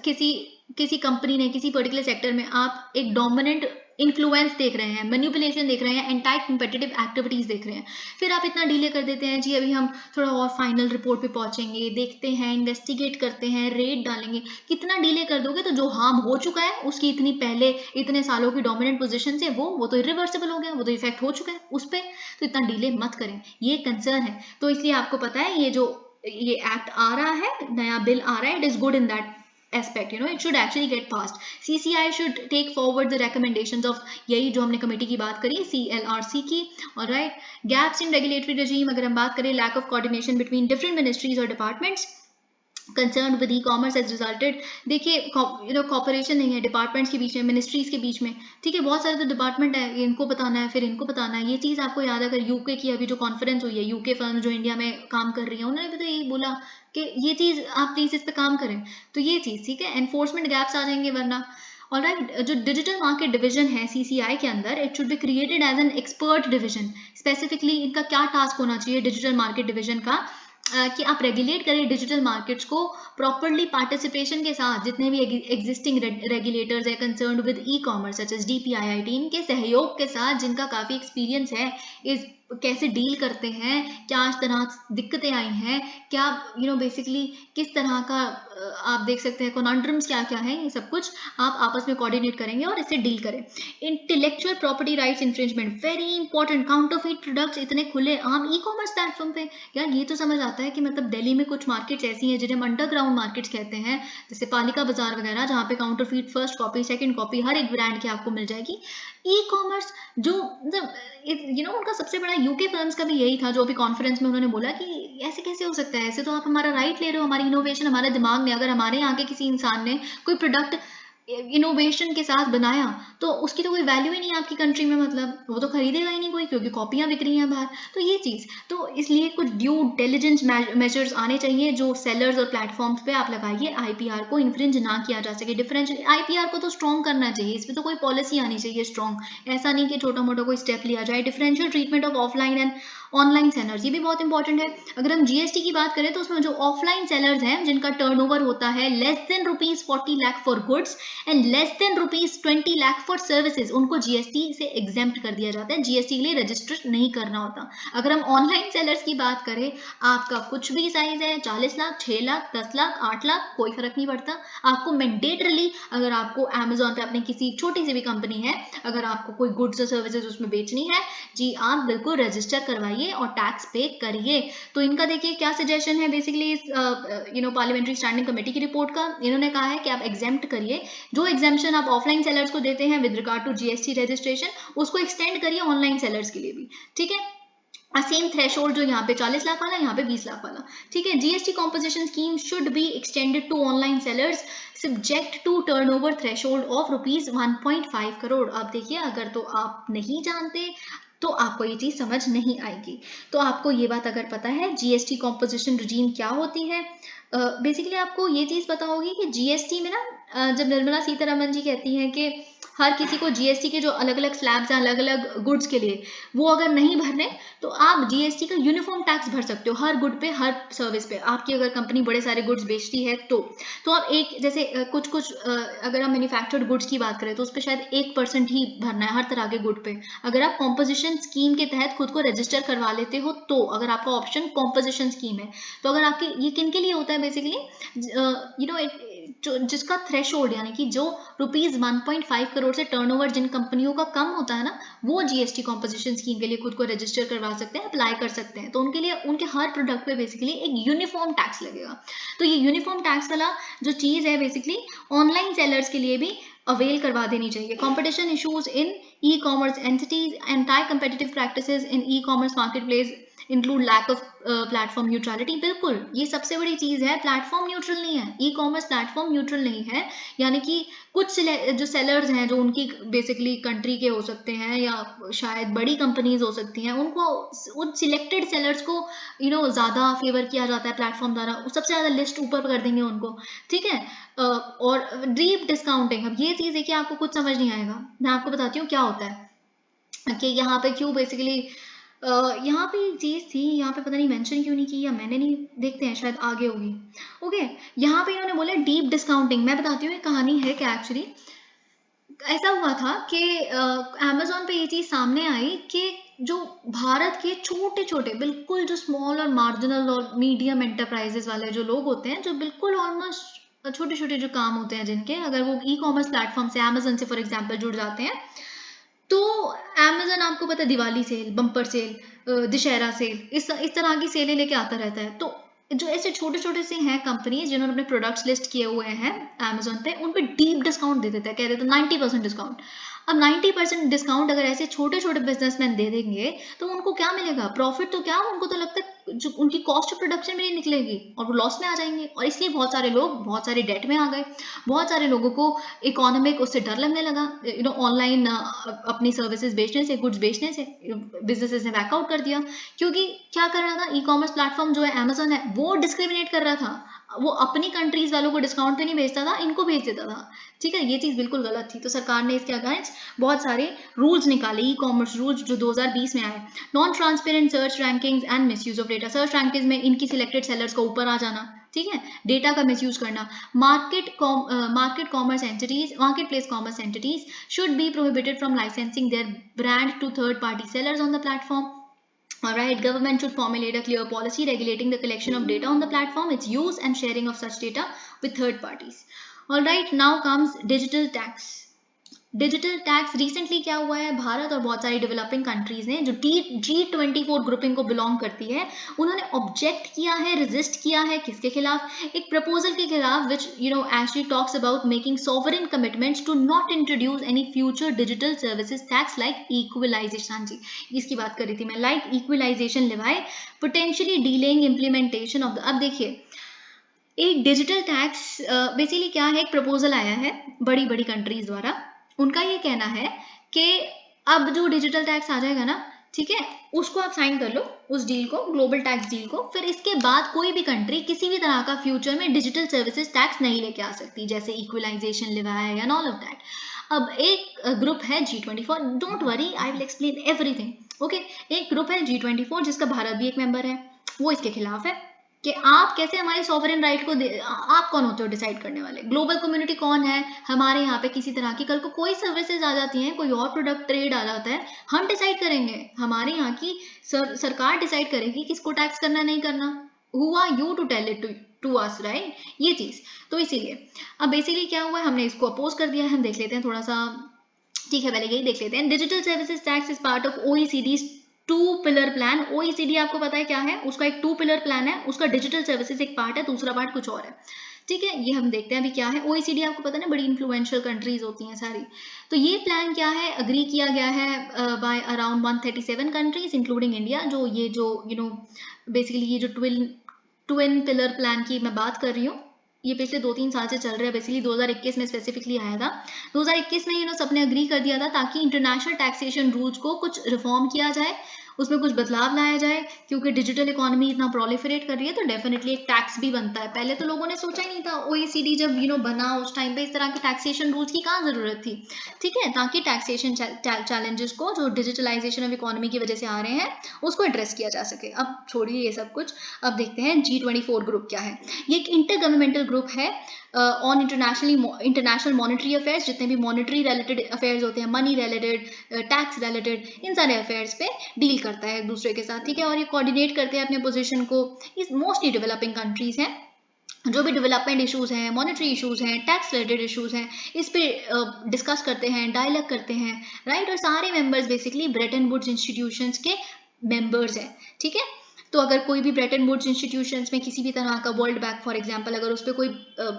किसी किसी कंपनी ने किसी पर्टिकुलर सेक्टर में आप एक डोमिनेंट इन्फ्लुएंस देख रहे हैं, मैनिपुलेशन देख रहे हैं, एंटी कम्पिटिटिव एक्टिविटीज देख रहे हैं, फिर आप इतना डिले कर देते हैं, जी अभी हम थोड़ा और फाइनल रिपोर्ट पे पहुंचेंगे, देखते हैं, इन्वेस्टिगेट करते हैं, रेड डालेंगे, कितना डिले कर दोगे तो जो हार्म हो चुका है उसकी इतनी पहले इतने सालों की डोमिनेंट पोजीशन से वो तो इरिवर्सिबल हो गया, वो तो इफेक्ट हो चुका है उस पर, तो इतना डिले मत करें, ये कंसर्न है। तो इसलिए आपको पता है ये एक्ट आ रहा है, नया बिल आ रहा है, it is good in that aspect, it should actually get passed. CCI should take forward the recommendations of यही जो हमने कमेटी की बात करी CLRC की, alright. Gaps in regulatory regime, अगर हम बात करें lack of coordination between different ministries or departments concerned with e-commerce has resulted, देखिए कॉपरेशन नहीं है डिपार्टमेंट्स के बीच में, मिनिस्ट्रीज के बीच में, ठीक है, बहुत सारे तो डिपार्टमेंट है, इनको बताना है फिर इनको बताना है, ये चीज़ आपको याद है। अगर यूके की अभी जो कॉन्फ्रेंस हुई है, यूके फर्म जो इंडिया में काम कर रही है, उन्होंने भी तो यही बोला कि ये चीज़ आप प्लीज़ इस पर काम करें, तो ये चीज़ ठीक है, एनफोर्समेंट गैप्स आ जाएंगे वरना। ऑलराइट, जो डिजिटल मार्केट डिवीजन है CCI के अंदर, it should be created as an expert division, specifically इनका क्या टास्क होना चाहिए डिजिटल मार्केट डिवीजन का, कि आप रेगुलेट करें डिजिटल मार्केट्स को प्रॉपरली, पार्टिसिपेशन के साथ, जितने भी एग्जिस्टिंग रेगुलेटर्स है concerned with e-commerce such as DPIIT, इनके सहयोग के साथ, जिनका काफ़ी एक्सपीरियंस है इस कैसे डील करते हैं, क्या इस तरह दिक्कतें आई हैं, क्या बेसिकली किस तरह का आप देख सकते हैं कॉन्ड्रम्स क्या क्या है, ये सब कुछ आप आपस में कोऑर्डिनेट करेंगे और इससे डील करें। Intellectual property rights infringement, very important, counterfeit products इतने खुले आम ई कॉमर्स प्लेटफॉर्म पे, यार ये तो समझ आता है कि मतलब दिल्ली में कुछ मार्केट्स ऐसी हैं जिन्हें हम अंडरग्राउंड मार्केट्स कहते हैं, जैसे पालिका बाजार वगैरह, जहाँ पे counterfeit first copy second copy हर एक ब्रांड की आपको मिल जाएगी। ई कॉमर्स जो मतलब उनका सबसे बड़ा यूके फर्म्स का भी यही था, जो अभी कॉन्फ्रेंस में उन्होंने बोला कि ऐसे कैसे हो सकता है, ऐसे तो आप हमारा राइट ले रहे हो, हमारी इनोवेशन हमारे दिमाग में, अगर हमारे यहाँ के किसी इंसान ने कोई प्रोडक्ट इनोवेशन के साथ बनाया तो उसकी तो कोई वैल्यू ही नहीं है आपकी कंट्री में, मतलब वो तो खरीदेगा ही नहीं कोई, क्योंकि कॉपियां बिक रही हैं बाहर। तो ये चीज़, तो इसलिए कुछ ड्यू डिलिजेंस मेजर्स आने चाहिए जो सेलर्स और प्लेटफॉर्म्स पे आप लगाइए, IPR को इन्फ्रिंज ना किया जा सके। डिफरेंशियल IPR को तो स्ट्रॉन्ग करना चाहिए, इसमें तो कोई पॉलिसी आनी चाहिए स्ट्रॉन्ग, ऐसा नहीं कि छोटा मोटा कोई स्टेप लिया जाए। Differential treatment of offline and online sellers, ये भी बहुत इंपॉर्टेंट है। अगर हम GST की बात करें तो उसमें जो ऑफलाइन सेलर्स हैं जिनका टर्नओवर होता है less than ₹40 lakh for goods and less than ₹20 lakh for services, उनको GST से एग्जेम्प्ट कर दिया जाता है, GST के लिए रजिस्टर नहीं करना होता। अगर हम ऑनलाइन सेलर्स की बात करें, आपका कुछ भी साइज है, 40 लाख, 6 लाख, 10 लाख, 8 लाख, कोई फर्क नहीं पड़ता, आपको मैंडेटरली, अगर आपको Amazon पे अपनी किसी छोटी सी भी कंपनी है, अगर आपको कोई गुड्स और सर्विसेज उसमें बेचनी है, जी आप बिल्कुल रजिस्टर करवाइए और टैक्स पे करिए। तो इनका देखिए क्या सजेशन है बेसिकली इस पार्लियामेंट्री स्टैंडिंग कमेटी की रिपोर्ट का, इन्होंने कहा है कि आप एग्जेम्प्ट करिए, जो एग्जेम्पशन आप ऑफलाइन सेलर्स को देते हैं with regard to GST registration, उसको एक्सटेंड करिए ऑनलाइन सेलर्स के लिए भी, ठीक है। सेम थ्रेशोल्ड जो यहाँ पे 40 लाख वाला, यहाँ पे 20 लाख वाला, ठीक है। GST composition scheme should be extended to online sellers subject to turnover threshold of ₹1.5 crore. अब देखिए, अगर तो आप नहीं जानते तो आपको ये चीज़ समझ नहीं आएगी। तो आपको ये बात अगर पता है GST कॉम्पोजिशन रिजीम क्या होती है, बेसिकली आपको ये चीज़ पता होगी कि GST में ना, जब निर्मला सीतारमण जी कहती हैं कि हर किसी को GST के जो अलग अलग स्लैब्स हैं अलग अलग गुड्स के लिए, वो अगर नहीं भरने तो आप GST का यूनिफॉर्म टैक्स भर सकते हो हर गुड पे, हर सर्विस पे। आपकी अगर कंपनी बड़े सारे गुड्स बेचती है तो आप एक जैसे कुछ अगर हम मैन्युफैक्चर्ड गुड्स की बात करें तो उस पर शायद 1% ही भरना है हर तरह के गुड पे। अगर आप कॉम्पोजिशन स्कीम के तहत खुद को रजिस्टर करवा लेते हो, तो अगर आपका ऑप्शन कॉम्पोजिशन स्कीम है, तो अगर आपके ये किन के लिए होता है बेसिकली, जिसका थ्रेशोल्ड यानी कि जो ₹1.5 करोड़ से टर्नओवर जिन कंपनियों का कम होता है ना, वो GST कॉम्पोजिशन स्कीम के लिए खुद को रजिस्टर करवा सकते हैं, अप्लाई कर सकते हैं। तो उनके लिए उनके हर प्रोडक्ट पे बेसिकली एक यूनिफॉर्म टैक्स लगेगा। तो ये यूनिफॉर्म टैक्स वाला जो चीज़ है बेसिकली ऑनलाइन सेलर्स के लिए भी अवेल करवा देनी चाहिए। Competition issues in e-commerce entities, anti competitive practices in e-commerce marketplace include lack of platform neutrality. बिल्कुल, ये सबसे बड़ी चीज है, प्लेटफॉर्म न्यूट्रल नहीं है, ई कॉमर्स प्लेटफॉर्म न्यूट्रल नहीं है। यानी कि कुछ जो सेलर्स हैं जो उनकी बेसिकली कंट्री के हो सकते हैं या शायद बड़ी कंपनीज हो सकती हैं, उनको उन सिलेक्टेड सेलर्स को ज्यादा फेवर किया जाता है प्लेटफॉर्म द्वारा, सबसे ज्यादा लिस्ट ऊपर कर देंगे उनको, ठीक है। और डीप डिस्काउंटिंग, अब ये चीज है कि आपको कुछ समझ नहीं आएगा, मैं आपको बताती हूँ क्या होता है कि यहाँ पे क्यों बेसिकली यहाँ पे एक चीज थी, यहाँ पे पता नहीं मेंशन क्यों नहीं की, या मैंने नहीं, देखते हैं शायद आगे होगी। ओके, यहाँ पे इन्होंने बोला डीप डिस्काउंटिंग। मैं बताती हूँ ये कहानी है क्या। एक्चुअली ऐसा हुआ था कि अमेजोन पे ये चीज सामने आई कि जो भारत के छोटे छोटे बिल्कुल जो स्मॉल और मार्जिनल और मीडियम एंटरप्राइजेस वाले जो लोग होते हैं, जो बिल्कुल ऑलमोस्ट छोटे छोटे जो काम होते हैं जिनके, अगर वो ई कॉमर्स प्लेटफॉर्म से अमेजोन से फॉर एग्जांपल जुड़ जाते हैं, तो अमेजन आपको पता है Diwali sale, bumper sale, Dussehra sale, इस तरह की सेलें लेके आता रहता है। तो जो ऐसे छोटे छोटे से हैं कंपनीज जिन्होंने अपने प्रोडक्ट्स लिस्ट किए हुए हैं अमेजोन पे, उन पे डीप डिस्काउंट दे देते हैं, कह देते हैं 90% डिस्काउंट। अब 90% डिस्काउंट अगर ऐसे छोटे छोटे बिजनेसमैन दे देंगे तो उनको क्या मिलेगा, प्रॉफिट तो क्या, उनको तो लगता है जो उनकी कॉस्ट ऑफ प्रोडक्शन भी नहीं निकलेगी और वो लॉस में आ जाएंगे। और इसलिए बहुत सारे लोग बहुत सारे डेट में आ गए, बहुत सारे लोगों को इकोनॉमिक उससे डर लगने लगा, ऑनलाइन अपनी सर्विसेज बेचने से, गुड्स बेचने से बिजनेसेस ने बैकआउट कर दिया। क्योंकि क्या कर रहा था ई कॉमर्स प्लेटफॉर्म जो है अमेजोन है, वो डिस्क्रिमिनेट कर रहा था, वो अपनी कंट्रीज वालों को डिस्काउंट पे नहीं भेजता था, इनको भेज देता था, ठीक है। ये चीज बिल्कुल गलत थी। तो सरकार ने इसके अगेंस्ट बहुत सारे रूल्स निकाले, ई कॉमर्स रूल्स जो 2020 में आए। Non transparent search rankings and misuse of data, search rankings में इनकी सिलेक्टेड सेलर्स का ऊपर आ जाना, ठीक है, डेटा का मिसयूज करना। Market commerce entities, market place commerce entities should be prohibited from licensing their brand to third party sellers on the platform. Alright, government should formulate a clear policy regulating the collection of data on the platform, its use and sharing of such data with third parties. Alright, now comes digital tax. Digital tax recently क्या हुआ है, भारत और बहुत सारी developing countries ने जो G24 grouping को belong करती है, उन्होंने ऑब्जेक्ट किया है, रेजिस्ट किया है, किसके खिलाफ, एक प्रपोजल के खिलाफ which actually talks about making sovereign commitments to not introduce any future digital services tax like equalization. हाँ जी, इसकी बात कर रही थी मैं, like equalization levy, potentially delaying implementation of the. अब देखिए, एक डिजिटल टैक्स बेसिकली क्या है, एक प्रपोजल आया है बड़ी बड़ी कंट्रीज द्वारा, उनका ये कहना है कि अब जो डिजिटल टैक्स आ जाएगा ना, ठीक है, उसको आप साइन कर लो, उस डील को, ग्लोबल टैक्स डील को, फिर इसके बाद कोई भी कंट्री किसी भी तरह का फ्यूचर में डिजिटल सर्विसेज टैक्स नहीं लेके आ सकती, जैसे equalisation levy and all of that. अब एक ग्रुप है G24, don't worry I will explain everything, okay. एक ग्रुप है G24 जिसका भारत भी एक मेंबर है, वो इसके खिलाफ है कि आप कैसे हमारे सॉवरेन राइट को आप कौन होते हो डिसाइड करने वाले, ग्लोबल कम्युनिटी कौन है, हमारे यहाँ पे किसी तरह की कल को कोई सर्विसेज आ जाती हैं, कोई और प्रोडक्ट ट्रेड आ जाता है, हम डिसाइड करेंगे, हमारे यहाँ की सरकार डिसाइड करेगी किसको टैक्स करना नहीं करना, who are you to tell it to us, right, ये चीज। तो इसीलिए अब बेसिकली क्या हुआ है, हमने इसको अपोज कर दिया है। हम देख लेते हैं थोड़ा सा, ठीक है, पहले यही देख लेते हैं। Digital services tax is part of OECD two pillar plan. OECD आपको पता है क्या है, उसका एक 2 पिलर प्लान है, उसका डिजिटल सर्विसेज एक पार्ट है, दूसरा पार्ट कुछ और है, ठीक है। ये हम देखते हैं अभी क्या है। OECD आपको पता है ना, बड़ी इन्फ्लुएंशियल कंट्रीज होती हैं सारी। तो ये प्लान क्या है, अग्री किया गया है by around 137 countries including India. जो ये जो बेसिकली ये जो ट्विन पिलर प्लान की मैं बात कर रही हूँ, ये पिछले 2-3 साल से चल रहा है, बेसिकली 2021 में स्पेसिफिकली आया था। 2021 में सबने अग्री कर दिया था ताकि इंटरनेशनल टैक्सेशन रूल्स को कुछ रिफॉर्म किया जाए, उसमें कुछ बदलाव लाया जाए, क्योंकि डिजिटल इकोनॉमी इतना प्रोलिफरेट कर रही है, तो डेफिनेटली एक टैक्स भी बनता है। पहले तो लोगों ने सोचा ही नहीं था, OECD जब बना उस टाइम पे इस तरह के टैक्सेशन रूल्स की कहाँ जरूरत थी, ठीक है, ताकि टैक्सेशन चैलेंजेस को जो डिजिटलाइजेशन ऑफ इकोनॉमी की वजह से आ रहे हैं उसको एड्रेस किया जा सके। अब छोड़िए ये सब कुछ, अब देखते हैं G24 ग्रुप क्या है। ये एक इंटर गवर्नमेंटल ग्रुप है ऑन इंटरनेशनल मॉनेटरी अफेयर्स, जितने भी मॉनेटरी रिलेटेड अफेयर्स होते हैं, मनी रिलेटेड, टैक्स रिलेटेड, इन सारे अफेयर्स पे डील करता है एक दूसरे के साथ, ठीक है। और ये कोऑर्डिनेट करते हैं अपने पोजीशन को, इस मोस्टली डेवलपिंग कंट्रीज हैं, जो भी डेवलपमेंट इश्यूज हैं, मॉनेटरी इश्यूज हैं, टैक्स रिलेटेड इश्यूज हैं, इस पे डिस्कस करते हैं, डायलॉग करते हैं, राइट। और सारे members basically Bretton Woods institutions के मेंबर्स हैं, ठीक है। तो अगर कोई भी ब्रेटन वुड्स इंस्टीट्यूशंस में किसी भी तरह का वर्ल्ड बैंक फॉर एग्जांपल अगर उस पर कोई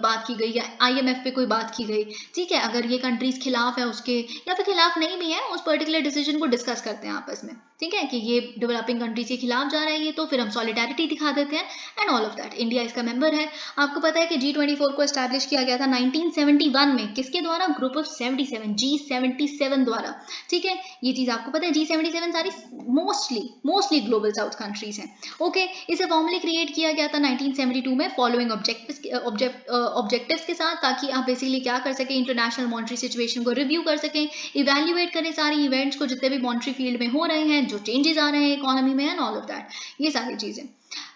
बात की गई या IMF पे कोई बात की गई, ठीक है, अगर ये कंट्रीज खिलाफ है उसके या फिर खिलाफ नहीं भी है, उस पर्टिकुलर डिसीजन को डिस्कस करते हैं आपस में, ठीक है, कि ये डेवलपिंग कंट्रीज के खिलाफ जा रहा है ये, तो फिर हम सॉलिडारिटी दिखा देते हैं and all of that. India इसका मेंबर है। आपको पता है कि G24 को एस्टैब्लिश किया गया था 1971 में, किसके द्वारा? ग्रुप ऑफ 77, G77 द्वारा, ठीक है, ये चीज आपको पता है। G77 सारी मोस्टली ग्लोबल साउथ कंट्रीज हैं। ओके, इसे फॉर्मली क्रिएट किया गया था 1972 में फॉलोइंग ऑब्जेक्टिव्स के साथ, ताकि आप बेसिकली क्या कर सकें, इंटरनेशनल मॉनेटरी सिचुएशन को रिव्यू कर सकें, इवैल्यूएट करें सारी इवेंट्स को जितने भी मॉनेटरी फील्ड में हो रहे हैं, जो चेंजेस आ रहे हैं इकोनॉमी में एंड ऑल ऑफ दैट, ये सारी चीजें।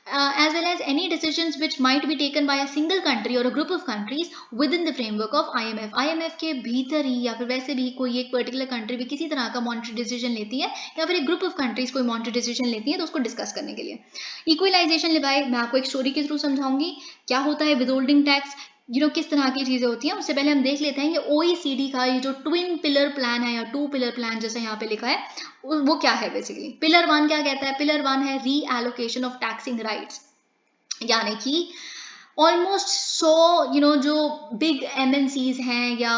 As well as any decisions which might be taken by a single country or a group of countries within the framework of IMF। IMF के भीतर ही या फिर वैसे भी कोई एक पर्टिकुलर कंट्री भी किसी तरह का मॉनेटरी डिसीजन लेती है या फिर एक ग्रुप ऑफ कंट्रीज कोई मॉनेटरी डिसीजन लेती है तो उसको डिस्कस करने के लिए। इक्वलाइजेशन लिवाए, मैं आपको एक स्टोरी के थ्रू समझाऊंगी क्या होता है विदहोल्डिंग टैक्स, किस तरह की चीजें होती हैं। उससे पहले हम देख लेते हैं ये OECD का ये जो ट्विन पिलर प्लान है या 2 पिलर प्लान जैसे यहाँ पे लिखा है वो क्या है बेसिकली। पिलर 1 क्या कहता है? पिलर 1 है रीएलोकेशन ऑफ टैक्सिंग राइट्स, यानी कि ऑलमोस्ट 100 जो बिग MNCs हैं या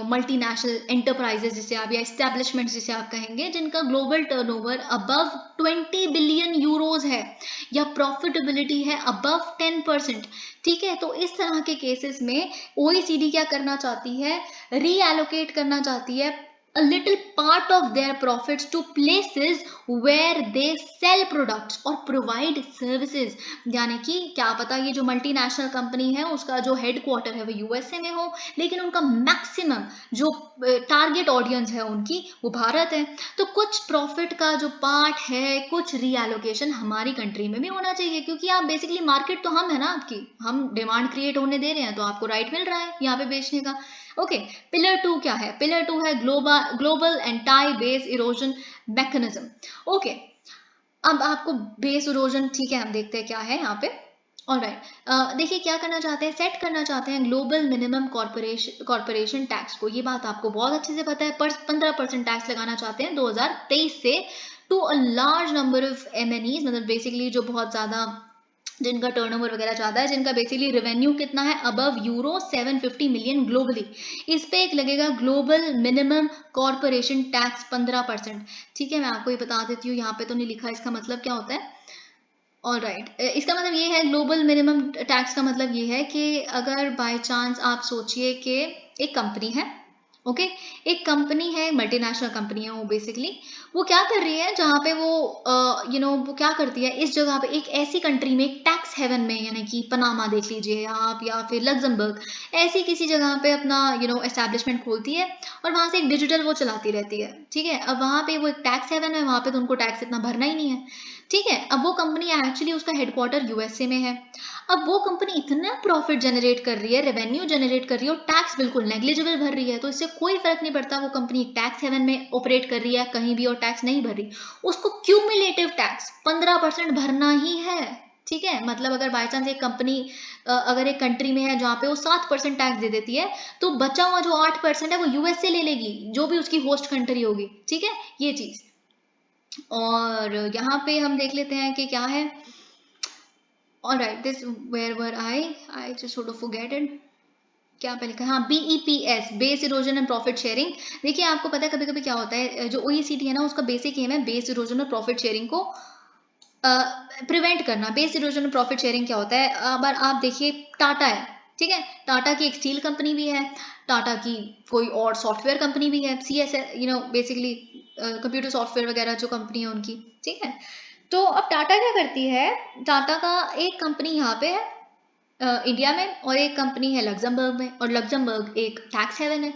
मल्टीनेशनल एंटरप्राइजेस जिसे आप या एस्टेब्लिशमेंट्स जिसे आप कहेंगे, जिनका global turnover above 20 billion euros है या प्रॉफिटेबिलिटी है अबव 10%, ठीक है। तो इस तरह के केसेस में OECD क्या करना चाहती है? रीएलोकेट करना चाहती है a little part of their profits to places where they sell products or provide services। यानी कि क्या पता ये जो मल्टीनेशनल कंपनी है उसका जो हेडक्वार्टर है वो USA में हो, लेकिन उनका मैक्सिमम जो टारगेट ऑडियंस है उनकी वो भारत है। तो कुछ प्रॉफिट का जो पार्ट है, कुछ रीएलोकेशन हमारी कंट्री में भी होना चाहिए, क्योंकि आप बेसिकली मार्केट तो हम है ना आपकी, हम डिमांड क्रिएट होने दे रहे हैं तो आपको राइट मिल रहा है यहाँ पे बेचने का। ओके, पिलर 2 क्या है? पिलर 2 है global anti base erosion mechanism. Okay, अब आपको बेस इरोजन, ठीक है, हम देखते हैं क्या है यहाँ पे। ऑलराइट, देखिए क्या करना चाहते हैं, सेट करना चाहते हैं ग्लोबल मिनिमम कॉर्पोरेशन टैक्स को। ये बात आपको बहुत अच्छे से पता है, पर 15% टैक्स लगाना चाहते हैं 2023 से to a large number of MNEs, मतलब बेसिकली जो बहुत ज्यादा जिनका टर्नओवर वगैरह ज्यादा है, जिनका बेसिकली रेवेन्यू कितना है अबव €750 मिलियन ग्लोबली, इस पे एक लगेगा ग्लोबल मिनिमम कॉर्पोरेशन टैक्स 15%, ठीक है। मैं आपको ये बता देती हूँ, यहाँ पे तो नहीं लिखा इसका मतलब क्या होता है। ऑलराइट, इसका मतलब ये है, ग्लोबल मिनिमम टैक्स का मतलब ये है कि अगर बाय चांस आप सोचिए कि एक कंपनी है, ओके, एक कंपनी है, मल्टीनेशनल कंपनी है वो बेसिकली, वो क्या कर रही है जहाँ पे वो वो क्या करती है इस जगह पे एक ऐसी कंट्री में, एक टैक्स हेवन में, यानी कि पनामा देख लीजिए आप या फिर लग्जमबर्ग, ऐसी किसी जगह पे अपना एस्टैब्लिशमेंट खोलती है और वहां से एक डिजिटल वो चलाती रहती है, ठीक है। अब वहां पे वो एक टैक्स हेवन है, वहां पे तो उनको टैक्स इतना भरना ही नहीं है, ठीक है। अब वो कंपनी एक्चुअली उसका हेडक्वार्टर USA में है। अब वो कंपनी इतना प्रॉफिट जनरेट कर रही है, रेवेन्यू जनरेट कर रही है और टैक्स बिल्कुल नेग्लिजिबल भर रही है, तो इससे कोई फर्क नहीं पड़ता वो कंपनी टैक्स हेवन में ऑपरेट कर रही है कहीं भी और टैक्स नहीं भर रही, उसको क्यूमुलेटिव टैक्स 15% भरना ही है, ठीक है। मतलब अगर बाई चांस एक कंपनी अगर एक कंट्री में है जहाँ पे वो 7% टैक्स दे देती है, तो बचा हुआ जो 8% है वो US से ले लेगी, जो भी उसकी होस्ट कंट्री होगी, ठीक है, ये चीज। और यहाँ पे हम देख लेते हैं कि क्या है। Alright, this where were I just sort of forgotten क्या पहले लिखा, हाँ, BEPS, base erosion and profit sharing. देखिए आपको पता है कभी कभी क्या होता है, जो OECD है ना उसका बेसिक एम है बेस इरोजन और प्रॉफिट शेयरिंग को प्रिवेंट करना। बेस इरोजन और प्रॉफिट शेयरिंग क्या होता है, अब आप देखिए टाटा है, ठीक है, टाटा की एक स्टील कंपनी भी है, टाटा की कोई और सॉफ्टवेयर कंपनी भी है, CS बेसिकली कंप्यूटर सॉफ्टवेयर वगैरह जो कंपनी है उनकी, ठीक है। तो अब टाटा क्या करती है, टाटा का एक कंपनी यहाँ पे है इंडिया में और एक कंपनी है लग्जमबर्ग में, और लग्जमबर्ग एक टैक्स हेवन है।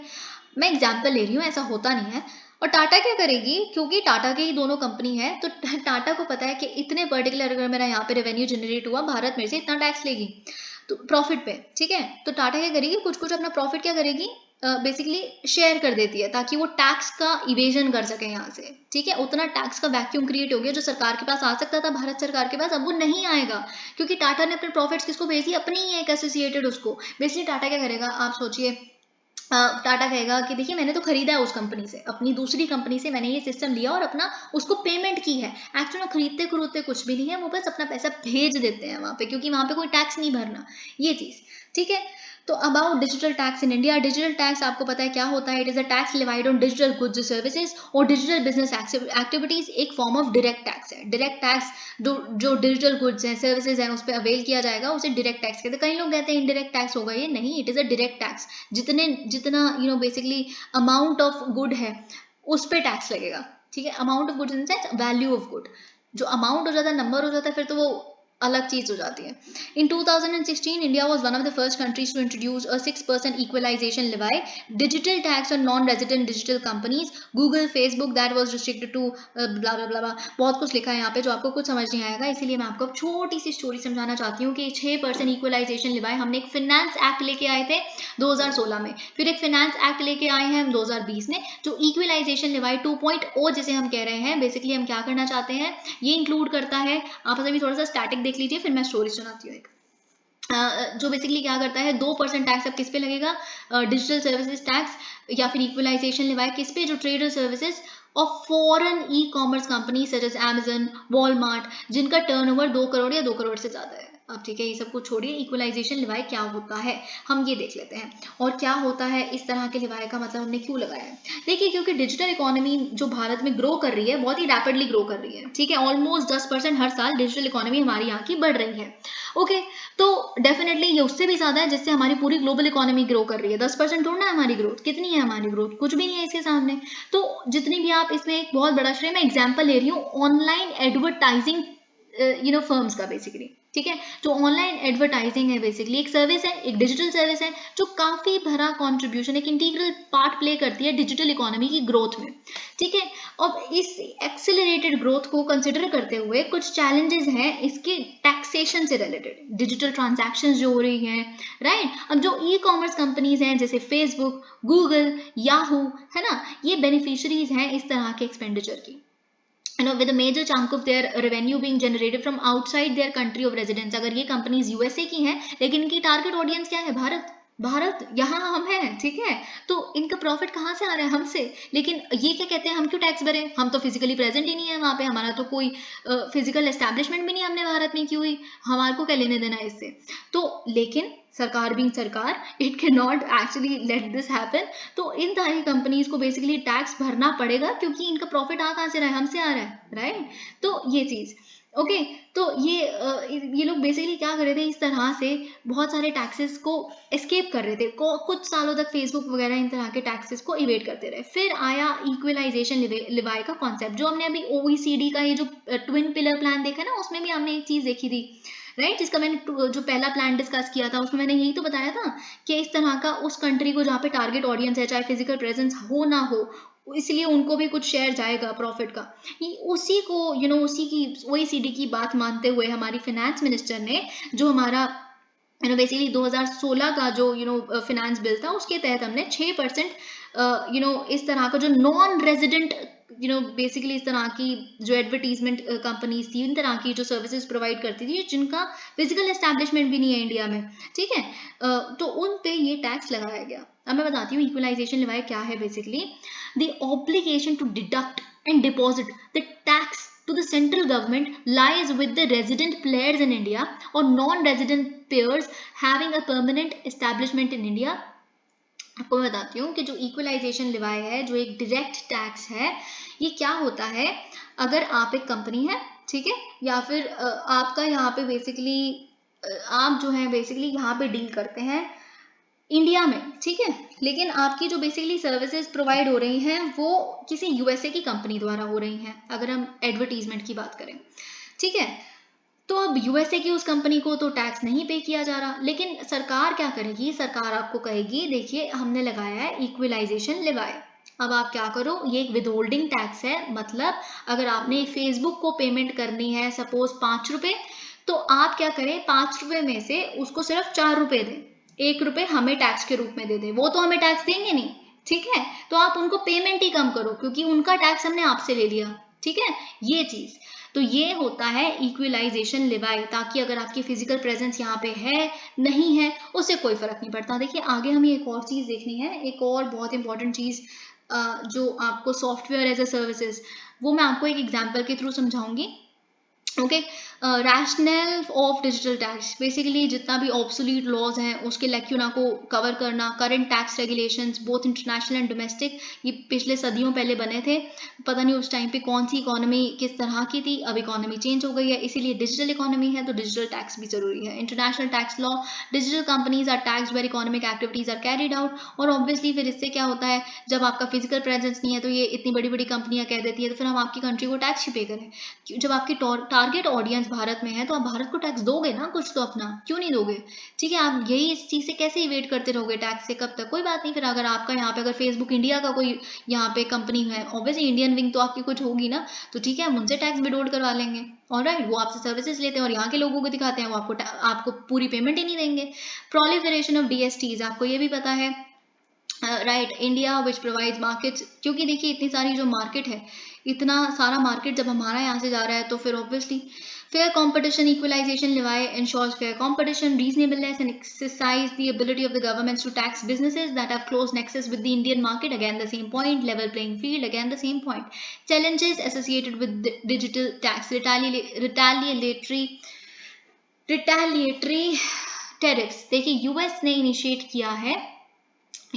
मैं एग्जांपल ले रही हूँ, ऐसा होता नहीं है। और टाटा क्या करेगी, क्योंकि टाटा की ही दोनों कंपनी है, तो टाटा को पता है कि इतने पर्टिकुलर अगर मेरा यहाँ पे रेवेन्यू जनरेट हुआ, भारत मेरे से इतना टैक्स लेगी तो प्रॉफिट पे, ठीक है। तो टाटा क्या करेगी, कुछ कुछ अपना प्रॉफिट क्या करेगी, बेसिकली शेयर कर देती है ताकि वो टैक्स का इवेजन कर सके यहाँ से, ठीक है। उतना टैक्स का वैक्यूम क्रिएट हो गया जो सरकार के पास आ सकता था, भारत सरकार के पास, अब वो नहीं आएगा क्योंकि टाटा ने अपने प्रॉफिट्स किसको भेज दी, अपनी ही एक एसोसिएटेड उसको। बेसिकली टाटा क्या करेगा, आप सोचिए टाटा कहेगा कि देखिए मैंने तो खरीदा है उस कंपनी से, अपनी दूसरी कंपनी से मैंने ये सिस्टम लिया और अपना उसको पेमेंट की है। एक्चुअली खरीदते खरीदते कुछ भी नहीं है, वो बस अपना पैसा भेज देते हैं वहां पे, क्योंकि वहां पे कोई टैक्स नहीं भरना, ये चीज। ठीक है। तो about digital tax in India, digital tax आपको पता है क्या होता है? It is a tax levied on digital goods services और डिजिटल बिजनेस एक्टिविटीज, एक फॉर्म ऑफ डायरेक्ट टैक्स है। डायरेक्ट टैक्स जो डिजिटल गुड्स हैं सर्विसेज हैं उस पर अवेल किया जाएगा, उसे डायरेक्ट टैक्स कहते हैं। कई लोग कहते हैं इनडायरेक्ट टैक्स होगा, ये नहीं, it is a direct tax. जितना बेसिकली अमाउंट ऑफ गुड है उस पर टैक्स लगेगा। ठीक है, amount of good in sense value of good, जो अमाउंट हो जाता है, नंबर हो जाता है, फिर तो वो अलग चीज हो जाती है। In 2016, India was one of the first countries to introduce a 6% equalization levy, digital tax on non-resident digital companies, Google, Facebook, that was restricted to blah blah blah blah। बहुत कुछ लिखा है यहाँ पे जो आपको कुछ समझ नहीं आएगा, इसीलिए मैं आपको छोटी सी स्टोरी समझाना चाहती हूँ कि 6% इक्वलाइजेशन लिवाई हमने एक फिनेंस एक्ट लेके आए थे 2016 में, फिर एक फिनेंस एक्ट लेके आए हैं हम 2020 में, जो इक्वलाइजेशन लिवाई 2.0 जिसे हम कह रहे हैं। बेसिकली हम क्या करना चाहते हैं, ये इंक्लूड करता है, आप अभी थोड़ा सा स्टैटिक देख लीजिए, फिर मैं स्टोरी सुनाती हूँ एक। जो बेसिकली क्या करता है, 2% टैक्स अब किस पे लगेगा, डिजिटल सर्विसेज टैक्स या फिर इक्वलाइजेशन लिवाई किस पे, जो ट्रेडर सर्विसेज और foreign e commerce company such as Amazon, Walmart, जिनका टर्नओवर 2 करोड़ या 2 करोड़ से ज्यादा है। अब ठीक है, ये सब कुछ छोड़िए, इक्वलाइजेशन लिवाई क्या होता है हम ये देख लेते हैं, और क्या होता है इस तरह के लिवाई का मतलब हमने क्यों लगाया है। देखिए, क्योंकि डिजिटल इकोनॉमी जो भारत में ग्रो कर रही है, बहुत ही रैपिडली ग्रो कर रही है। ठीक है, ऑलमोस्ट 10% हर साल डिजिटल इकोनॉमी हमारी यहाँ की बढ़ रही है। ओके, तो डेफिनेटली ये उससे भी ज्यादा है जिससे हमारी पूरी ग्लोबल इकोनॉमी ग्रो कर रही है। 10% थोड़ा ना है हमारी ग्रोथ, कितनी है हमारी ग्रोथ, कुछ भी नहीं है इसके सामने। तो जितनी भी आप इसमें एक बहुत बड़ा श्रेय, मैं एग्जांपल ले रही हूँ ऑनलाइन एडवर्टाइजिंग फर्म्स का बेसिकली। ठीक है, जो ऑनलाइन एडवर्टाइजिंग है बेसिकली एक सर्विस है, एक डिजिटल सर्विस है जो काफी भरा कंट्रीब्यूशन, एक इंटीग्रल पार्ट प्ले करती है डिजिटल इकोनॉमी की ग्रोथ में। ठीक है, और इस एक्सेलरेटेड ग्रोथ को कंसिडर करते हुए कुछ चैलेंजेस हैं इसके टैक्सेशन से रिलेटेड, डिजिटल ट्रांजैक्शंस जो हो रही हैं, राइट। अब जो ई कॉमर्स कंपनीज हैं जैसे फेसबुक, गूगल, याहू, है ना, ये बेनिफिशियरीज हैं इस तरह के एक्सपेंडिचर की, with a major chunk of their revenue being generated from outside their country of residence। अगर ये कंपनीज यूएसए की हैं लेकिन इनकी टारगेट ऑडियंस क्या है, भारत, भारत यहाँ हम हैं। ठीक है, तो इनका प्रॉफिट कहाँ से आ रहा है, हमसे। लेकिन ये क्या कहते हैं, हम क्यों टैक्स भरें, हम तो फिजिकली प्रेजेंट ही नहीं है वहां पे, हमारा तो कोई फिजिकल एस्टैब्लिशमेंट भी नहीं हमने भारत में की हुई, हमारे को क्या लेने देना है इससे। तो लेकिन सरकार बीइंग सरकार, it can not actually let this happen. तो इन सारी कंपनीज को बेसिकली टैक्स भरना पड़ेगा, क्योंकि इनका प्रॉफिट आ कहाँ से रहा है, हमसे आ रहा है, राइट। तो ये चीज, ओके। तो ये लोग बेसिकली क्या कर रहे थे, इस तरह से बहुत सारे टैक्सेस को एस्केप कर रहे थे, कुछ सालों तक फेसबुक वगैरह इन तरह के टैक्सेस को इवेट करते रहे। फिर आया इक्वलाइजेशन लिवाई का कॉन्सेप्ट, जो हमने अभी ओईसीडी का ये जो ट्विन पिलर प्लान देखा ना, उसमें भी हमने एक चीज देखी थी, राइट, जिसका मैंने जो पहला प्लान डिस्कस किया था उसमें मैंने यही तो बताया था कि इस तरह का उस कंट्री को जहाँ पे टारगेट ऑडियंस है, चाहे फिजिकल प्रेजेंस हो ना हो, इसलिए उनको भी कुछ शेयर जाएगा प्रॉफिट का। उसी को उसी की ओईसीडी की बात मानते हुए हमारी फाइनेंस मिनिस्टर ने जो हमारा बेसिकली 2016 का जो फिनेंस बिल था, उसके तहत हमने 6% इस तरह का जो नॉन रेजिडेंट बेसिकली इस तरह की जो एडवर्टीजमेंट कंपनीज थी, इन तरह की जो सर्विसेज प्रोवाइड करती थी जिनका फिजिकल एस्टैब्लिशमेंट भी नहीं है इंडिया में, ठीक है, तो उन पे ये टैक्स लगाया गया। अब मैं बताती हूँ इक्वलाइजेशन लिवाई क्या है। Basically the obligation to deduct and deposit the tax to the central government lies with the resident players in India or non-resident players having a permanent establishment in India। आपको मैं बताती हूँ कि जो equalisation Levi है, जो एक direct tax है, ये क्या होता है, अगर आप एक कंपनी है, ठीक है, या फिर आपका यहाँ पे बेसिकली आप जो है बेसिकली यहाँ पे डील करते हैं इंडिया में, ठीक है, लेकिन आपकी जो बेसिकली सर्विसेज प्रोवाइड हो रही हैं वो किसी यूएसए की कंपनी द्वारा हो रही हैं, अगर हम एडवर्टीजमेंट की बात करें, ठीक है। तो अब यूएसए की उस कंपनी को तो टैक्स नहीं पे किया जा रहा, लेकिन सरकार क्या करेगी, सरकार आपको कहेगी देखिए हमने लगाया है इक्वलाइजेशन लिवाई, अब आप क्या करो, ये एक विदहोल्डिंग टैक्स है। मतलब अगर आपने फेसबुक को पेमेंट करनी है सपोज 5 रुपए, तो आप क्या करें, 5 रुपए में से उसको सिर्फ 4 रुपए दें, 1 रुपए हमें टैक्स के रूप में दे दें, वो तो हमें टैक्स देंगे नहीं, ठीक है, तो आप उनको पेमेंट ही कम करो क्योंकि उनका टैक्स हमने आपसे ले लिया, ठीक है, ये चीज। तो ये होता है इक्विलाइजेशन लेवाई, ताकि अगर आपकी फिजिकल प्रेजेंस यहाँ पे है नहीं है उससे कोई फर्क नहीं पड़ता। देखिए आगे हमें एक और चीज देखनी है, एक और बहुत इंपॉर्टेंट चीज जो आपको सॉफ्टवेयर एज अ सर्विसेज, वो मैं आपको एक एग्जाम्पल के थ्रू समझाऊंगी। Okay, rationale of digital tax, basically जितना भी ऑब्सोलीट लॉज हैं उसके लैक्यूना को कवर करना, current tax regulations both international and domestic, ये पिछले सदियों पहले बने थे, पता नहीं उस टाइम पे कौन सी इकोनॉमी किस तरह की थी, अब इकोनॉमी चेंज हो गई है, इसीलिए डिजिटल इकोनॉमी है तो डिजिटल टैक्स भी जरूरी है। International tax law, digital companies are tax where economic activities are carried out, और ऑब्वियसली फिर इससे क्या होता है, जब आपका फिजिकल प्रेजेंस नहीं है तो ये इतनी बड़ी बड़ी कंपनियां कह देती है तो फिर हम आपकी कंट्री को टैक्स ही पे करें। जब आपकी टारगेट ऑडियंस भारत में है तो आप भारत को टैक्स दोगे ना, कुछ तो अपना, क्यों नहीं दोगे? ठीक है, आप यही इस चीज से कैसे वेट करते रहोगे टैक्स से, कब तक? कोई बात नहीं, फिर अगर आपका यहाँ पे अगर फेसबुक इंडिया का कोई यहाँ पे कंपनी है, ऑब्वियसली इंडियन विंग तो आपकी कुछ होगी ना, तो ठीक है हम उनसे टैक्स विड्रॉल करवा लेंगे। ऑलराइट, वो आपसे सर्विसेज लेते हैं और यहाँ के लोगों को दिखाते हैं, वो आपको पूरी पेमेंट ही नहीं देंगे। प्रोलिफरेशन ऑफ डीएसटीज, आपको ये भी पता है, right, India which provides markets, क्योंकि देखिए इतनी सारी जो मार्केट है, इतना सारा मार्केट जब हमारा यहाँ से जा रहा है तो फिर obviously fair competition equalization levy ensures fair competition, reasonableness and exercise the ability of the governments to tax businesses that have close nexus with the Indian market, again the same point, level playing field, again the same point. Challenges associated with digital tax, retaliatory tariffs, देखिए US ने initiate किया है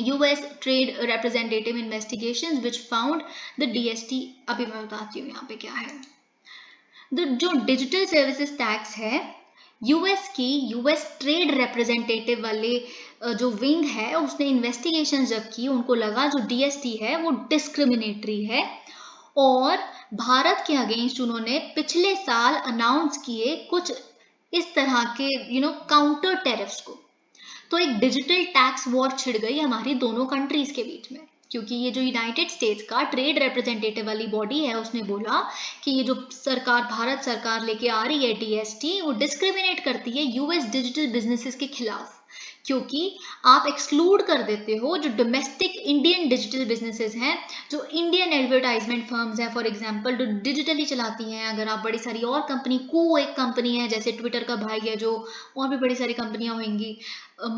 US Trade Representative Investigations which found the DST, अभी मैं बताती हूँ यहाँ पे क्या है। जो डिजिटल सर्विसेज टैक्स है यूएस की, यूएस ट्रेड रिप्रेजेंटेटिव वाले जो विंग है उसने इन्वेस्टिगेशन जब की, उनको लगा जो डीएसटी है वो डिस्क्रिमिनेटरी है, और भारत के अगेंस्ट उन्होंने पिछले साल अनाउंस किए कुछ इस तरह के काउंटर टेरिफ्स को। तो एक डिजिटल टैक्स वॉर छिड़ गई हमारी दोनों कंट्रीज के बीच में, क्योंकि ये जो यूनाइटेड स्टेट्स का ट्रेड रिप्रेजेंटेटिव वाली बॉडी है उसने बोला कि ये जो सरकार, भारत सरकार लेके आ रही है डीएसटी, वो डिस्क्रिमिनेट करती है यूएस डिजिटल बिजनेसेस के खिलाफ, क्योंकि आप एक्सक्लूड कर देते हो जो डोमेस्टिक इंडियन डिजिटल बिजनेसेस हैं, जो इंडियन एडवर्टाइजमेंट फर्म्स हैं, फॉर एग्जांपल जो डिजिटली चलाती हैं। अगर आप बड़ी सारी और कंपनी, एक कंपनी है जैसे ट्विटर का भाई है, जो और भी बड़ी सारी कंपनियां होंगी,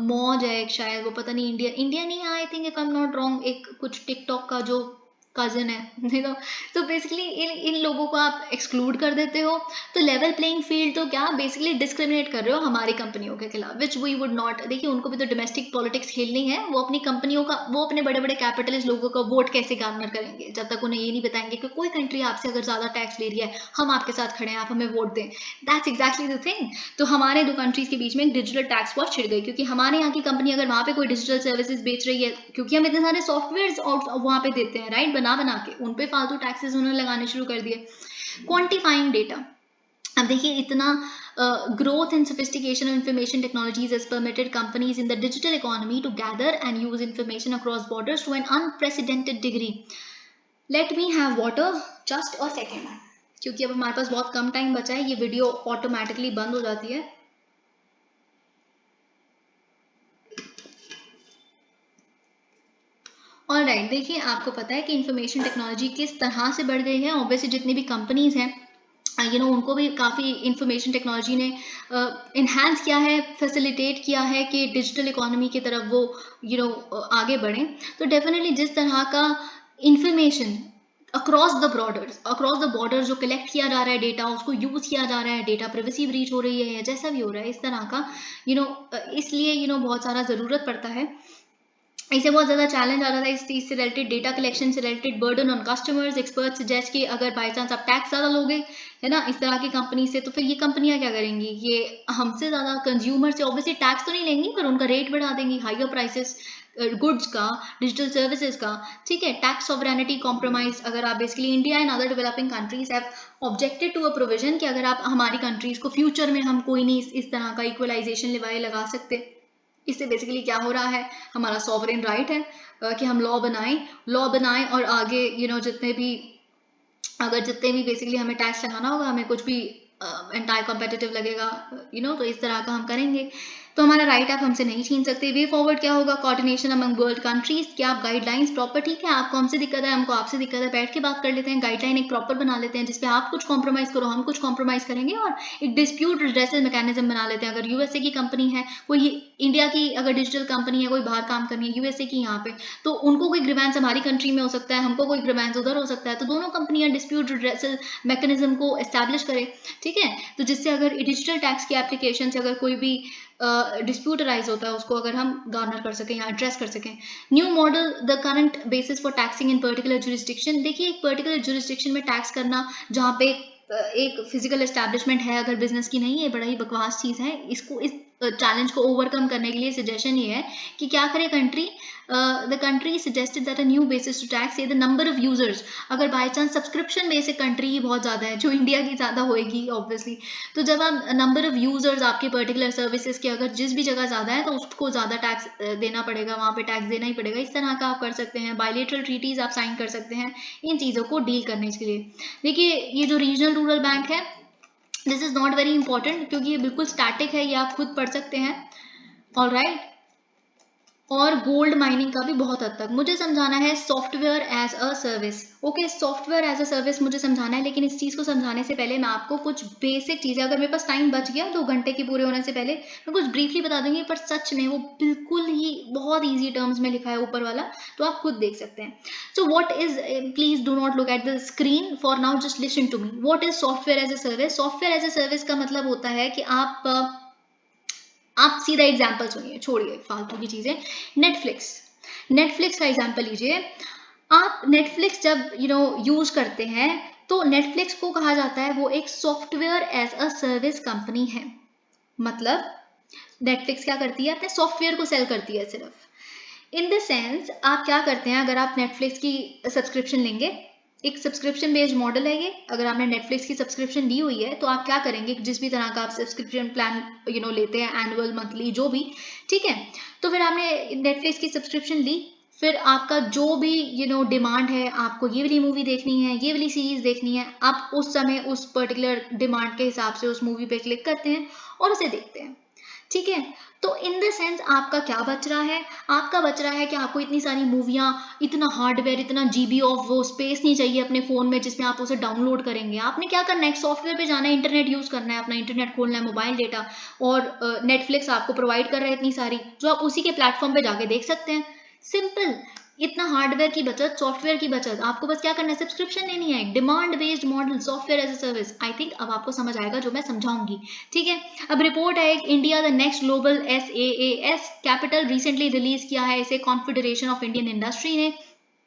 मौज है एक, शायद वो, पता नहीं, इंडिया नहीं है I think, if I am not wrong, एक कुछ टिकटॉक का जो कजन है तो बेसिकली इन लोगों को आप एक्सक्लूड कर देते हो, तो लेवल प्लेइंग फील्ड तो क्या, बेसिकली डिस्क्रिमिनेट कर रहे हो हमारी कंपनियों के खिलाफ, विच वी वुड नॉट। देखिए उनको भी तो डोमेस्टिक पॉलिटिक्स खेलनी है, वो अपनी कंपनियों का, वो अपने बड़े बड़े कैपिटलिस्ट लोगों का वोट कैसे गार्नर करेंगे जब तक उन्हें ये नहीं बताएंगे कि कोई कंट्री आपसे अगर ज्यादा टैक्स ले रही है, हम आपके साथ खड़े हैं, आप हमें वोट दें। That's exactly the thing. तो हमारे दो कंट्रीज के बीच में एक डिजिटल टैक्स वॉर छिड़ गई, क्योंकि हमारे यहाँ की कंपनी अगर वहां पे कोई डिजिटल सर्विसेज बेच रही है, क्योंकि हम इतने सारे सॉफ्टवेयर वहां पे देते हैं, राइट, बना के उन पे फालतू टैक्सेस उन्होंने लगाने शुरू कर दिए। क्वांटिफाइंग डेटा, अब देखिए इतना growth and sophistication of information technologies has permitted companies in the digital economy to gather and use information across borders to an unprecedented degree. Let me have water just a second, क्योंकि अब हमारे पास बहुत कम time बचा है, ये video automatically बंद हो जाती है। ऑलराइट, देखिए आपको पता है कि इंफॉर्मेशन टेक्नोलॉजी किस तरह से बढ़ गई है। ऑब्वियसली जितनी भी कंपनीज हैं उनको भी काफ़ी इंफॉर्मेशन टेक्नोलॉजी ने इन्हांस किया है, फैसिलिटेट किया है कि डिजिटल इकोनॉमी की तरफ वो आगे बढ़ें। तो डेफिनेटली जिस तरह का इंफॉर्मेशन अक्रॉस द बॉर्डर जो कलेक्ट किया जा रहा है डेटा, उसको यूज़ किया जा रहा है, डेटा प्राइवेसी ब्रीच हो रही है या जैसा भी हो रहा है इस तरह का इसलिए बहुत सारा ज़रूरत पड़ता है, इसे बहुत ज़्यादा चैलेंज आ रहा था इस चीज़ से रिलेटेड, डेटा कलेक्शन से related, burden on customers. Experts suggest कि अगर बाई चांस आप टैक्स ज़्यादा लोगे, है ना, इस तरह की कंपनी से, तो फिर ये कंपनियां क्या करेंगी, ये हमसे ज़्यादा कंज्यूमर से ऑब्वियसली टैक्स तो नहीं लेंगी, पर उनका रेट बढ़ा देंगी, हाइयर प्राइसेस गुड्स का, डिजिटल सर्विसेज का। ठीक है, टैक्स सॉवरेनिटी कॉम्प्रोमाइज, अगर आप basically India and other developing countries have objected to a provision कि अगर आप हमारी कंट्रीज को फ्यूचर में हम कोई नहीं इस तरह का इक्वलाइजेशन लेवाई लगा सकते, इससे बेसिकली क्या हो रहा है, हमारा सॉवरेन राइट है कि हम लॉ बनाएं और आगे जितने भी बेसिकली हमें टैक्स लगाना होगा, हमें कुछ भी एंटाई कॉम्पिटिटिव लगेगा तो इस तरह का हम करेंगे। तो हमारा राइट आप हमसे नहीं छीन सकते। वे फॉरवर्ड क्या होगा, कोऑर्डिनेशन अमंग वर्ल्ड कंट्रीज, क्या आप गाइडलाइंस प्रॉपर, ठीक है आपको हमसे दिक्कत है, हमको आपसे दिक्कत है, बैठ के बात कर लेते हैं, गाइडलाइन एक प्रॉपर बना लेते हैं जिसपे आप कुछ कॉम्प्रोमाइज करो, हम कुछ कॉम्प्रोमाइज करेंगे, और एक डिस्प्यूट रिड्रेसल मैकेनिज्म बना लेते हैं। अगर यूएसए की कंपनी है, कोई इंडिया की अगर डिजिटल कंपनी है, कोई बाहर काम करनी है यूएसए की यहाँ पे, तो उनको कोई ग्रीवेंस हमारी कंट्री में हो सकता है, हमको कोई ग्रीवेंस उधर हो सकता है, तो दोनों कंपनियां डिस्प्यूट रिड्रेसल मैकेनिज्म को एस्टैब्लिश करें, ठीक है। तो जिससे अगर डिजिटल टैक्स की एप्लीकेशन से अगर कोई भी डिस्प्यूट अराइज होता है उसको अगर हम गार्नर कर सकें या एड्रेस कर सकें। New model the current basis for taxing in particular jurisdiction. देखिए एक पर्टिकुलर जुरिस्डिक्शन में टैक्स करना जहाँ पे एक फिजिकल एस्टैब्लिशमेंट है अगर बिजनेस की, नहीं है बड़ा ही बकवास चीज़ है। इसको इस चैलेंज को ओवरकम करने के लिए सजेशन ये है कि क्या करे country, the country suggested that a new basis to tax the number of users. अगर by chance subscription basic country ही बहुत ज़्यादा है, जो इंडिया की ज़्यादा होएगी ऑब्वियसली, तो जब आप नंबर ऑफ यूजर्स आपके पर्टिकुलर सर्विसेज के अगर जिस भी जगह ज़्यादा है तो उसको ज़्यादा टैक्स देना पड़ेगा, वहाँ पे टैक्स देना ही पड़ेगा। इस तरह का आप कर सकते हैं, बायलेटरल ट्रीटीज आप साइन कर सकते हैं इन चीज़ों को डील करने के लिए। देखिए ये जो रीजनल रूरल बैंक है, this is not very important क्योंकि ये बिल्कुल स्टैटिक है, ये आप खुद पढ़ सकते हैं, ऑलराइट। और गोल्ड माइनिंग का भी बहुत हद तक मुझे समझाना है software as a service. Okay, software as a service मुझे समझाना है, लेकिन इस चीज़ को समझाने से पहले मैं आपको कुछ बेसिक चीज़ें, अगर मेरे पास टाइम बच गया 2 घंटे के पूरे होने से पहले, मैं कुछ ब्रीफली बता दूंगी, पर सच में वो बिल्कुल ही बहुत ईजी टर्म्स में लिखा है ऊपर वाला, तो आप खुद देख सकते हैं। So what is, please do not look at the screen for now, just listen to me. What is software as a service? Software as a service का मतलब होता है कि आप सीधा एग्जाम्पल सुनिए, छोड़िए फालतू की चीजें। नेटफ्लिक्स, नेटफ्लिक्स का एग्जाम्पल लीजिए। आप नेटफ्लिक्स जब यूज करते हैं तो नेटफ्लिक्स को कहा जाता है वो एक software as a service company है। मतलब नेटफ्लिक्स क्या करती है, अपने सॉफ्टवेयर को सेल करती है सिर्फ। इन द सेंस आप क्या करते हैं, अगर आप नेटफ्लिक्स की सब्सक्रिप्शन लेंगे, एक सब्सक्रिप्शन बेस्ड मॉडल है ये, अगर आपने नेटफ्लिक्स की सब्सक्रिप्शन ली हुई है तो आप क्या करेंगे, जिस भी तरह का आप सब्सक्रिप्शन प्लान लेते हैं, एनुअल मंथली जो भी, ठीक है। तो फिर आपने नेटफ्लिक्स की सब्सक्रिप्शन ली, फिर आपका जो भी डिमांड है, आपको ये वाली मूवी देखनी है, ये वाली सीरीज देखनी है, आप उस समय उस पर्टिकुलर डिमांड के हिसाब से उस मूवी पे क्लिक करते हैं और उसे देखते हैं, ठीक है। तो इन द सेंस आपका क्या बच रहा है, आपका बच रहा है कि आपको इतनी सारी मूवियाँ, इतना हार्डवेयर, इतना जीबी ऑफ वो स्पेस नहीं चाहिए अपने फ़ोन में जिसमें आप उसे डाउनलोड करेंगे। आपने क्या करना है, एक सॉफ्टवेयर पे जाना है, इंटरनेट यूज़ करना है, अपना इंटरनेट खोलना है, मोबाइल डेटा, और नेटफ्लिक्स आपको प्रोवाइड कर रहा है इतनी सारी, जो आप उसी के प्लेटफॉर्म पे जाके देख सकते हैं। सिंपल, इतना हार्डवेयर की बचत, सॉफ्टवेयर की बचत, आपको बस क्या करना है, सब्सक्रिप्शन लेनी है, demand based model, software as a service. I think अब आपको समझ आएगा जो मैं समझाऊंगी, ठीक है। अब रिपोर्ट है, India the next global SaaS capital recently release किया है इसे कॉन्फेडरेशन ऑफ इंडियन इंडस्ट्री ने,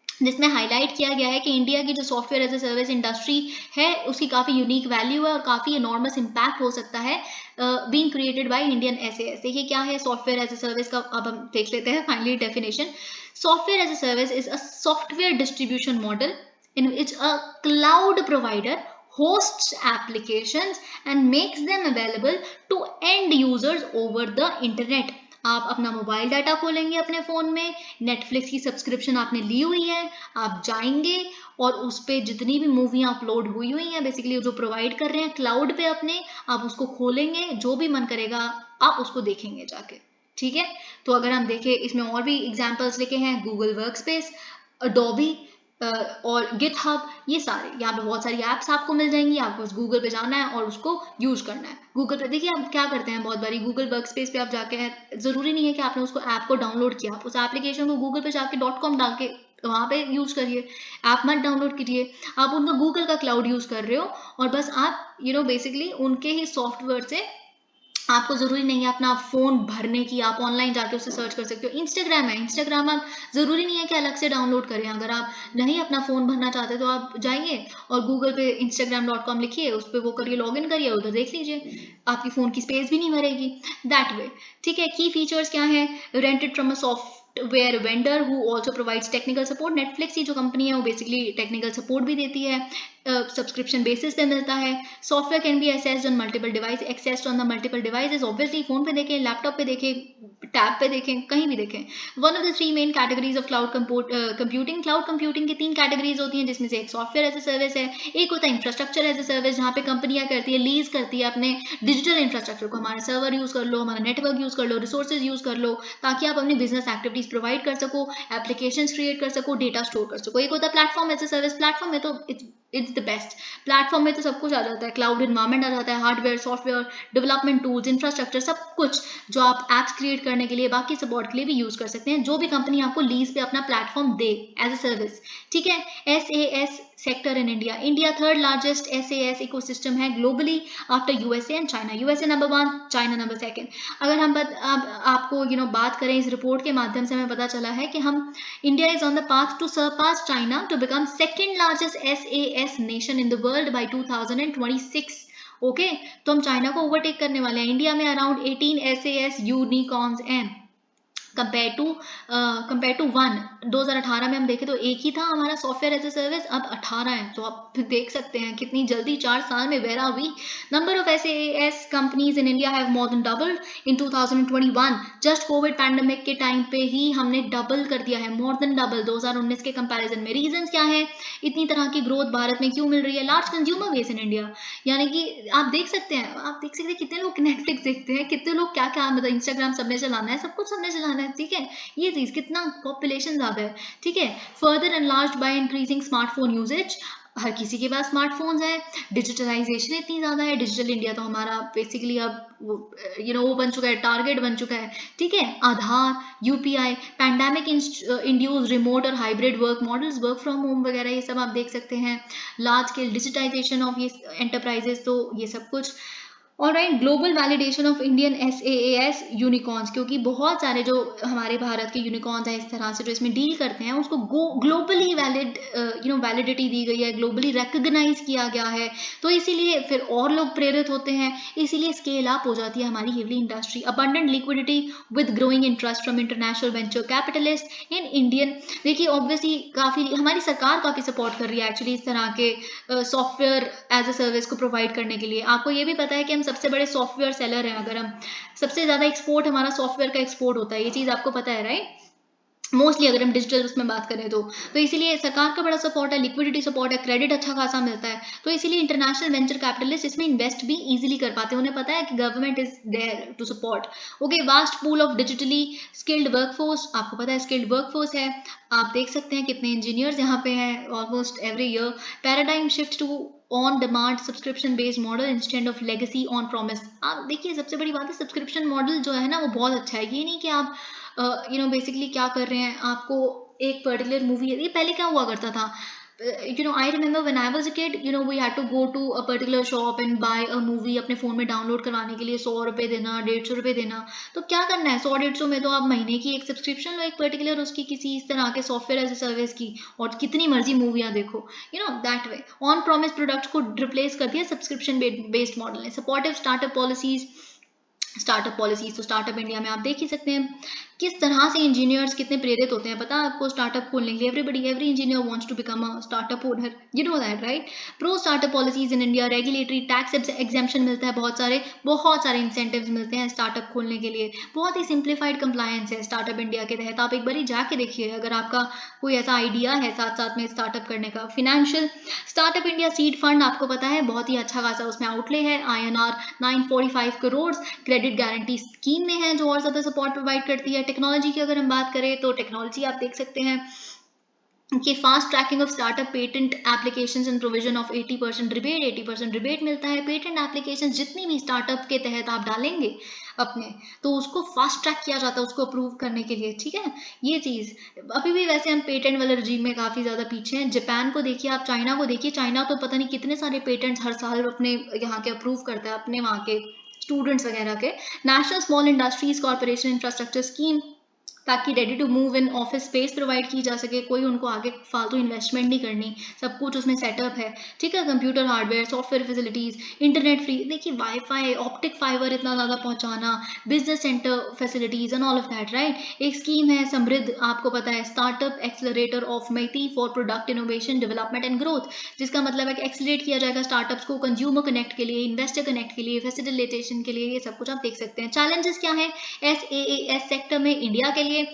जिसमें हाईलाइट किया गया है कि इंडिया की जो software as a service industry है उसकी काफ़ी यूनिक वैल्यू है और काफ़ी इनॉर्मस इम्पैक्ट हो सकता है being created by Indian SAS। देखिए क्या है सॉफ्टवेयर एज ए सर्विस का, अब हम देख लेते हैं finally definition. Software as a service is a software distribution model in which a cloud provider hosts applications and makes them available to end users over the internet। आप अपना mobile data खोलेंगे अपने फ़ोन में, Netflix की subscription आपने ली हुई है, आप जाएंगे और उस पर जितनी भी मूवियाँ अपलोड हुई हुई हैं बेसिकली जो प्रोवाइड कर रहे हैं क्लाउड पे अपने, आप उसको खोलेंगे, जो भी मन करेगा आप उसको देखेंगे जाके, ठीक है। तो अगर हम देखें इसमें और भी एग्जाम्पल्स लिखे हैं, गूगल वर्कस्पेस, अडोबी और गिटहब, ये सारे यहाँ पे बहुत सारी ऐप्स आपको मिल जाएंगी। आपको बस गूगल पे जाना है और उसको यूज करना है। गूगल पे देखिए आप क्या करते हैं, बहुत बारी गूगल वर्कस्पेस पे आप जाके हैं, जरूरी नहीं है कि आपने उसको ऐप को डाउनलोड किया, आप उस एप्लीकेशन को गूगल पे जाके .com डाल के वहाँ पे यूज करिए, ऐप मत डाउनलोड कीजिए। आप उनका गूगल का क्लाउड यूज कर रहे हो और बस आप बेसिकली उनके ही सॉफ्टवेयर से, आपको जरूरी नहीं है अपना फोन भरने की, आप ऑनलाइन जाके उससे सर्च कर सकते हो। इंस्टाग्राम है, इंस्टाग्राम आप जरूरी नहीं है कि अलग से डाउनलोड करें, अगर आप नहीं अपना फोन भरना चाहते तो आप जाइए और गूगल पे instagram.com लिखिए, उस पर वो करिए, लॉग इन करिए, उधर देख लीजिए, आपकी फोन की स्पेस भी नहीं भरेगी दैट वे, ठीक है। की फीचर्स क्या है, rented from a software vendor who also provides technical support. Netflix की जो कंपनी है वो बेसिकली टेक्निकल सपोर्ट भी देती है, सब्सक्रिप्शन बेसिस पे मिलता है। Software can be accessed on multiple device, accessed on the multiple devices, obviously phone पे देखें, लैपटॉप पे देखें, टैब पे देखें, कहीं भी देखें, one of the three main categories of cloud computing. Cloud computing की 3 कैटेगरीज होती हैं, जिसमें से एक सॉफ्टवेयर एज ए सर्विस है, एक होता है इंफ्रास्ट्रक्चर एज ए सर्विस, जहाँ पे कंपनियां करती है, लीज करती है अपने डिजिटल इंफ्रास्ट्रक्चर को, हमारा सर्वर यूज कर लो, हमारा नेटवर्क यूज कर लो, रिसोर्सेज यूज कर लो, ताकि आप अपनी बिजनेस एक्टिविटीज प्रोवाइड कर सको, एप्लीकेशन क्रिएट कर सको, डेटा स्टोर कर सको। एक होता है platform as a service. Platform में तो इट्स द बेस्ट। प्लेटफॉर्म में तो सब कुछ आ जाता है, क्लाउड एनवायरमेंट आ जाता है, hardware, software, development tools, infrastructure, सब कुछ जो आप एप्स क्रिएट करने के लिए, बाकी सपोर्ट के लिए भी यूज कर सकते हैं, जो भी कंपनी आपको लीज पे अपना प्लेटफॉर्म दे एज अ सर्विस। ठीक है। SAS sector in India, India third largest SAS ecosystem है globally after USA and China. USA number 1, China number 2। अगर हम आपको बात करें, इस रिपोर्ट के माध्यम से हमें पता चला है कि हम India is on the path to surpass China to become second largest SAS nation in the world by 2026। Okay, तो हम चाइना को ओवरटेक करने वाले हैं। इंडिया में अराउंड 18 SAS यूनिकॉर्न्स हैं कंपेयर टू 1। 2018 में हम देखें तो एक ही था हमारा सॉफ्टवेयर एज ए सर्विस, अब 18 है। तो आप देख सकते हैं कितनी जल्दी 4 साल में where are we. Number of SAS companies in India have more than doubled in 2021। Just covid pandemic के टाइम पे ही हमने डबल कर दिया है, मोर देन डबल 2019 के कंपैरिजन में। रीजंस क्या है, इतनी तरह की ग्रोथ भारत में क्यों मिल रही है? Large consumer base in India, यानी कि आप देख सकते हैं कितने लोग नेटफ्लिक्स देखते हैं, कितने लोग क्या क्या, मतलब इंस्टाग्राम सबने चलाना है, सब कुछ सबने चलाना है। ठीक है, ये चीज, कितना पॉपुलेशन ज्यादा है। ठीक है। Further enlarged by increasing smartphone usage, हर किसी के पास स्मार्टफोन्स है। डिजिटलाइजेशन इतनी ज्यादा है, डिजिटल इंडिया तो हमारा बेसिकली अब वो बन चुका है, टारगेट बन चुका है। ठीक है। आधार, UPI, पैंडेमिक इंड्यूस रिमोट और hybrid work models, work from home वगैरह, ये सब आप देख सकते हैं। लार्ज स्केल डिजिटाइजेशन ऑफ ये एंटरप्राइजेस, तो ये सब कुछ। और right, global validation of Indian SAS unicorns, क्योंकि बहुत सारे जो हमारे भारत के यूनिकॉर्न्स हैं इस तरह से जो इसमें डील करते हैं, उसको ग्लोबली वैलिडिटी दी गई है, ग्लोबली रिकग्नाइज किया गया है। तो इसीलिए फिर और लोग प्रेरित होते हैं, इसीलिए स्केल अप हो जाती है हमारी heavily industry. Abundant liquidity with growing interest from international venture capitalist in Indian. देखिए ऑब्वियसली काफी हमारी सरकार काफी सपोर्ट कर रही है एक्चुअली इस तरह के सॉफ्टवेयर एज अ सर्विस को प्रोवाइड करने के लिए। आपको ये भी पता है कि हम सबसे बड़े सॉफ्टवेयर सेलर हैं, अगर हम सबसे ज्यादा एक्सपोर्ट हमारा सॉफ्टवेयर का एक्सपोर्ट होता है, ये चीज आपको पता है राइट? मोस्टली अगर हम डिजिटल उसमें बात करें तो इसीलिए सरकार का बड़ा सपोर्ट है, लिक्विडिटी सपोर्ट है, क्रेडिट अच्छा खासा मिलता है। तो इसीलिए इंटरनेशनल वेंचर कैपिटलिस्ट इसमें इन्वेस्ट भी इजीली कर पाते हैं, उन्हें पता है कि government is there to support. Okay, vast pool of digitally skilled workforce, आपको पता है स्किल्ड वर्कफोर्स है। आप देख सकते हैं कितने इंजीनियर्स यहाँ पे हैं almost every year. Paradigm shift to on demand subscription based model instead of legacy on premise. आप देखिए सबसे बड़ी बात है, सब्सक्रिप्शन मॉडल जो है ना वो बहुत अच्छा है। ये नहीं कि आप बेसिकली क्या कर रहे हैं, आपको एक पर्टिकुलर मूवी, ये पहले क्या हुआ करता था, I remember when I was a kid, we had to go to a particular shop and buy a movie अपने फोन में डाउनलोड करवाने के लिए 100 रुपए देना, 150 रुपए देना। तो क्या करना है, 100-150 में तो आप महीने की एक सब्सक्रिप्शन लो, एक पर्टिकुलर उसकी किसी इस तरह के सॉफ्टवेयर एज ए सर्विस की, और कितनी मर्जी मूवियां देखो, that way. On promise products को रिप्लेस कर दिया सब्सक्रिप्शन बेस्ड मॉडल ने। सपोर्टिव स्टार्टअप पॉलिसीज, तो स्टार्टअप इंडिया में आप देख ही सकते हैं किस तरह से इंजीनियर्स कितने प्रेरित होते हैं। पता है आपको स्टार्टअप खोलने के लिए, every engineer wants to become a startup owner, you know that right? Pro startup policies in India, regulatory tax exemption मिलता है, बहुत सारे इंसेंटिव्स मिलते हैं स्टार्टअप खोलने के लिए। बहुत ही सिंप्लीफाइड कंप्लायंस है स्टार्टअप इंडिया के तहत। आप एक बार जाके देखिए अगर आपका कोई ऐसा आइडिया है साथ साथ में स्टार्टअप करने का। Financial, startup India seed fund आपको पता है बहुत ही अच्छा खासा उसमें आउटले है, INR 945 crore credit guarantee scheme में है, जो और ज्यादा सपोर्ट प्रोवाइड करती है। टेक्नोलॉजी की अगर हम बात करें तो टेक्नोलॉजी आप देख सकते हैं कि fast tracking of startup patent applications and provision of 80% rebate, 80% rebate मिलता है। पेटेंट एप्लीकेशंस जितनी भी स्टार्टअप के तहत आप डालेंगे अपने, तो उसको फास्ट ट्रैक किया जाता है उसको अप्रूव करने के लिए। ठीक है, ये चीज अभी भी वैसे हम पेटेंट वाले रजीम में काफी ज्यादा पीछे हैं। जापान को देखिए आप, चाइना को देखिए, चाइना तो पता नहीं कितने सारे पेटेंट्स हर साल अपने यहाँ के अप्रूव करता है, अपने वहाँ के स्टूडेंट्स वगैरह के। National small industries corporation infrastructure scheme, ताकि ready to move in office space provide की जा सके, कोई उनको आगे फालतू इन्वेस्टमेंट नहीं करनी, सब कुछ उसमें सेटअप है, ठीक है। Computer hardware, software facilities, internet free, देखिए वाईफाई, ऑप्टिक फाइबर इतना ज़्यादा पहुंचाना, business centre facilities and all of that, right. एक स्कीम है समृद्ध, आपको पता है, startup accelerator of MeitY for product innovation development and growth, जिसका मतलब है कि एक्सलरेट किया जाएगा स्टार्टअप्स को कंज्यूमर कनेक्ट के लिए, इन्वेस्टर कनेक्ट के लिए, फैसिलिटेशन के लिए, ये सब कुछ आप देख सकते हैं। चैलेंजेस क्या है SaaS सेक्टर में इंडिया के लिए?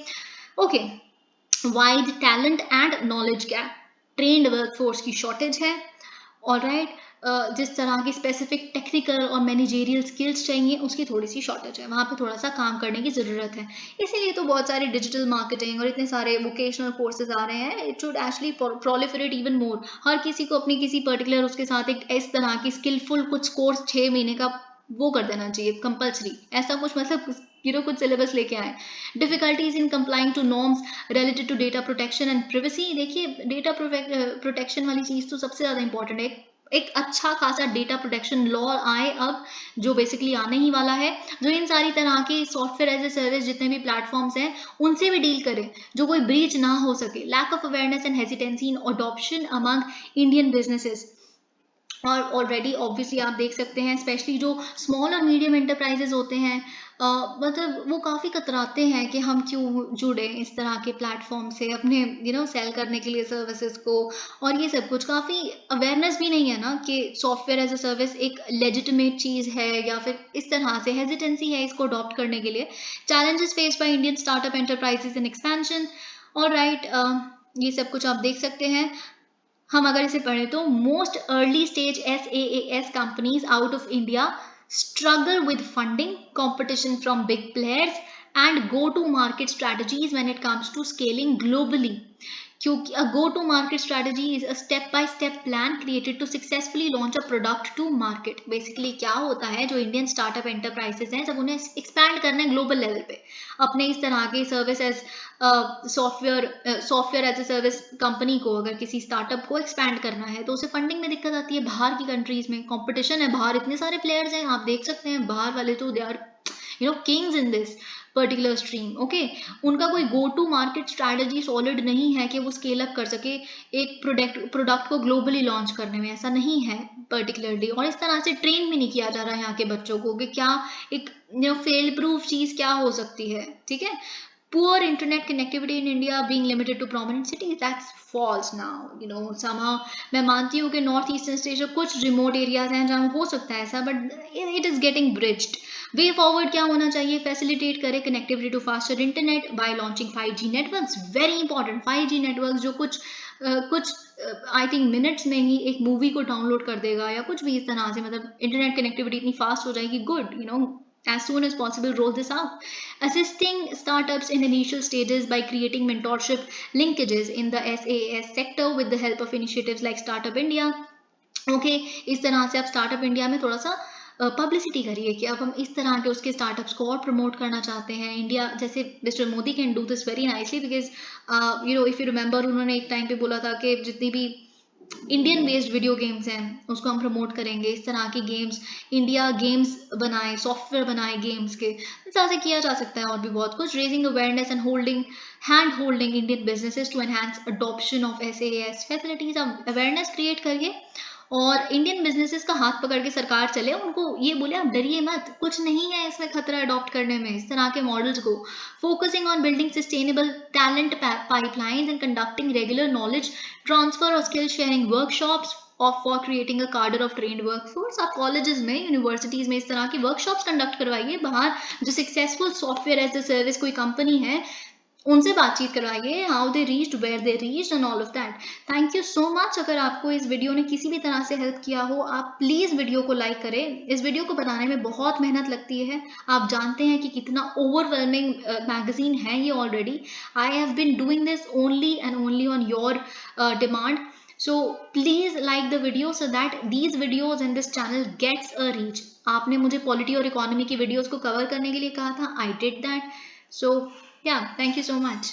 Okay, wide talent and knowledge gap, trend workforce की शॉर्टेज है, ऑलराइट। जिस तरह की स्पेसिफिक टेक्निकल और मैनेजेरियल स्किल्स चाहिए उसकी थोड़ी सी शॉर्टेज है, वहाँ पे थोड़ा सा काम करने की ज़रूरत है। इसीलिए तो बहुत सारे डिजिटल मार्केटिंग और इतने सारे वोकेशनल कोर्सेज आ रहे हैं। It should actually proliferate even more. हर किसी को अपनी किसी पर्टिकुलर उसके साथ एक इस तरह की स्किलफुल कुछ कोर्स 6 महीने का वो कर देना चाहिए कंपल्सरी, ऐसा कुछ मतलब कुछ सिलेबस लेके आए। Difficulties in complying to norms related to data protection and privacy, देखिए डेटा प्रोटेक्शन वाली चीज़ तो सबसे ज़्यादा इंपॉर्टेंट है। एक अच्छा खासा डेटा प्रोटेक्शन लॉ आए अब, जो बेसिकली आने ही वाला है, जो इन सारी तरह के सॉफ्टवेयर एज ए सर्विस जितने भी प्लेटफॉर्म्स हैं उनसे भी डील करे, जो कोई ब्रीच ना हो सके। Lack of awareness and hesitancy in adoption among Indian businesses, और ऑलरेडी ऑब्वियसली आप देख सकते हैं स्पेशली जो स्मॉल और मीडियम एंटरप्राइजेज होते हैं, मतलब वो काफ़ी कतराते हैं कि हम क्यों जुड़े इस तरह के प्लेटफॉर्म से अपने सेल करने के लिए सर्विसेज को, और ये सब कुछ काफ़ी अवेयरनेस भी नहीं है ना कि सॉफ्टवेयर एज अ सर्विस एक लेजिटिमेट चीज़ है, या फिर इस तरह से हेजिटेंसी है इसको अडॉप्ट करने के लिए। Challenges face by Indian startup enterprises in expansion, alright, ये सब कुछ आप देख सकते हैं। हम अगर इसे पढ़ें तो most early stage SaaS companies out of India struggle with funding, competition from big players and go to market strategies when it comes to scaling globally, क्योंकि a go to market strategy is a step by step plan created to successfully launch a product to market। Basically क्या होता है, जो Indian startup enterprises हैं जब उन्हें expand करना है ग्लोबल लेवल पे, अपने इस तरह के service as software as a service company को अगर किसी स्टार्टअप को एक्सपैंड करना है तो उसे फंडिंग में दिक्कत आती है। बाहर की कंट्रीज में कंपटीशन है, बाहर इतने सारे प्लेयर्स हैं, आप देख सकते हैं बाहर वाले तो they are kings in this particular stream, okay. उनका कोई go to market strategy solid नहीं है कि वो स्केल अप कर सके एक प्रोडक्ट को ग्लोबली लॉन्च करने में, ऐसा नहीं है पर्टिकुलरली। और इस तरह से ट्रेन भी नहीं किया जा रहा है यहाँ के बच्चों को कि क्या एक फेल प्रूफ चीज क्या हो सकती है, ठीक है। Poor internet connectivity in India being limited to prominent cities, that's false now, somehow मैं मानती हूँ कि नॉर्थ ईस्टर्न स्टेट कुछ रिमोट एरियाज हैं जहाँ हो सकता है ऐसा, but it is getting bridged. Way forward क्या होना चाहिए, फैसिलिटेट करे connectivity to faster internet by launching 5G networks, very important. 5G network जो कुछ आई थिंक मिनट्स में ही एक मूवी को डाउनलोड कर देगा या कुछ भी इस तरह से, मतलब इंटरनेट कनेक्टिविटी इतनी फास्ट हो जाएगी, good, as soon as possible roll this out. Assisting startups in initial stages by creating mentorship linkages in the SaaS sector with the help of initiatives like Startup India. Okay, इस तरह से आप startup India में थोड़ा सा publicity करिए कि अब हम इस तरह के उसके स्टार्टअप्स को और प्रमोट करना चाहते हैं इंडिया, जैसे mister Modi can do this very nicely because if you remember उन्होंने एक टाइम पे बोला था कि जितनी भी इंडियन बेस्ड वीडियो गेम्स हैं उसको हम प्रमोट करेंगे, इस तरह की गेम्स, इंडिया गेम्स बनाए, सॉफ्टवेयर बनाए गेम्स के, इस तरह से किया जा सकता है और भी बहुत कुछ। Raising awareness and hand holding Indian businesses to enhance adoption of SaaS facilities, आप अवेयरनेस क्रिएट करिए और इंडियन बिजनेसेस का हाथ पकड़ के सरकार चले, उनको ये बोले आप डरिए मत, कुछ नहीं है इसमें खतरा अडॉप्ट करने में, इस तरह के मॉडल्स को। Focusing on building sustainable talent pipelines and conducting regular knowledge transfer और skill sharing workshops for creating a cadre of trained workforce. आप कॉलेजेस में, यूनिवर्सिटीज में इस तरह की वर्कशॉप्स कंडक्ट करवाइए, बाहर जो successful software as a service कोई कंपनी है उनसे बातचीत करवाइए, how they reached, where they reached and all of that. Thank you so much. अगर आपको इस वीडियो ने किसी भी तरह से हेल्प किया हो, आप प्लीज़ वीडियो को लाइक करें। इस वीडियो को बनाने में बहुत मेहनत लगती है, आप जानते हैं कि कितना ओवरवेलमिंग मैगजीन है ये already. I have been doing this only and only on your demand, so please like the video so that these videos and this channel gets a reach। आपने मुझे पॉलिटी और इकोनॉमी की videos को cover करने के लिए कहा था, I did that, so yeah, thank you so much।